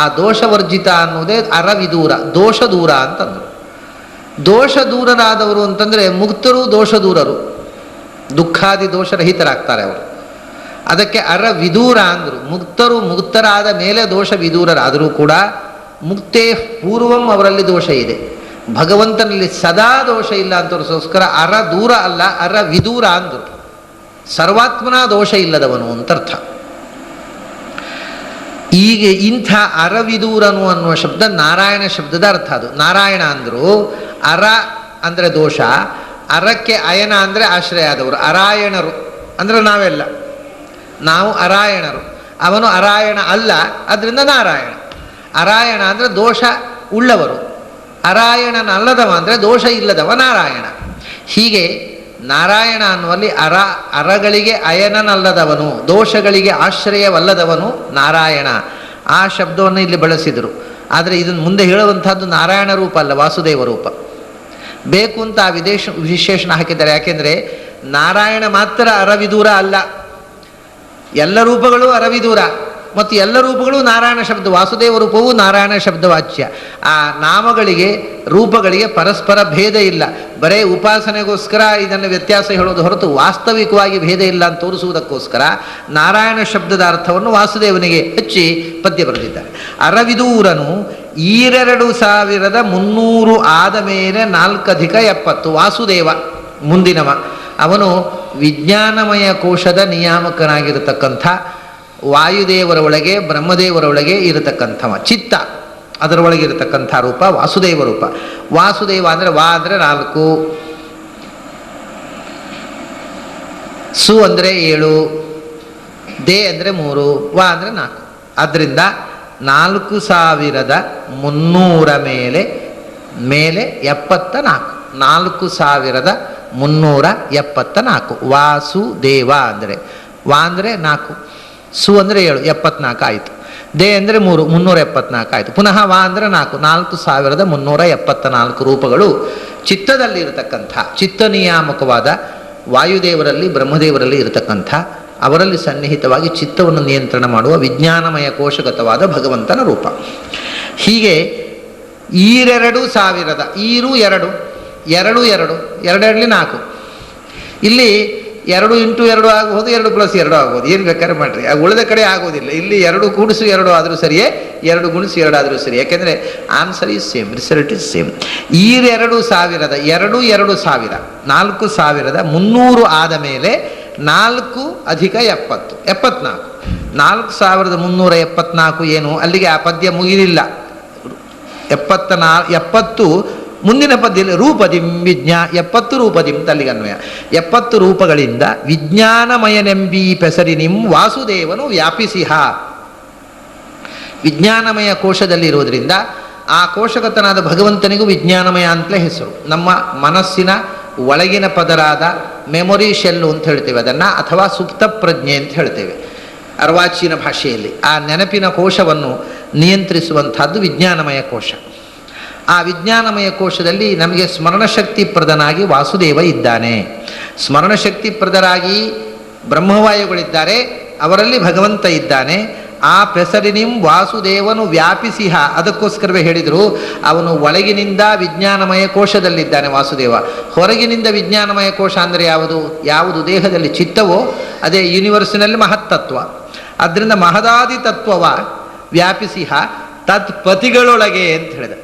ಆ ದೋಷವರ್ಜಿತ ಅನ್ನೋದೇ ಅರವಿದೂರ, ದೋಷ ದೂರ ಅಂತಂದರು. ದೋಷ ದೂರರಾದವರು ಅಂತಂದರೆ ಮುಕ್ತರು ದೋಷ ದೂರರು, ದುಃಖಾದಿ ದೋಷರಹಿತರಾಗ್ತಾರೆ ಅವರು. ಅದಕ್ಕೆ ಅರ ವಿದೂರ ಅಂದರು. ಮುಕ್ತರು ಮುಕ್ತರಾದ ಮೇಲೆ ದೋಷ ವಿದೂರರಾದರೂ ಕೂಡ ಮುಕ್ತೇ ಪೂರ್ವಂ ಅವರಲ್ಲಿ ದೋಷ ಇದೆ. ಭಗವಂತನಲ್ಲಿ ಸದಾ ದೋಷ ಇಲ್ಲ ಅಂತ ತೋರಿಸೋಸ್ಕರ ಅರ ದೂರ ಅಲ್ಲ, ಅರ ವಿದೂರ ಅಂದರು. ಸರ್ವಾತ್ಮನ ದೋಷ ಇಲ್ಲದವನು ಅಂತರ್ಥ. ಈಗ ಇಂಥ ಅರವಿದೂರನು ಅನ್ನುವ ಶಬ್ದ ನಾರಾಯಣ ಶಬ್ದದ ಅರ್ಥ. ಅದು ನಾರಾಯಣ ಅಂದರು. ಅರ ಅಂದರೆ ದೋಷ, ಅರಕ್ಕೆ ಅಯನ ಅಂದರೆ ಆಶ್ರಯ ಆದವರು, ಅರಾಯಣರು ಅಂದರೆ ನಾವೆಲ್ಲ, ನಾವು ಅರಾಯಣರು. ಅವನು ಅರಾಯಣ ಅಲ್ಲ, ಅದರಿಂದ ನಾರಾಯಣ. ಅರಾಯಣ ಅಂದರೆ ದೋಷ ಉಳ್ಳವರು, ಅರಾಯಣನಲ್ಲದವ ಅಂದರೆ ದೋಷ ಇಲ್ಲದವ ನಾರಾಯಣ. ಹೀಗೆ ನಾರಾಯಣ ಅನ್ನುವಲ್ಲಿ ಅರಗಳಿಗೆ ಅಯನನಲ್ಲದವನು, ದೋಷಗಳಿಗೆ ಆಶ್ರಯವಲ್ಲದವನು ನಾರಾಯಣ. ಆ ಶಬ್ದವನ್ನು ಇಲ್ಲಿ ಬಳಸಿದರು. ಆದರೆ ಇದನ್ನು ಮುಂದೆ ಹೇಳುವಂಥದ್ದು ನಾರಾಯಣ ರೂಪ ಅಲ್ಲ, ವಾಸುದೇವ ರೂಪ. ಬೇಕು ಅಂತ ಆ ವಿಶೇಷಣ ಹಾಕಿದ್ದಾರೆ. ಯಾಕೆಂದರೆ ನಾರಾಯಣ ಮಾತ್ರ ಅರವಿದೂರ ಅಲ್ಲ, ಎಲ್ಲ ರೂಪಗಳು ಅರವಿದೂರ ಮತ್ತು ಎಲ್ಲ ರೂಪಗಳು ನಾರಾಯಣ ಶಬ್ದ. ವಾಸುದೇವ ರೂಪವು ನಾರಾಯಣ ಶಬ್ದವಾಚ್ಯ. ಆ ನಾಮಗಳಿಗೆ ರೂಪಗಳಿಗೆ ಪರಸ್ಪರ ಭೇದ ಇಲ್ಲ. ಬರೇ ಉಪಾಸನೆಗೋಸ್ಕರ ಇದನ್ನು ವ್ಯತ್ಯಾಸ ಹೇಳೋದು ಹೊರತು ವಾಸ್ತವಿಕವಾಗಿ ಭೇದ ಇಲ್ಲ ಅಂತ ತೋರಿಸುವುದಕ್ಕೋಸ್ಕರ ನಾರಾಯಣ ಶಬ್ದದ ಅರ್ಥವನ್ನು ವಾಸುದೇವನಿಗೆ ಹಚ್ಚಿ ಪದ್ಯ ಬರೆದಿದ್ದಾರೆ. ಅರವಿದೂರನು 2300 ಆದ ಮೇಲೆ 4+70 ವಾಸುದೇವ ಮುಂದಿನವ. ಅವನು ವಿಜ್ಞಾನಮಯ ಕೋಶದ ನಿಯಾಮಕನಾಗಿರತಕ್ಕಂಥ ವಾಯುದೇವರ ಒಳಗೆ ಬ್ರಹ್ಮದೇವರ ಒಳಗೆ ಇರತಕ್ಕಂಥವ. ಚಿತ್ತ ಅದರ ಒಳಗೆ ಇರತಕ್ಕಂಥ ರೂಪ ವಾಸುದೇವ ರೂಪ. ವಾಸುದೇವ ಅಂದರೆ ವಾ ಅಂದರೆ 4, ಸು ಅಂದರೆ 7, ದೇ ಅಂದರೆ 3, ವಾ ಅಂದರೆ 4. ಆದ್ದರಿಂದ 4300 ಮೇಲೆ 74, 4374 ವಾಸುದೇವ ಅಂದರೆ. ವಾ ಅಂದರೆ 4, ಸು ಅಂದರೆ 7, 74 ಆಯಿತು. ದೇ ಅಂದರೆ 3, 374 ಆಯಿತು. ಪುನಃ ವಾ ಅಂದರೆ 4, 4374 ರೂಪಗಳು ಚಿತ್ತದಲ್ಲಿ ಇರತಕ್ಕಂಥ, ಚಿತ್ತ ನಿಯಾಮಕವಾದ ವಾಯುದೇವರಲ್ಲಿ ಬ್ರಹ್ಮದೇವರಲ್ಲಿ ಇರತಕ್ಕಂಥ, ಅವರಲ್ಲಿ ಸನ್ನಿಹಿತವಾಗಿ ಚಿತ್ತವನ್ನು ನಿಯಂತ್ರಣ ಮಾಡುವ ವಿಜ್ಞಾನಮಯ ಕೋಶಗತವಾದ ಭಗವಂತನ ರೂಪ. ಹೀಗೆ 2000 ಈರು 2, 2 4. ಇಲ್ಲಿ 2 × 2 ಆಗಬಹುದು, 2 + 2 ಆಗ್ಬೋದು, ಏನು ಬೇಕಾದ್ರೆ ಮಾಡಿರಿ. ಉಳಿದ ಕಡೆ ಆಗೋದಿಲ್ಲ. ಇಲ್ಲಿ 2 × 2 ಆದರೂ ಸರಿಯೇ, 2 × 2 ಆದರೂ ಸರಿ. ಯಾಕೆಂದರೆ answer is same, result is same. 2000 4300 ಆದ ಮೇಲೆ 4 + 70 74. 4374 ಏನು, ಅಲ್ಲಿಗೆ ಆ ಪದ್ಯ ಮುಗಿಲಿಲ್ಲ. 70 ಮುಂದಿನ ಪದ್ಯದಲ್ಲಿ ರೂಪದಿಂ 70 ರೂಪದಿಂ ತಲ್ಲಿಗೆ ಅನ್ವಯ. 70 ರೂಪಗಳಿಂದ ವಿಜ್ಞಾನಮಯನೆಂಬಿ ಪೆಸರಿನಿಂ ವಾಸುದೇವನು ವ್ಯಾಪಿಸಿಹ. ವಿಜ್ಞಾನಮಯ ಕೋಶದಲ್ಲಿರುವುದರಿಂದ ಆ ಕೋಶಗತನಾದ ಭಗವಂತನಿಗೂ ವಿಜ್ಞಾನಮಯ ಅಂತಲೇ ಹೆಸರು. ನಮ್ಮ ಮನಸ್ಸಿನ ಒಳಗಿನ ಪದರಾದ ಮೆಮೊರಿ ಶೆಲ್ಲು ಅಂತ ಹೇಳ್ತೇವೆ ಅದನ್ನು, ಅಥವಾ ಸುಪ್ತ ಪ್ರಜ್ಞೆ ಅಂತ ಹೇಳ್ತೇವೆ ಅರ್ವಾಚೀನ ಭಾಷೆಯಲ್ಲಿ. ಆ ನೆನಪಿನ ಕೋಶವನ್ನು ನಿಯಂತ್ರಿಸುವಂಥದ್ದು ವಿಜ್ಞಾನಮಯ ಕೋಶ. ಆ ವಿಜ್ಞಾನಮಯ ಕೋಶದಲ್ಲಿ ನಮಗೆ ಸ್ಮರಣಶಕ್ತಿ ಪ್ರದನಾಗಿ ವಾಸುದೇವ ಇದ್ದಾನೆ. ಸ್ಮರಣಶಕ್ತಿ ಪ್ರದರಾಗಿ ಬ್ರಹ್ಮವಾಯುಗಳಿದ್ದಾರೆ, ಅವರಲ್ಲಿ ಭಗವಂತ ಇದ್ದಾನೆ. ಆ ಪೆಸರಿನಿಂ ವಾಸುದೇವನು ವ್ಯಾಪಿಸಿಹ, ಅದಕ್ಕೋಸ್ಕರವೇ ಹೇಳಿದರು ಅವನು ಒಳಗಿನಿಂದ ವಿಜ್ಞಾನಮಯ ಕೋಶದಲ್ಲಿದ್ದಾನೆ ವಾಸುದೇವ. ಹೊರಗಿನಿಂದ ವಿಜ್ಞಾನಮಯ ಕೋಶ ಅಂದರೆ ಯಾವುದು ದೇಹದಲ್ಲಿ ಚಿತ್ತವೋ ಅದೇ ಯೂನಿವರ್ಸಿನಲ್ಲಿ ಮಹತ್ತತ್ವ. ಆದ್ದರಿಂದ ಮಹದಾದಿ ತತ್ವವ ವ್ಯಾಪಿಸಿಹ ತತ್ಪತಿಗಳೊಳಗೆ ಅಂತ ಹೇಳಿದ.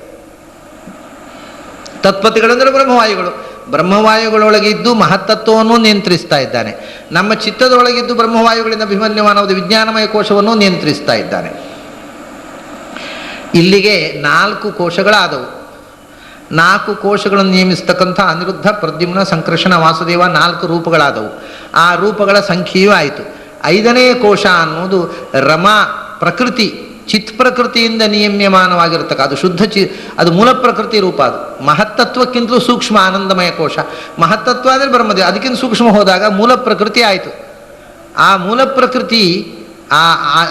ತತ್ಪತಿಗಳು ಅಂದರೆ ಬ್ರಹ್ಮವಾಯುಗಳು. ಬ್ರಹ್ಮವಾಯುಗಳೊಳಗಿದ್ದು ಮಹತ್ತತ್ವವನ್ನು ನಿಯಂತ್ರಿಸ್ತಾ ಇದ್ದಾನೆ. ನಮ್ಮ ಚಿತ್ತದೊಳಗಿದ್ದು ಬ್ರಹ್ಮವಾಯುಗಳಿಂದ ಅಭಿಮನ್ಯಮಾನವಾದ ವಿಜ್ಞಾನಮಯ ಕೋಶವನ್ನು ನಿಯಂತ್ರಿಸ್ತಾ ಇದ್ದಾನೆ. ಇಲ್ಲಿಗೆ 4 ಕೋಶಗಳಾದವು. 4 ಕೋಶಗಳನ್ನು ನಿಯಮಿಸ್ತಕ್ಕಂಥ ಅನಿರುದ್ಧ, ಪ್ರದ್ಯುಮ್ನ, ಸಂಕರ್ಷಣ, ವಾಸುದೇವ 4 ರೂಪಗಳಾದವು. ಆ ರೂಪಗಳ ಸಂಖ್ಯೆಯೂ ಆಯಿತು. 5ನೇ ಕೋಶ ಅನ್ನೋದು ರಮಾ ಪ್ರಕೃತಿ, ಚಿತ್ ಪ್ರಕೃತಿಯಿಂದ ನಿಯಮ್ಯಮಾನವಾಗಿರ್ತಕ್ಕ ಅದು ಶುದ್ಧ ಅದು ಮೂಲ ಪ್ರಕೃತಿ ರೂಪ. ಅದು ಮಹತ್ತತ್ವಕ್ಕಿಂತಲೂ ಸೂಕ್ಷ್ಮ ಆನಂದಮಯ ಕೋಶ. ಮಹತ್ತತ್ವ ಅಂದರೆ ಬ್ರಹ್ಮದೇವ, ಅದಕ್ಕಿಂತ ಸೂಕ್ಷ್ಮ ಹೋದಾಗ ಮೂಲ ಪ್ರಕೃತಿ ಆಯಿತು. ಆ ಮೂಲ ಪ್ರಕೃತಿ ಆ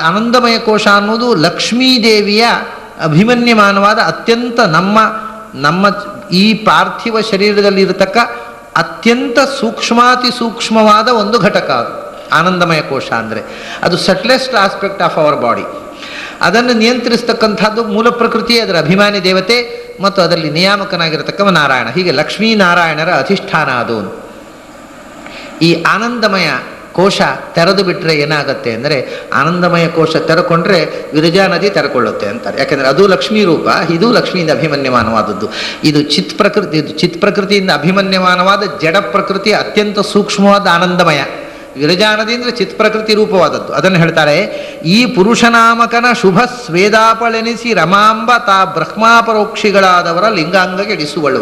ಆನಂದಮಯ ಕೋಶ ಅನ್ನೋದು ಲಕ್ಷ್ಮೀದೇವಿಯ ಅಭಿಮನ್ಯಮಾನವಾದ ಅತ್ಯಂತ ನಮ್ಮ ಈ ಪಾರ್ಥಿವ ಶರೀರದಲ್ಲಿ ಇರತಕ್ಕ ಅತ್ಯಂತ ಸೂಕ್ಷ್ಮಾತಿ ಸೂಕ್ಷ್ಮವಾದ ಒಂದು ಘಟಕ ಅದು ಆನಂದಮಯ ಕೋಶ ಅಂದರೆ. ಅದು subtlest aspect of our body. ಅದನ್ನು ನಿಯಂತ್ರಿಸ್ತಕ್ಕಂಥದ್ದು ಮೂಲ ಪ್ರಕೃತಿ, ಅದರ ಅಭಿಮಾನಿ ದೇವತೆ ಮತ್ತು ಅದರಲ್ಲಿ ನಿಯಾಮಕನಾಗಿರತಕ್ಕವ ನಾರಾಯಣ. ಹೀಗೆ ಲಕ್ಷ್ಮೀನಾರಾಯಣರ ಅಧಿಷ್ಠಾನ ಅದು. ಈ ಆನಂದಮಯ ಕೋಶ ತೆರೆದು ಬಿಟ್ಟರೆ ಏನಾಗುತ್ತೆ ಅಂದರೆ, ಆನಂದಮಯ ಕೋಶ ತೆರೆಕೊಂಡ್ರೆ ವಿರಜಾ ನದಿ ತೆರೆಕೊಳ್ಳುತ್ತೆ ಅಂತಾರೆ. ಯಾಕೆಂದರೆ ಅದು ಲಕ್ಷ್ಮೀ ರೂಪ, ಇದು ಲಕ್ಷ್ಮಿಯಿಂದ ಅಭಿಮನ್ಯಮಾನವಾದದ್ದು. ಇದು ಚಿತ್ ಪ್ರಕೃತಿಯಿಂದ ಅಭಿಮನ್ಯಮಾನವಾದ ಜಡ ಪ್ರಕೃತಿ ಅತ್ಯಂತ ಸೂಕ್ಷ್ಮವಾದ ಆನಂದಮಯ. ವಿರಜಾ ನದಿ ಅಂದರೆ ಚಿತ್ ಪ್ರಕೃತಿ ರೂಪವಾದದ್ದು. ಅದನ್ನು ಹೇಳ್ತಾರೆ, ಈ ಪುರುಷನಾಮಕನ ಶುಭ ಸ್ವೇದಾಪಳೆನಿಸಿ ರಮಾಂಬ ತಾ ಬ್ರಹ್ಮಾಪರೋಕ್ಷಿಗಳಾದವರ ಲಿಂಗಾಂಗಕ್ಕೆ ಇಡಿಸುವಳು.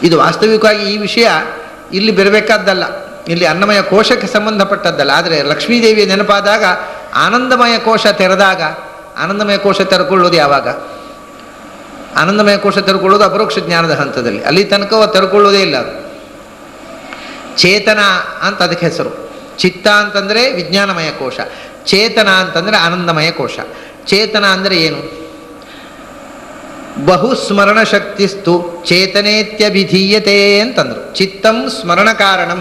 ಇದು ವಾಸ್ತವಿಕವಾಗಿ ಈ ವಿಷಯ ಇಲ್ಲಿ ಬರಬೇಕಾದ್ದಲ್ಲ, ಇಲ್ಲಿ ಅನ್ನಮಯ ಕೋಶಕ್ಕೆ ಸಂಬಂಧಪಟ್ಟದ್ದಲ್ಲ. ಆದರೆ ಲಕ್ಷ್ಮೀದೇವಿಯ ನೆನಪಾದಾಗ ಆನಂದಮಯ ಕೋಶ ತೆರೆದಾಗ, ಆನಂದಮಯ ಕೋಶ ತೆರೆಕೊಳ್ಳೋದು ಯಾವಾಗ? ಆನಂದಮಯ ಕೋಶ ತೆರೆಕೊಳ್ಳೋದು ಅಪರೋಕ್ಷ ಜ್ಞಾನದ ಹಂತದಲ್ಲಿ. ಅಲ್ಲಿ ತನಕ ತೆರೆಕೊಳ್ಳೋದೇ ಇಲ್ಲ. ಅದು ಚೇತನ ಅಂತ ಅದಕ್ಕೆ ಹೆಸರು. ಚಿತ್ತ ಅಂತಂದರೆ ವಿಜ್ಞಾನಮಯ ಕೋಶ, ಚೇತನ ಅಂತಂದರೆ ಆನಂದಮಯ ಕೋಶ. ಚೇತನ ಅಂದರೆ ಏನು? ಬಹುಸ್ಮರಣ ಶಕ್ತಿಸ್ತು ಚೇತನೇತ್ಯಭಿಧೀಯತೆ ಅಂತಂದರು. ಚಿತ್ತಂ ಸ್ಮರಣ ಕಾರಣಂ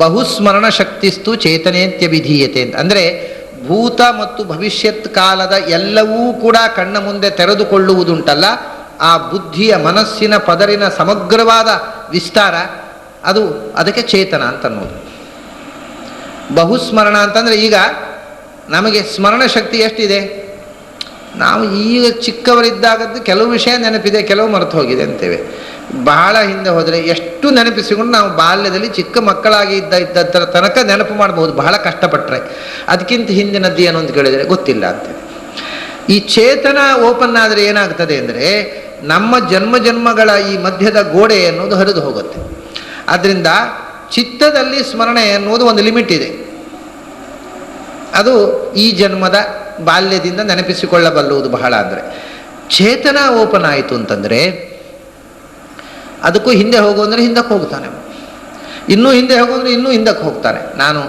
ಬಹುಸ್ಮರಣ ಶಕ್ತಿಸ್ತು ಚೇತನೇತ್ಯಭಿಧೀಯತೆ ಅಂತ ಅಂದರೆ ಭೂತ ಮತ್ತು ಭವಿಷ್ಯತ್ ಕಾಲದ ಎಲ್ಲವೂ ಕೂಡ ಕಣ್ಣ ಮುಂದೆ ತೆರೆದುಕೊಳ್ಳುವುದುಂಟಲ್ಲ, ಆ ಬುದ್ಧಿಯ ಮನಸ್ಸಿನ ಪದರಿನ ಸಮಗ್ರವಾದ ವಿಸ್ತಾರ, ಅದಕ್ಕೆ ಚೇತನ ಅಂತ ಅನ್ನೋದು. ಬಹುಸ್ಮರಣ ಅಂತಂದರೆ ಈಗ ನಮಗೆ ಸ್ಮರಣ ಶಕ್ತಿ ಎಷ್ಟಿದೆ? ನಾವು ಈಗ ಚಿಕ್ಕವರಿದ್ದಾಗದ್ದು ಕೆಲವು ವಿಷಯ ನೆನಪಿದೆ, ಕೆಲವು ಮರೆತು ಹೋಗಿದೆ ಅಂತೇವೆ. ಬಹಳ ಹಿಂದೆ ಹೋದರೆ ಎಷ್ಟು ನೆನಪಿಸಿಕೊಂಡು ನಾವು ಬಾಲ್ಯದಲ್ಲಿ ಚಿಕ್ಕ ಮಕ್ಕಳಾಗಿ ಇದ್ದರ ತನಕ ನೆನಪು ಮಾಡ್ಬೋದು, ಬಹಳ ಕಷ್ಟಪಟ್ಟರೆ. ಅದಕ್ಕಿಂತ ಹಿಂದಿನದ್ದು ಏನು ಅಂತ ಕೇಳಿದರೆ ಗೊತ್ತಿಲ್ಲ ಅಂತೇವೆ. ಈ ಚೇತನ ಓಪನ್ ಆದರೆ ಏನಾಗ್ತದೆ ಅಂದರೆ, ನಮ್ಮ ಜನ್ಮಗಳ ಈ ಮಧ್ಯದ ಗೋಡೆ ಅನ್ನೋದು ಹರಿದು ಹೋಗುತ್ತೆ. ಆದ್ದರಿಂದ ಚಿತ್ತದಲ್ಲಿ ಸ್ಮರಣೆ ಅನ್ನೋದು ಒಂದು ಲಿಮಿಟ್ ಇದೆ. ಅದು ಈ ಜನ್ಮದ ಬಾಲ್ಯದಿಂದ ನೆನಪಿಸಿಕೊಳ್ಳಬಲ್ಲುವುದು ಬಹಳ. ಅಂದರೆ ಚೇತನ ಓಪನ್ ಆಯಿತು ಅಂತಂದರೆ ಅದಕ್ಕೂ ಹಿಂದೆ ಹೋಗು ಅಂದರೆ ಹಿಂದಕ್ಕೆ ಹೋಗ್ತಾನೆ, ಇನ್ನೂ ಹಿಂದೆ ಹೋಗು ಅಂದರೆ ಇನ್ನೂ ಹಿಂದಕ್ಕೆ ಹೋಗ್ತಾನೆ. ನಾನು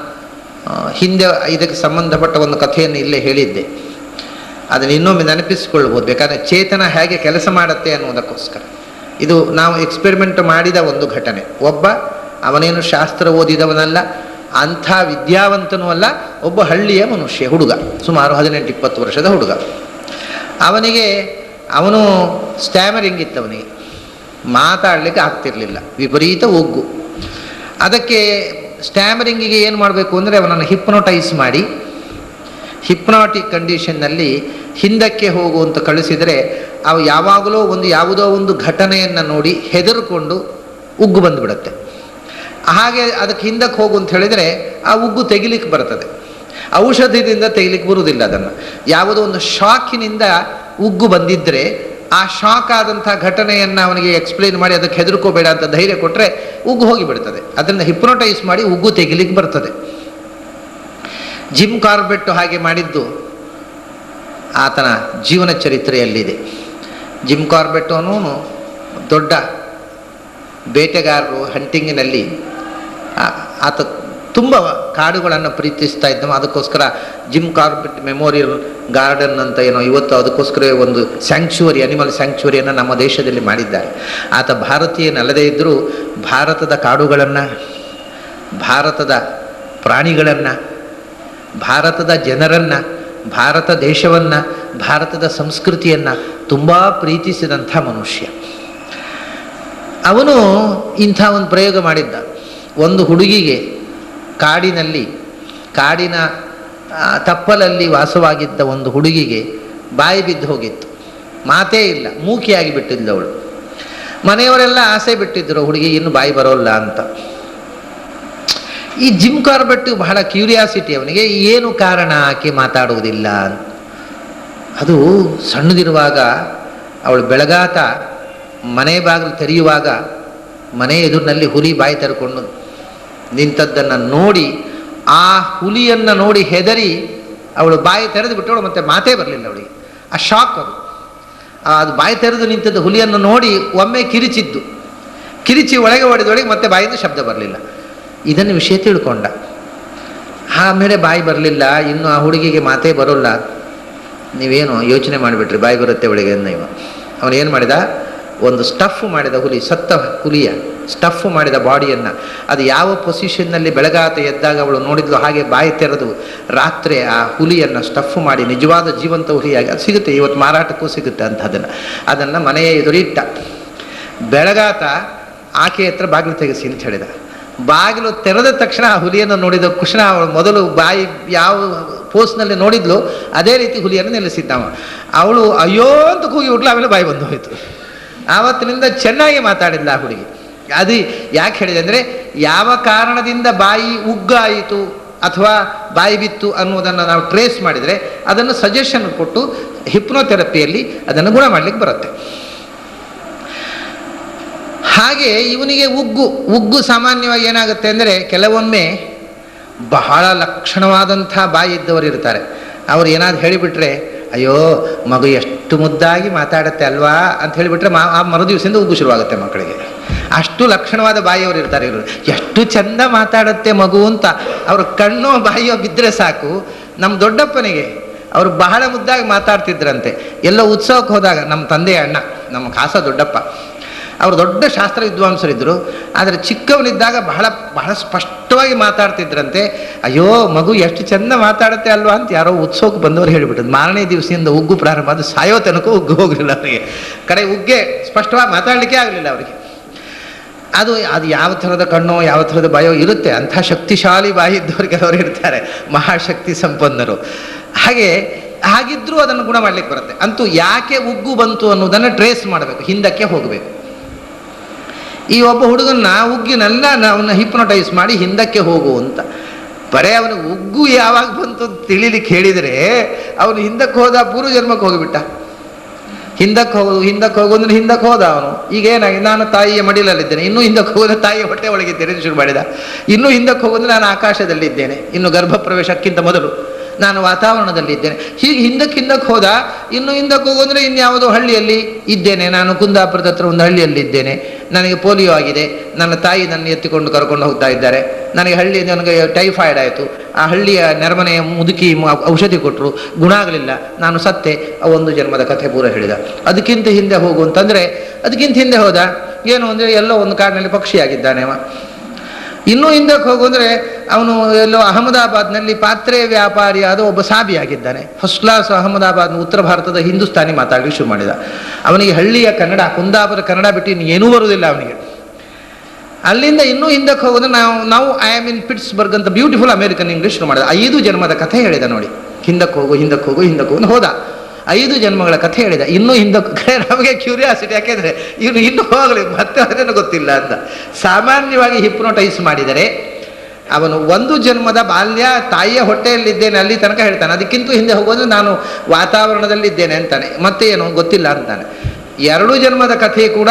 ಹಿಂದೆ ಇದಕ್ಕೆ ಸಂಬಂಧಪಟ್ಟ ಒಂದು ಕಥೆಯನ್ನು ಇಲ್ಲೇ ಹೇಳಿದ್ದೆ, ಅದನ್ನು ಇನ್ನೊಮ್ಮೆ ನೆನಪಿಸಿಕೊಳ್ಬೋದು ಬೇಕಾದರೆ. ಚೇತನ ಹೇಗೆ ಕೆಲಸ ಮಾಡುತ್ತೆ ಅನ್ನೋದಕ್ಕೋಸ್ಕರ ಇದು ನಾವು ಎಕ್ಸ್ಪೆರಿಮೆಂಟ್ ಮಾಡಿದ ಒಂದು ಘಟನೆ. ಅವನೇನು ಶಾಸ್ತ್ರ ಓದಿದವನಲ್ಲ, ಅಂಥ ವಿದ್ಯಾವಂತನೂ ಅಲ್ಲ, ಒಬ್ಬ ಹಳ್ಳಿಯ ಮನುಷ್ಯ, ಹುಡುಗ, ಸುಮಾರು 18-20 ವರ್ಷದ ಹುಡುಗ. ಅವನು ಸ್ಟ್ಯಾಮರಿಂಗ್ ಇತ್ತು, ಅವನಿಗೆ ಮಾತಾಡಲಿಕ್ಕೆ ಆಗ್ತಿರಲಿಲ್ಲ, ವಿಪರೀತ ಒಗ್ಗು. ಅದಕ್ಕೆ ಸ್ಟ್ಯಾಮರಿಂಗಿಗೆ ಏನು ಮಾಡಬೇಕು ಅಂದರೆ ಅವನನ್ನು ಹಿಪ್ನೋಟೈಸ್ ಮಾಡಿ ಹಿಪ್ನಾಟಿಕ್ ಕಂಡೀಷನ್ನಲ್ಲಿ ಹಿಂದಕ್ಕೆ ಹೋಗುವಂತ ಕಳಿಸಿದರೆ ಅವು ಯಾವಾಗಲೂ ಯಾವುದೋ ಒಂದು ಘಟನೆಯನ್ನು ನೋಡಿ ಹೆದರ್ಕೊಂಡು ಉಗ್ಗು ಬಂದುಬಿಡುತ್ತೆ. ಹಾಗೆ ಅದಕ್ಕೆ ಹಿಂದಕ್ಕೆ ಹೋಗು ಅಂತ ಹೇಳಿದರೆ ಆ ಉಗ್ಗು ತೆಗಿಲಿಕ್ಕೆ ಬರ್ತದೆ. ಔಷಧದಿಂದ ತೆಗಿಲಿಕ್ಕೆ ಬರುವುದಿಲ್ಲ. ಅದನ್ನು ಯಾವುದೋ ಒಂದು ಶಾಕಿನಿಂದ ಉಗ್ಗು ಬಂದಿದ್ದರೆ ಆ ಶಾಕ್ ಆದಂಥ ಘಟನೆಯನ್ನು ಅವನಿಗೆ ಎಕ್ಸ್ಪ್ಲೇನ್ ಮಾಡಿ ಅದಕ್ಕೆ ಹೆದರ್ಕೋಬೇಡ ಅಂತ ಧೈರ್ಯ ಕೊಟ್ಟರೆ ಉಗ್ಗು ಹೋಗಿಬಿಡ್ತದೆ. ಅದನ್ನು ಹಿಪ್ನೋಟೈಸ್ ಮಾಡಿ ಉಗ್ಗು ತೆಗಿಲಿಕ್ಕೆ ಬರ್ತದೆ. ಜಿಮ್ ಕಾರ್ಬೆಟ್ ಹಾಗೆ ಮಾಡಿದ್ದು ಆತನ ಜೀವನ ಚರಿತ್ರೆಯಲ್ಲಿದೆ. ಜಿಮ್ ಕಾರ್ಬೆಟ್ ಅನ್ನೋನು ದೊಡ್ಡ ಬೇಟೆಗಾರರು, ಹಂಟಿಂಗಿನಲ್ಲಿ ಆತ ತುಂಬ ಕಾಡುಗಳನ್ನು ಪ್ರೀತಿಸ್ತಾ ಇದ್ದವ. ಅದಕ್ಕೋಸ್ಕರ ಜಿಮ್ ಕಾರ್ಬೆಟ್ ಮೆಮೋರಿಯಲ್ ಗಾರ್ಡನ್ ಅಂತ ಏನೋ ಇವತ್ತು ಅದಕ್ಕೋಸ್ಕರ ಒಂದು ಸ್ಯಾಂಕ್ಚುವರಿ, ಅನಿಮಲ್ ಸ್ಯಾಂಕ್ಚುವರಿಯನ್ನು ನಮ್ಮ ದೇಶದಲ್ಲಿ ಮಾಡಿದ್ದಾರೆ. ಆತ ಭಾರತೀಯನಲ್ಲದೇ ಇದ್ದರೂ ಭಾರತದ ಕಾಡುಗಳನ್ನು, ಭಾರತದ ಪ್ರಾಣಿಗಳನ್ನು, ಭಾರತದ ಜನರನ್ನು, ಭಾರತ ದೇಶವನ್ನು, ಭಾರತದ ಸಂಸ್ಕೃತಿಯನ್ನು ತುಂಬ ಪ್ರೀತಿಸಿದಂಥ ಮನುಷ್ಯ. ಅವನು ಇಂಥ ಒಂದು ಪ್ರಯೋಗ ಮಾಡಿದ್ದ. ಒಂದು ಹುಡುಗಿಗೆ ಕಾಡಿನ ತಪ್ಪಲಲ್ಲಿ ವಾಸವಾಗಿದ್ದ ಒಂದು ಹುಡುಗಿಗೆ ಬಾಯಿ ಬಿದ್ದು ಹೋಗಿತ್ತು. ಮಾತೇ ಇಲ್ಲ, ಮೂಕಿಯಾಗಿ ಬಿಟ್ಟಿದ್ದವಳು. ಮನೆಯವರೆಲ್ಲ ಆಸೆ ಬಿಟ್ಟಿದ್ದರು ಹುಡುಗಿ ಇನ್ನು ಬಾಯಿ ಬರೋಲ್ಲ ಅಂತ. ಈ ಜಿಮ್ ಕಾರ್ಬೆಟ್ ಬಹಳ ಕ್ಯೂರಿಯಾಸಿಟಿ ಅವನಿಗೆ, ಏನು ಕಾರಣ ಆಕೆ ಮಾತಾಡುವುದಿಲ್ಲ. ಅದು ಸಣ್ಣದಿರುವಾಗ ಅವಳು ಬೆಳಗಾತ ಮನೆ ಬಾಗಿಲು ತೆರೆಯುವಾಗ ಮನೆ ಎದುರಿನಲ್ಲಿ ಹುಲಿ ಬಾಯಿ ತೆರೆಕೊಂಡು ನಿಂತದ್ದನ್ನು ನೋಡಿ, ಆ ಹುಲಿಯನ್ನು ನೋಡಿ ಹೆದರಿ ಅವಳು ಬಾಯಿ ತೆರೆದು ಬಿಟ್ಟವಳು. ಮತ್ತೆ ಮಾತೇ ಬರಲಿಲ್ಲ ಅವಳಿಗೆ. ಆ ಶಾಕ್ ಅದು ಬಾಯಿ ತೆರೆದು ನಿಂತದ್ದು ಹುಲಿಯನ್ನು ನೋಡಿ ಒಮ್ಮೆ ಕಿರಿಚಿ ಒಳಗೆ ಹೊಡೆದೊಳಗೆ ಮತ್ತೆ ಬಾಯಿಂದ ಶಬ್ದ ಬರಲಿಲ್ಲ. ಇದನ್ನು ವಿಷಯ ತಿಳ್ಕೊಂಡ. ಆಮೇಲೆ ಬಾಯಿ ಬರಲಿಲ್ಲ, ಇನ್ನು ಆ ಹುಡುಗಿಗೆ ಮಾತೇ ಬರೋಲ್ಲ. ನೀವೇನು ಯೋಚನೆ ಮಾಡಿಬಿಟ್ರಿ ಬಾಯಿ ಬರುತ್ತೆ ಒಳಗೆ ಅಂದ ಇವ. ಅವನೇನು ಮಾಡಿದ, ಒಂದು ಸ್ಟಫ್ ಮಾಡಿದ ಹುಲಿ, ಸತ್ತ ಹುಲಿಯ ಸ್ಟಫ್ ಮಾಡಿದ ಬಾಡಿಯನ್ನು, ಅದು ಯಾವ ಪೊಸಿಷನ್ನಲ್ಲಿ ಬೆಳಗಾತ ಎದ್ದಾಗ ಅವಳು ನೋಡಿದ್ಲು ಹಾಗೆ ಬಾಯಿ ತೆರೆದು ರಾತ್ರಿ ಆ ಹುಲಿಯನ್ನು ಸ್ಟಫ್ ಮಾಡಿ ನಿಜವಾದ ಜೀವಂತ ಹುಲಿಯಾಗಿ, ಅದು ಸಿಗುತ್ತೆ ಇವತ್ತು ಮಾರಾಟಕ್ಕೂ ಸಿಗುತ್ತೆ ಅಂತ. ಅದನ್ನು ಮನೆಯ ಎದುರಿಟ್ಟ. ಬೆಳಗಾತ ಆಕೆ ಹತ್ರ ಬಾಗಿಲು ತೆಗೆಸಿ ಅಂತ ಹೇಳಿದ. ಬಾಗಿಲು ತೆರೆದ ತಕ್ಷಣ ಆ ಹುಲಿಯನ್ನು ನೋಡಿದ ಕುಶನ ಅವಳು ಮೊದಲು ಬಾಯಿ ಯಾವ ಪೋಸ್ನಲ್ಲಿ ನೋಡಿದ್ಲು ಅದೇ ರೀತಿ ಹುಲಿಯನ್ನು ನಿಲ್ಲಿಸಿದ್ದವ. ಅವಳು ಅಯ್ಯೋ ಅಂತ ಕೂಗಿ ಉಟ್ಲು, ಆಮೇಲೆ ಬಾಯಿ ಬಂದು ಹೋಯಿತು. ಆವತ್ತಿನಿಂದ ಚೆನ್ನಾಗಿ ಮಾತಾಡಿದ್ಲ ಆ ಹುಡುಗಿ. ಅದು ಯಾಕೆ ಹೇಳಿದೆ ಅಂದರೆ, ಯಾವ ಕಾರಣದಿಂದ ಬಾಯಿ ಉಗ್ಗಾಯಿತು ಅಥವಾ ಬಾಯಿ ಬಿತ್ತು ಅನ್ನೋದನ್ನು ನಾವು ಟ್ರೇಸ್ ಮಾಡಿದರೆ ಅದನ್ನು ಸಜೆಷನ್ ಕೊಟ್ಟು ಹಿಪ್ನೋಥೆರಪಿಯಲ್ಲಿ ಅದನ್ನು ಗುಣ ಮಾಡಲಿಕ್ಕೆ ಬರುತ್ತೆ. ಹಾಗೆ ಇವನಿಗೆ ಉಗ್ಗು ಸಾಮಾನ್ಯವಾಗಿ ಏನಾಗುತ್ತೆ ಅಂದರೆ, ಕೆಲವೊಮ್ಮೆ ಬಹಳ ಲಕ್ಷಣವಾದಂಥ ಬಾಯಿ ಇದ್ದವರು ಇರ್ತಾರೆ. ಅವರು ಏನಾದ್ರು ಹೇಳಿಬಿಟ್ರೆ, ಅಯ್ಯೋ ಮಗು ಎಷ್ಟು ಮುದ್ದಾಗಿ ಮಾತಾಡುತ್ತೆ ಅಲ್ವಾ ಅಂತ ಹೇಳಿಬಿಟ್ರೆ ಆ ಮರು ದಿವಸದಿಂದ ಉಗ್ಗು ಶುರುವಾಗುತ್ತೆ ಮಕ್ಕಳಿಗೆ. ಅಷ್ಟು ಲಕ್ಷಣವಾದ ಬಾಯಿಯವರು ಇರ್ತಾರೆ ಇವರು. ಎಷ್ಟು ಚಂದ ಮಾತಾಡುತ್ತೆ ಮಗು ಅಂತ ಅವ್ರ ಕಣ್ಣೋ ಬಾಯಿಯೋ ಬಿದ್ದರೆ ಸಾಕು. ನಮ್ಮ ದೊಡ್ಡಪ್ಪನಿಗೆ ಅವರು ಬಹಳ ಮುದ್ದಾಗಿ ಮಾತಾಡ್ತಿದ್ರಂತೆ. ಎಲ್ಲೋ ಉತ್ಸವಕ್ಕೆ ಹೋದಾಗ, ನಮ್ಮ ತಂದೆಯ ಅಣ್ಣ, ನಮ್ಮ ಖಾಸ ದೊಡ್ಡಪ್ಪ, ಅವರು ದೊಡ್ಡ ಶಾಸ್ತ್ರ ವಿದ್ವಾಂಸರಿದ್ದರು. ಆದರೆ ಚಿಕ್ಕವನಿದ್ದಾಗ ಬಹಳ ಬಹಳ ಸ್ಪಷ್ಟವಾಗಿ ಮಾತಾಡ್ತಿದ್ರಂತೆ. ಅಯ್ಯೋ ಮಗು ಎಷ್ಟು ಚೆಂದ ಮಾತಾಡುತ್ತೆ ಅಲ್ವಾ ಅಂತ ಯಾರೋ ಉತ್ಸವಕ್ಕೆ ಬಂದವರು ಹೇಳಿಬಿಟ್ಟದ್ದು. ಮಾರನೇ ದಿವಸದಿಂದ ಉಗ್ಗು ಪ್ರಾರಂಭ, ಅದು ಸಾಯೋ ತನಕ ಉಗ್ಗು ಹೋಗಲಿಲ್ಲ ಅವರಿಗೆ. ಉಗ್ಗೆ ಸ್ಪಷ್ಟವಾಗಿ ಮಾತಾಡಲಿಕ್ಕೆ ಆಗಲಿಲ್ಲ ಅವರಿಗೆ. ಅದು ಯಾವ ಥರದ ಕಣ್ಣೋ ಯಾವ ಥರದ ಬಾಯೋ ಇರುತ್ತೆ. ಅಂಥ ಶಕ್ತಿಶಾಲಿ ಬಾಯಿ ಇದ್ದವ್ರಿಗೆ ಅವರು ಇರ್ತಾರೆ, ಮಹಾಶಕ್ತಿ ಸಂಪನ್ನರು. ಹಾಗಿದ್ರೂ ಅದನ್ನು ಗುಣ ಮಾಡಲಿಕ್ಕೆ ಬರುತ್ತೆ. ಅಂತೂ ಯಾಕೆ ಉಗ್ಗು ಬಂತು ಅನ್ನೋದನ್ನು ಟ್ರೇಸ್ ಮಾಡಬೇಕು, ಹಿಂದಕ್ಕೆ ಹೋಗಬೇಕು. ಈ ಒಬ್ಬ ಹುಡುಗನ್ನ ಉಗ್ಗಿನೆಲ್ಲ ಅವನ್ನ ಹಿಪ್ನೋಟೈಸ್ ಮಾಡಿ ಹಿಂದಕ್ಕೆ ಹೋಗು ಅಂತ. ಬರೇ ಅವನಿಗೆ ಉಗ್ಗು ಯಾವಾಗ ಬಂತು ತಿಳಿಲಿಕ್ಕೆ ಹೇಳಿದರೆ ಅವನು ಹಿಂದಕ್ಕೆ ಹೋದ, ಪೂರ್ವ ಜನ್ಮಕ್ಕೆ ಹೋಗಿಬಿಟ್ಟ. ಹಿಂದಕ್ಕೆ ಹೋಗು ಅಂದ್ರೆ ಹಿಂದಕ್ಕೆ ಹೋದ ಅವನು. ಈಗ ಏನಾಗಿ, ನಾನು ತಾಯಿಯ ಮಡಿಲಲ್ಲಿದ್ದೇನೆ, ಇನ್ನೂ ಹಿಂದಕ್ಕೆ ಹೋಗೋದ್ರೆ ತಾಯಿಯ ಹೊಟ್ಟೆ ಒಳಗಿದ್ದೇನೆ ಶುರು ಮಾಡಿದ. ಇನ್ನೂ ಹಿಂದಕ್ಕೆ ಹೋಗೋದ್ರೆ ನಾನು ಆಕಾಶದಲ್ಲಿದ್ದೇನೆ, ಇನ್ನು ಗರ್ಭ ಪ್ರವೇಶಕ್ಕಿಂತ ಮೊದಲು ನಾನು ವಾತಾವರಣದಲ್ಲಿದ್ದೇನೆ. ಹೀಗೆ ಹಿಂದಕ್ಕೆ ಹೋದ. ಇನ್ನು ಹಿಂದಕ್ಕೆ ಹೋಗೋದ್ರೆ ಇನ್ಯಾವುದೋ ಹಳ್ಳಿಯಲ್ಲಿ ಇದ್ದೇನೆ ನಾನು, ಕುಂದಾಪುರದ ಹತ್ರ ಒಂದು ಹಳ್ಳಿಯಲ್ಲಿ ಇದ್ದೇನೆ. ನನಗೆ ಪೋಲಿಯೋ ಆಗಿದೆ, ನನ್ನ ತಾಯಿ ನನ್ನ ಎತ್ತಿಕೊಂಡು ಕರ್ಕೊಂಡು ಹೋಗ್ತಾ ಇದ್ದಾರೆ. ನನಗೆ ಟೈಫಾಯ್ಡ್ ಆಯಿತು. ಆ ಹಳ್ಳಿಯ ನೆರಮನೆಯ ಮುದುಕಿ ಔಷಧಿ ಕೊಟ್ಟರು, ಗುಣ ಆಗಲಿಲ್ಲ, ನಾನು ಸತ್ತೆ. ಒಂದು ಜನ್ಮದ ಕಥೆ ಪೂರ ಹೇಳಿದ. ಅದಕ್ಕಿಂತ ಹಿಂದೆ ಹೋಗು ಅಂತಂದರೆ ಅದಕ್ಕಿಂತ ಹಿಂದೆ ಹೋದ. ಏನು ಅಂದರೆ, ಎಲ್ಲೋ ಒಂದು ಕಾಡಿನಲ್ಲಿ ಪಕ್ಷಿಯಾಗಿದ್ದಾನೆ ಅವ. ಇನ್ನೂ ಹಿಂದಕ್ಕೆ ಹೋಗುವಂದರೆ ಅವನು ಎಲ್ಲೋ ಅಹಮದಾಬಾದ್ನಲ್ಲಿ ಪಾತ್ರೆ ವ್ಯಾಪಾರಿಯಾದ ಒಬ್ಬ ಸಾಬಿಯಾಗಿದ್ದಾನೆ. ಫಸ್ಟ್ ಕ್ಲಾಸ್ ಅಹಮದಾಬಾದ್ನ ಉತ್ತರ ಭಾರತದ ಹಿಂದೂಸ್ತಾನಿ ಮಾತಾಡಲಿಕ್ಕೆ ಶುರು ಮಾಡಿದ. ಅವನಿಗೆ ಹಳ್ಳಿಯ ಕನ್ನಡ, ಕುಂದಾಪುರ ಕನ್ನಡ ಬಿಟ್ಟು ಇನ್ನು ಏನೂ ಬರುವುದಿಲ್ಲ ಅವನಿಗೆ. ಅಲ್ಲಿಂದ ಇನ್ನೂ ಹಿಂದಕ್ಕೆ ಹೋಗೋದ್ರೆ ನಾವು ಐ ಆಮ್ ಇನ್ ಪಿಟ್ಸ್ಬರ್ಗ್ ಅಂತ ಬ್ಯೂಟಿಫುಲ್ ಅಮೇರಿಕನ್ ಇಂಗ್ಲೀಷ್ ಶುರು ಮಾಡಿದ. 5 ಜನ್ಮದ ಕಥೆ ಹೇಳಿದ ನೋಡಿ. ಹಿಂದಕ್ಕೆ ಹೋಗು ಹೋದ. 5 ಜನ್ಮಗಳ ಕಥೆ ಹೇಳಿದ. ಇನ್ನೂ ಹಿಂದಕ್ಕೆ ನಮಗೆ ಕ್ಯೂರಿಯಾಸಿಟಿ, ಯಾಕೆಂದರೆ ಇವನು ಇನ್ನೂ ಹೋಗಲಿ ಮತ್ತೆ ಅದನ್ನು ಗೊತ್ತಿಲ್ಲ ಅಂತ. ಸಾಮಾನ್ಯವಾಗಿ ಹಿಪ್ನೋಟೈಸ್ ಮಾಡಿದರೆ ಅವನು 1 ಜನ್ಮದ ಬಾಲ್ಯ ತಾಯಿಯ ಹೊಟ್ಟೆಯಲ್ಲಿದ್ದೇನೆ ಅಲ್ಲಿ ತನಕ ಹೇಳ್ತಾನೆ. ಅದಕ್ಕಿಂತ ಹಿಂದೆ ಹೋಗೋದ್ರೆ ನಾನು ವಾತಾವರಣದಲ್ಲಿದ್ದೇನೆ ಅಂತಾನೆ, ಮತ್ತೆ ಏನು ಗೊತ್ತಿಲ್ಲ ಅಂತಾನೆ. 2 ಜನ್ಮದ ಕಥೆ ಕೂಡ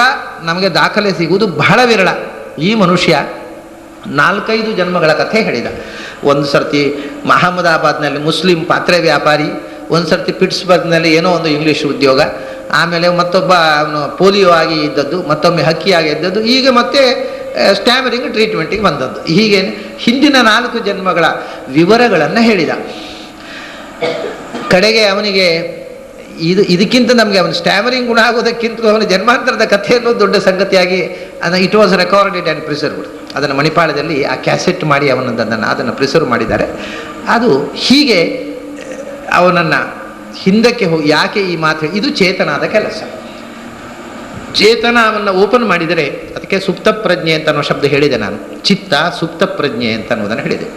ನಮಗೆ ದಾಖಲೆ ಸಿಗುವುದು ಬಹಳ ವಿರಳ. ಈ ಮನುಷ್ಯ 4-5 ಜನ್ಮಗಳ ಕಥೆ ಹೇಳಿದ. ಒಂದು ಸರ್ತಿ ಅಹಮದಾಬಾದ್ನಲ್ಲಿ ಮುಸ್ಲಿಂ ಪಾತ್ರೆ ವ್ಯಾಪಾರಿ, ಒಂದು ಸರ್ತಿ ಪಿಟ್ಸ್ಬರ್ಗ್ನಲ್ಲಿ ಏನೋ ಒಂದು ಇಂಗ್ಲೀಷ್ ಉದ್ಯೋಗ, ಆಮೇಲೆ ಮತ್ತೊಬ್ಬ ಅವನು ಪೋಲಿಯೋ ಆಗಿ ಇದ್ದದ್ದು, ಮತ್ತೊಮ್ಮೆ ಹಕ್ಕಿಯಾಗಿ ಇದ್ದದ್ದು, ಈಗ ಮತ್ತೆ ಸ್ಟ್ಯಾಮರಿಂಗ್ ಟ್ರೀಟ್ಮೆಂಟಿಗೆ ಬಂದದ್ದು. ಹೀಗೆ ಹಿಂದಿನ 4 ಜನ್ಮಗಳ ವಿವರಗಳನ್ನು ಹೇಳಿದ. ಕಡೆಗೆ ಅವನಿಗೆ ಇದಕ್ಕಿಂತ ನಮಗೆ ಅವನು ಸ್ಟ್ಯಾಮರಿಂಗ್ ಗುಣ ಆಗೋದಕ್ಕಿಂತ ಅವನ ಜನ್ಮಾಂತರದ ಕಥೆ ಅನ್ನೋದು ದೊಡ್ಡ ಸಂಗತಿಯಾಗಿ it was recorded and preserved. ಅದನ್ನು ಮಣಿಪಾಲದಲ್ಲಿ ಆ ಕ್ಯಾಸೆಟ್ ಮಾಡಿ ಅದನ್ನು ಪ್ರಿಸರ್ವ್ ಮಾಡಿದ್ದಾರೆ. ಅದು ಹೀಗೆ ಅವನನ್ನು ಹಿಂದಕ್ಕೆ ಹೋಗಿ ಯಾಕೆ ಈ ಮಾತು, ಇದು ಚೇತನಾದ ಕೆಲಸ. ಚೇತನವನ್ನು ಓಪನ್ ಮಾಡಿದರೆ ಅದಕ್ಕೆ ಸುಪ್ತ ಪ್ರಜ್ಞೆ ಅಂತ ಅನ್ನೋ ಶಬ್ದ ಹೇಳಿದೆ ನಾನು. ಚಿತ್ತ ಸುಪ್ತ ಪ್ರಜ್ಞೆ ಅಂತ ಅನ್ನೋದನ್ನು ಹೇಳಿದೆ.